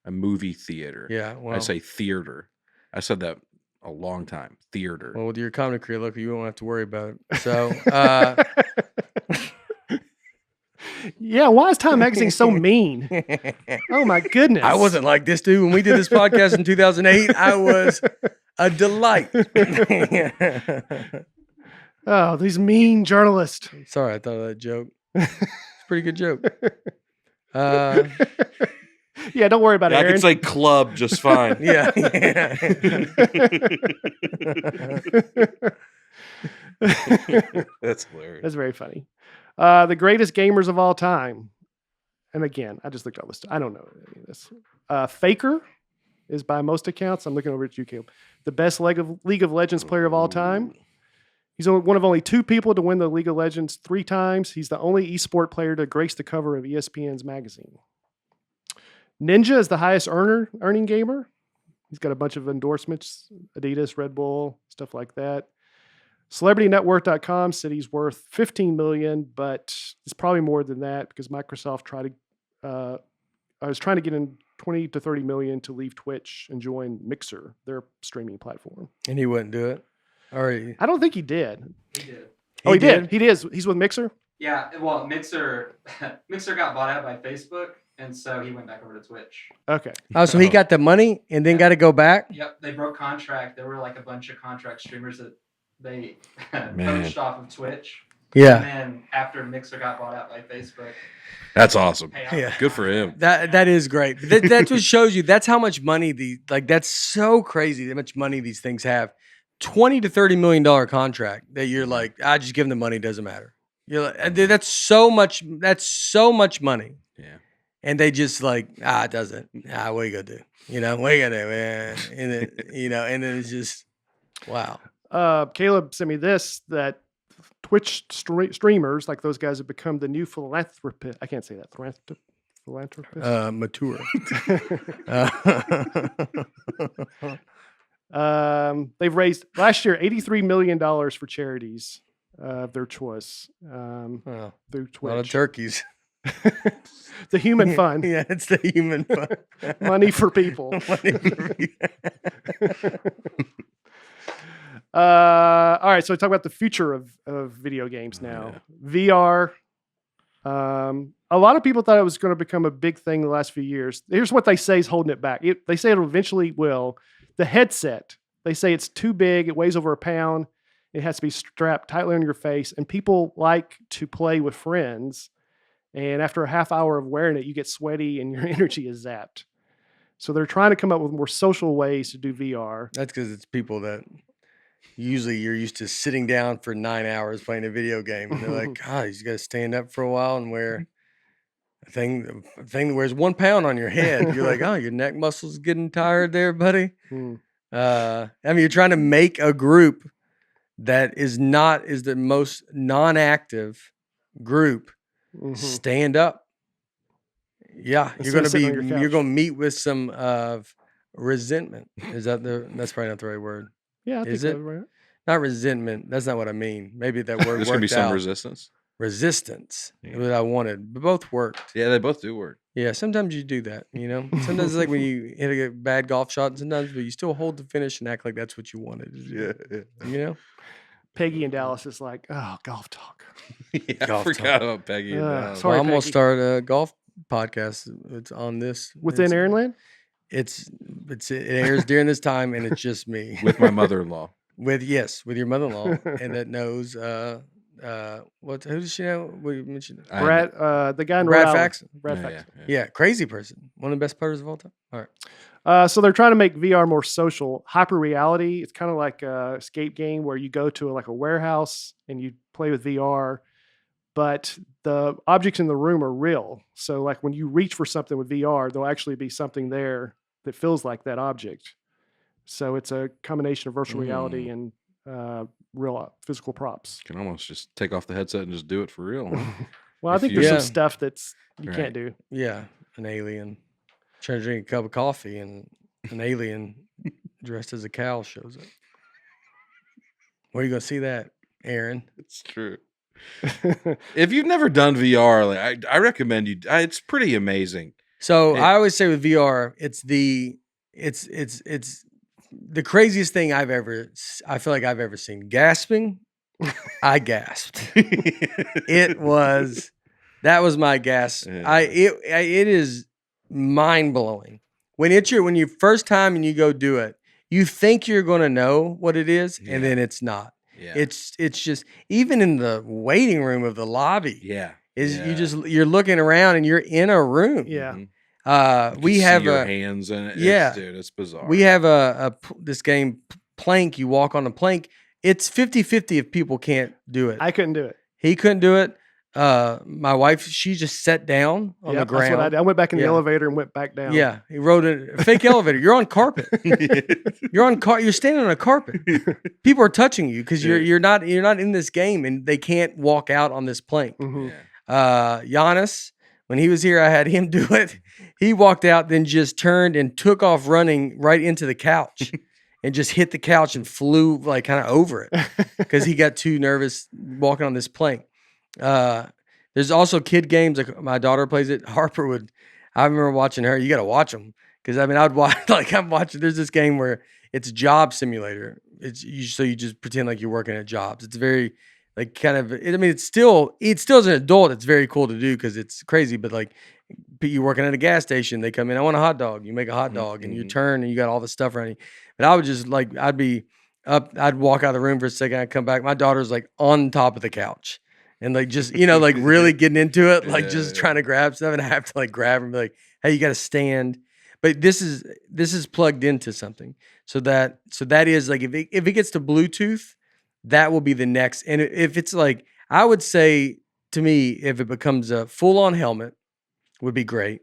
A movie theater. Yeah. Well, I say theater. I said that a long time. Theater. Well, with your comedy career, look, you won't have to worry about it. So, yeah, why is Time Magazine so mean? Oh my goodness. I wasn't like this, dude. When we did this podcast in 2008, I was a delight. Oh, these mean journalists. Sorry, I thought of that joke. It's a pretty good joke. Yeah, don't worry about it, I Aaron. can say club just fine. Yeah. That's hilarious. That's very funny. The greatest gamers of all time. And again, I just looked at all this. I don't know any of this. Faker is by most accounts. I'm looking over at you, Caleb. The best League of Legends player of all time. He's one of only 2 people to win the League of Legends 3 times. He's the only esport player to grace the cover of ESPN's magazine. Ninja is the highest earning gamer. He's got a bunch of endorsements, Adidas, Red Bull, stuff like that. CelebrityNetworth.com said he's worth $15 million, but it's probably more than that because Microsoft was trying to get in $20 to $30 million to leave Twitch and join Mixer, their streaming platform. And he wouldn't do it. I don't think he did. He did. Oh, he did. He is. He's with Mixer. Yeah. Well, Mixer got bought out by Facebook, and so he went back over to Twitch. Okay. Oh, so he got the money and then got to go back? Yep. They broke contract. There were like a bunch of contract streamers that they poached off of Twitch. Yeah. And then after Mixer got bought out by Facebook. That's awesome. Yeah. Good for him. That is great. That's what shows you. That's how much money that's so crazy how much money these things have. $20 to $30 million contract that you're like, I just give them the money, doesn't matter. You're like, that's so much money. Yeah. And they just like, it doesn't. What are you gonna do? What are you gonna do, man? And then, and then it's just, wow. Caleb sent me this, that Twitch streamers, like those guys, have become the new philanthropist. I can't say that. Philanthropist? Mature. They've raised last year $83 million for charities of their choice through Twitch. A lot of turkeys. The human fund. Yeah, it's the human fund. Money for people. All right, so we talk about the future of video games now. VR. A lot of people thought it was going to become a big thing the last few years. Here's what they say is holding it back. They say it eventually will. The headset, they say it's too big. It weighs over a pound. It has to be strapped tightly on your face. And people like to play with friends. And after a half hour of wearing it, you get sweaty and your energy is zapped. So they're trying to come up with more social ways to do VR. That's because it's people that usually you're used to sitting down for 9 hours playing a video game. And they're like, God, you got to stand up for a while and wear a thing that wears 1 pound on your head. You're like, oh, your neck muscles getting tired there, buddy. You're trying to make a group that is the most non-active group stand up. Yeah, you're gonna meet with some resentment. That's probably not the right word. Yeah, is it? Right. Not resentment. That's not what I mean. Maybe that word. There's gonna be some resistance. Resistance. What I wanted, but both worked. Yeah, they both do work. Yeah, sometimes you do that. Sometimes it's like when you hit a bad golf shot, and sometimes, but you still hold the finish and act like that's what you wanted to do. Yeah. Peggy in Dallas is like, oh, golf talk. I forgot about Peggy in Dallas. Sorry, I'm gonna start a golf podcast. It's on this within Aaronland. It airs during this time, and it's just me with my mother-in-law. With your mother-in-law, and that knows who does she know? We mentioned Brad, the guy in Brad Faxon. Brad Faxon. Yeah, crazy person. One of the best putters of all time. All right. So they're trying to make VR more social. Hyper reality. It's kind of like a escape game where you go to a warehouse and you play with VR. but the objects in the room are real. So like when you reach for something with VR, there'll actually be something there that feels like that object. So it's a combination of virtual reality and real physical props. You can almost just take off the headset and just do it for real. Well, I think there's some stuff that's you can't do. Yeah, an alien trying to drink a cup of coffee and an alien dressed as a cow shows up. Where are you going to see that, Aaron? It's true. If you've never done VR, like, I recommend you. It's pretty amazing. So I always say with VR, it's the craziest thing I feel like I've ever seen. Gasping, I gasped. That was my gasp. Yeah. It is mind blowing when you first time and you go do it. You think you're going to know what it is, and then it's not. Yeah. It's just even in the waiting room of the lobby. Yeah. You're looking around and you're in a room. Yeah. We have your hands in it. Dude, it's bizarre. We have this game plank. You walk on the plank. It's 50-50 if people can't do it. I couldn't do it. He couldn't do it. My wife, she just sat down on the ground. That's what I did. I went back in the elevator and went back down. Yeah, he rode a fake elevator. You're on carpet. You're standing on a carpet. People are touching you because you're not in this game, and they can't walk out on this plank. Mm-hmm. Giannis, when he was here, I had him do it. He walked out, then just turned and took off running right into the couch. And just hit the couch and flew like kind of over it because he got too nervous walking on this plank. There's also kid games like my daughter plays it. I remember watching her. You got to watch them because I'd watch I'm watching. There's this game where it's a job simulator. So you just pretend like you're working at jobs. It's very like kind of. It's still as an adult. It's very cool to do because it's crazy. But like you're working at a gas station, they come in. I want a hot dog. You make a hot dog, and you turn and you got all the stuff around you. But I would just I'd be up. I'd walk out of the room for a second. I'd come back. My daughter's like on top of the couch. And like just like really getting into it, like trying to grab stuff, and I have to like grab her and be like, "Hey, you got to stand." But this is plugged into something, so that is like if it gets to Bluetooth, that will be the next. And if it's like, I would say to me, if it becomes a full on helmet, would be great,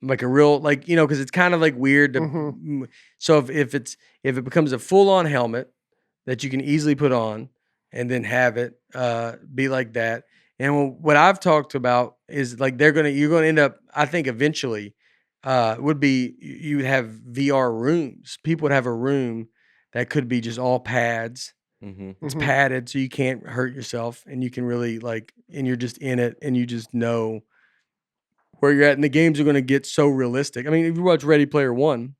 like a real because it's kind of like weird. So if it becomes a full on helmet that you can easily put on. And then have it be like that. And what I've talked about is like you're gonna end up. I think eventually would be you would have VR rooms. People would have a room that could be just all pads. It's padded, so you can't hurt yourself, and you can really and you're just in it, and you just know where you're at. And the games are going to get so realistic. I mean, if you watch Ready Player One.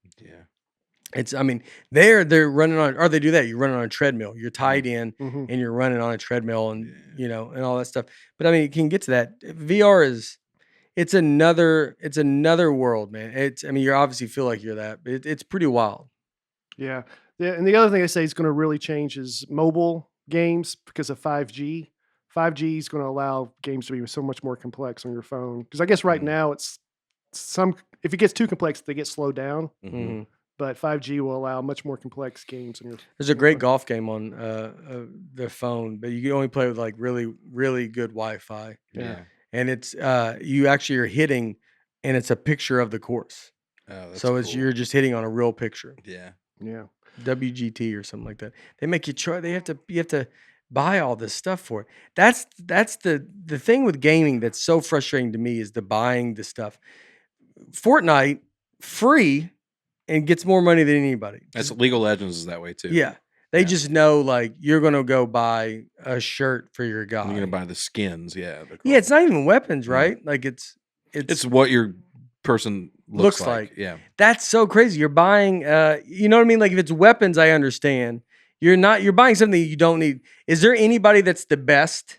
They're running on, or they do that. You're running on a treadmill. You're tied in, and you're running on a treadmill, and and all that stuff. But I mean, it can get to that. VR it's another world, man. You obviously feel like you're that, but it's pretty wild. Yeah. And the other thing I say is going to really change is mobile games because of 5G. 5G is going to allow games to be so much more complex on your phone. Because I guess right now if it gets too complex, they get slowed down. But 5G will allow much more complex games. There's a great golf game on the phone, but you can only play with like really, really good Wi-Fi. Yeah. And it's you actually are hitting, and it's a picture of the course. Oh, that's so cool. you're just hitting on a real picture. Yeah. Yeah. WGT or something like that. They make you try. You have to buy all this stuff for it. That's the thing with gaming that's so frustrating to me is the buying the stuff. Fortnite free. And gets more money than anybody. That's League of Legends is that way too. Yeah. They just know like you're going to go buy a shirt for your guy. You're going to buy the skins. Yeah. Yeah. It's not even weapons, right? Like it's what your person looks like. Yeah. That's so crazy. You're buying, you know what I mean? Like if it's weapons, I understand. You're buying something you don't need. Is there anybody that's the best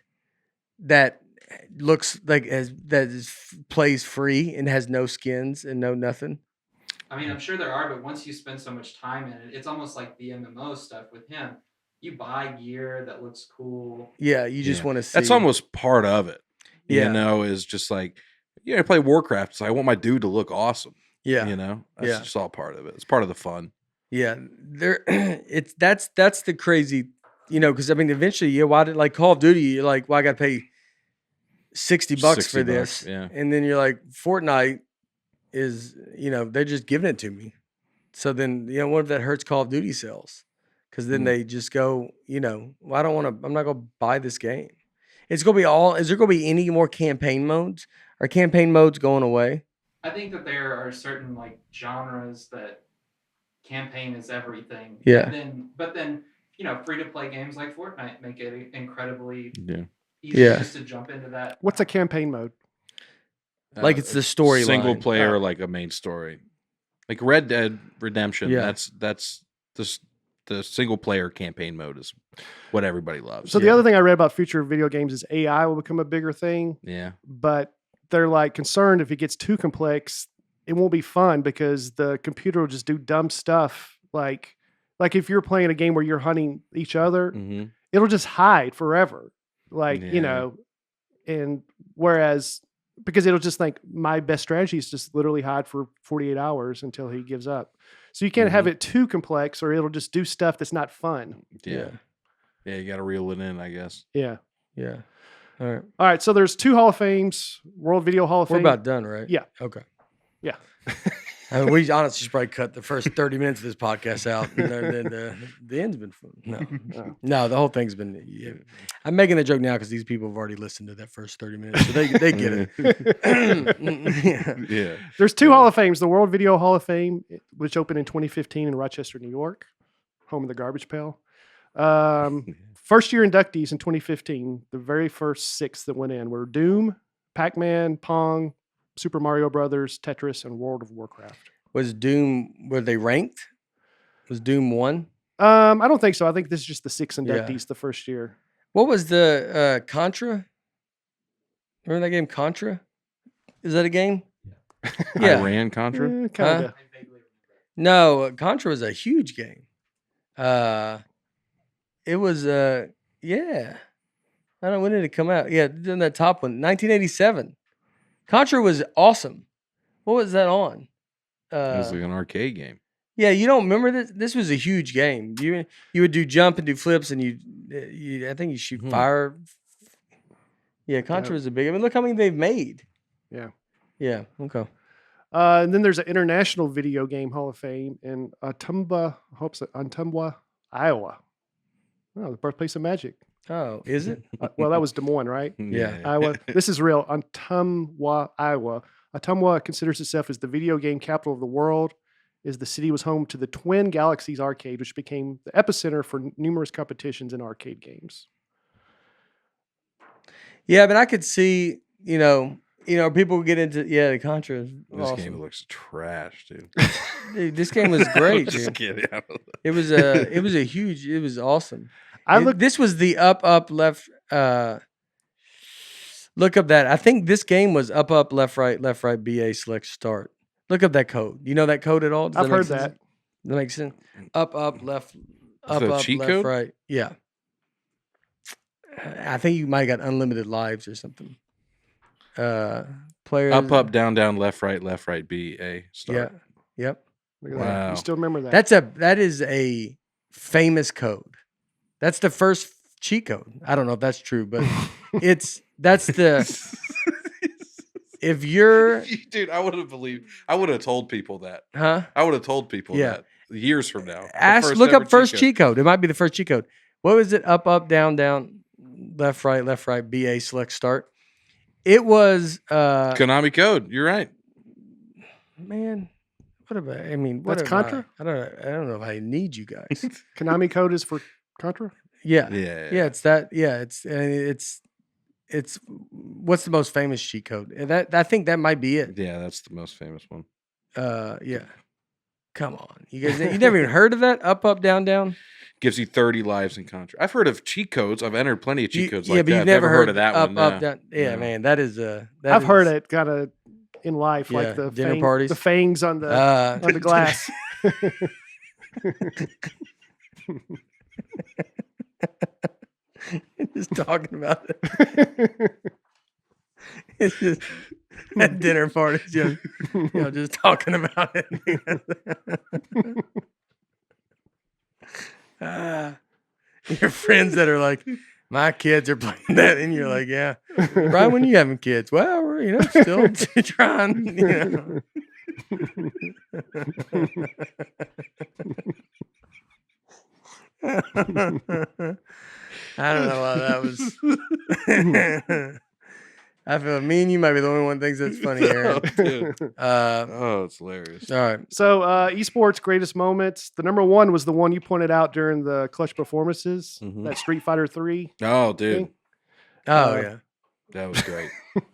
that looks like plays free and has no skins and no nothing? I mean, I'm sure there are, but once you spend so much time in it, it's almost like the MMO stuff with him. You buy gear that looks cool. Yeah, you just want to see. That's almost part of it. Is just like, I play Warcraft, so I want my dude to look awesome. Yeah. That's just all part of it. It's part of the fun. Yeah. That's the crazy, because I mean, eventually, why did like Call of Duty, you're like, well, I got to pay $60 for this. Yeah. And then you're like, Fortnite is, they're just giving it to me. So then, what if that hurts Call of Duty sales? Because then they just go, well, I don't want to, I'm not going to buy this game. It's going to be is there going to be any more campaign modes? Are campaign modes going away? I think that there are certain like genres that campaign is everything. Yeah. But then, free to play games like Fortnite make it incredibly easy just to jump into that. What's a campaign mode? Like it's the story single player, like a main story, like Red Dead Redemption. Yeah. That's the single player campaign mode is what everybody loves. So the other thing I read about future video games is AI will become a bigger thing. Yeah. But they're like concerned if it gets too complex, it won't be fun because the computer will just do dumb stuff. Like if you're playing a game where you're hunting each other, it'll just hide forever. And whereas because it'll just think my best strategy is just literally hide for 48 hours until he gives up. So you can't have it too complex or it'll just do stuff that's not fun. Yeah. Yeah, you got to reel it in, I guess. Yeah. Yeah. All right. So there's 2 Hall of Fames, World Video Hall of Fame. We're about done, right? Yeah. Okay. Yeah. We honestly should probably cut the first 30 minutes of this podcast out. And then the end's been fun. No, the whole thing's been. Yeah. I'm making the joke now because these people have already listened to that first 30 minutes, so they get it. Yeah. There's 2 Hall of Fames. The World Video Hall of Fame, which opened in 2015 in Rochester, New York, home of the Garbage Pail. First year inductees in 2015, the very first 6 that went in were Doom, Pac-Man, Pong, Super Mario Brothers, Tetris, and World of Warcraft. Was Doom, were they ranked? Was Doom 1? I don't think so. I think this is just the 6 inductees the first year. What was the Contra? Remember that game Contra? Is that a game? Yeah. Iran Contra? Kind of. No, Contra was a huge game. It was, yeah. I don't know, when did it come out? Yeah, in that top one, 1987. Contra was awesome. What was that on? It was like an arcade game. Yeah, you don't remember this? This was a huge game. You would do jump and do flips, and you I think you shoot fire. Yeah, Contra was a big. I mean, look how many they've made. Yeah. Yeah. Okay. And then there's an International Video Game Hall of Fame in Ottumwa, Iowa. Oh, the birthplace of magic. Oh, is it? Well, that was Des Moines, right? Yeah. Iowa. This is real. Ottumwa, Iowa. Ottumwa considers itself as the video game capital of the world. The city was home to the Twin Galaxies arcade, which became the epicenter for numerous competitions in arcade games. Yeah, but I could see, people get into the Contra. This game looks trash, dude. Dude, this game was great. Just kidding. It was awesome. This was the up, left. Look up that. I think this game was up, left, right, BA, select, start. Look up that code. You know that code at all? I've heard that. That makes sense. Up, left, cheat left, code? right. Yeah. I think you might have got unlimited lives or something. Players up, down, left, right, B, A, start. Yeah. Yep. Look at that. You still remember that? That is a famous code. That's the first cheat code. I don't know if that's true, but that's the if you're dude, I would have told people that. Huh? I would have told people that years from now. Look up first cheat code. It might be the first cheat code. What was it? Up, down, left, right, BA, select, start. It was Konami code. You're right. Man, what about? I mean, that's Contra. I don't know if I need you guys. Konami code is for Contra. Yeah. It's that. Yeah, it's what's the most famous cheat code? I think that might be it. Yeah, that's the most famous one. Yeah. Come on, you guys. You never even heard of that? Up, down. Gives you 30 lives in Contra. I've heard of cheat codes. I've entered plenty of cheat codes like but that. You've never heard of that one. Up, down. Yeah, man, that is I've heard it kind of in life, like the dinner parties, the fangs on the glass. Just talking about it. It's just at dinner parties, just talking about it. Your friends that are like, My kids are playing that, and you're like, yeah. Brian, when you having kids? Well, we're, still trying, I don't know why that was. I feel me and you might be the only one that thinks that's funny, Aaron. It's hilarious. All right. So, esports greatest moments. The number one was the one you pointed out during the Clutch performances. That Street Fighter 3. Oh, dude. Thing. Oh, yeah. That was great.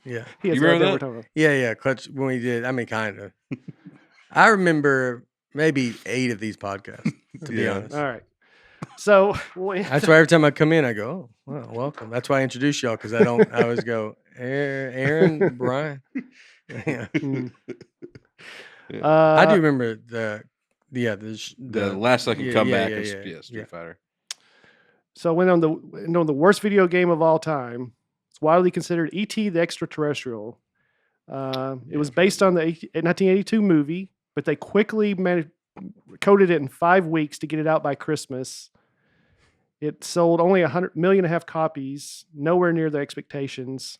Yeah. You remember that? Yeah. Clutch when we did. I mean, kind of. I remember maybe 8 of these podcasts, to be honest. All right. So that's why every time I come in, I go, "Oh, well, welcome." That's why I introduce y'all because I always go, "Aaron, Brian." Yeah. I do remember the last second comeback of Street Fighter. So went on the worst video game of all time. It's widely considered E.T. the Extraterrestrial. It was based on the 1982 movie, but they quickly coded it in 5 weeks to get it out by Christmas. It sold only 100.5 million copies, nowhere near the expectations.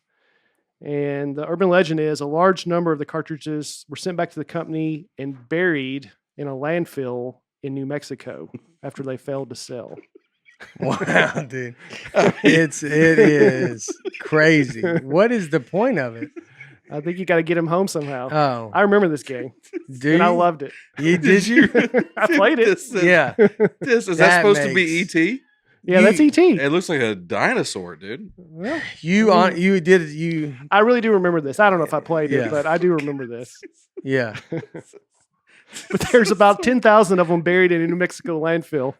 And the urban legend is a large number of the cartridges were sent back to the company and buried in a landfill in New Mexico after they failed to sell. Wow, dude. It is crazy. What is the point of it? I think you got to get him home somehow. Oh, I remember this game, and I loved it. Did you? I played it. Is that supposed to be E.T.? Yeah, that's E.T. It looks like a dinosaur, dude. Well, I really do remember this. I don't know if I played it, but I do remember this. Yeah. But there's about 10,000 of them buried in a New Mexico landfill.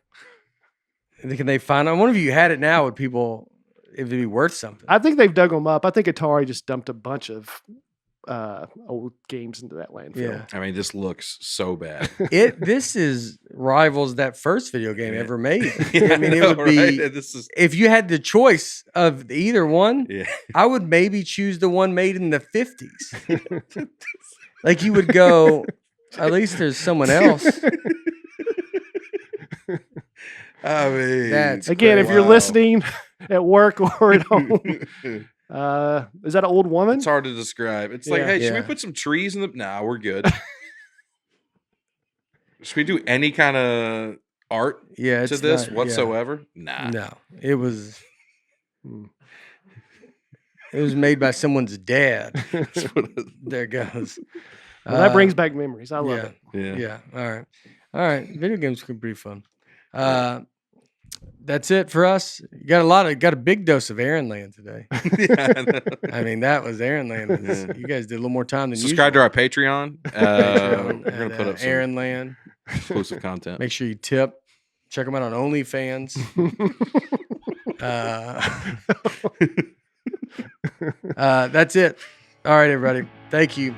Can they find them? I wonder if you had it now, would people, if it'd be worth something? I think they've dug them up. I think Atari just dumped a bunch of old games into that landfill. Yeah. I mean, this looks so bad. This rivals that first video game ever made. Yeah, I mean, it would be, right? if you had the choice of either one, I would maybe choose the one made in the 50s. Like you would go, at least there's someone else. I mean, that's again, crazy. If you're listening at work or at home, is that an old woman? It's hard to describe. It's like, hey, should we put some trees in the? Nah, we're good. Should we do any kind of art to this whatsoever? Nah. No, it was made by someone's dad. There goes. Well, that brings back memories. I love it. Yeah. All right. Video games can be pretty fun. That's it for us. You got a big dose of Aaronland today. I mean, that was Aaronland. You guys did a little more time than subscribe usual. to our Patreon. We're gonna put up some Aaronland exclusive content. Make sure you tip. Check them out on OnlyFans. That's it. All right, everybody. Thank you.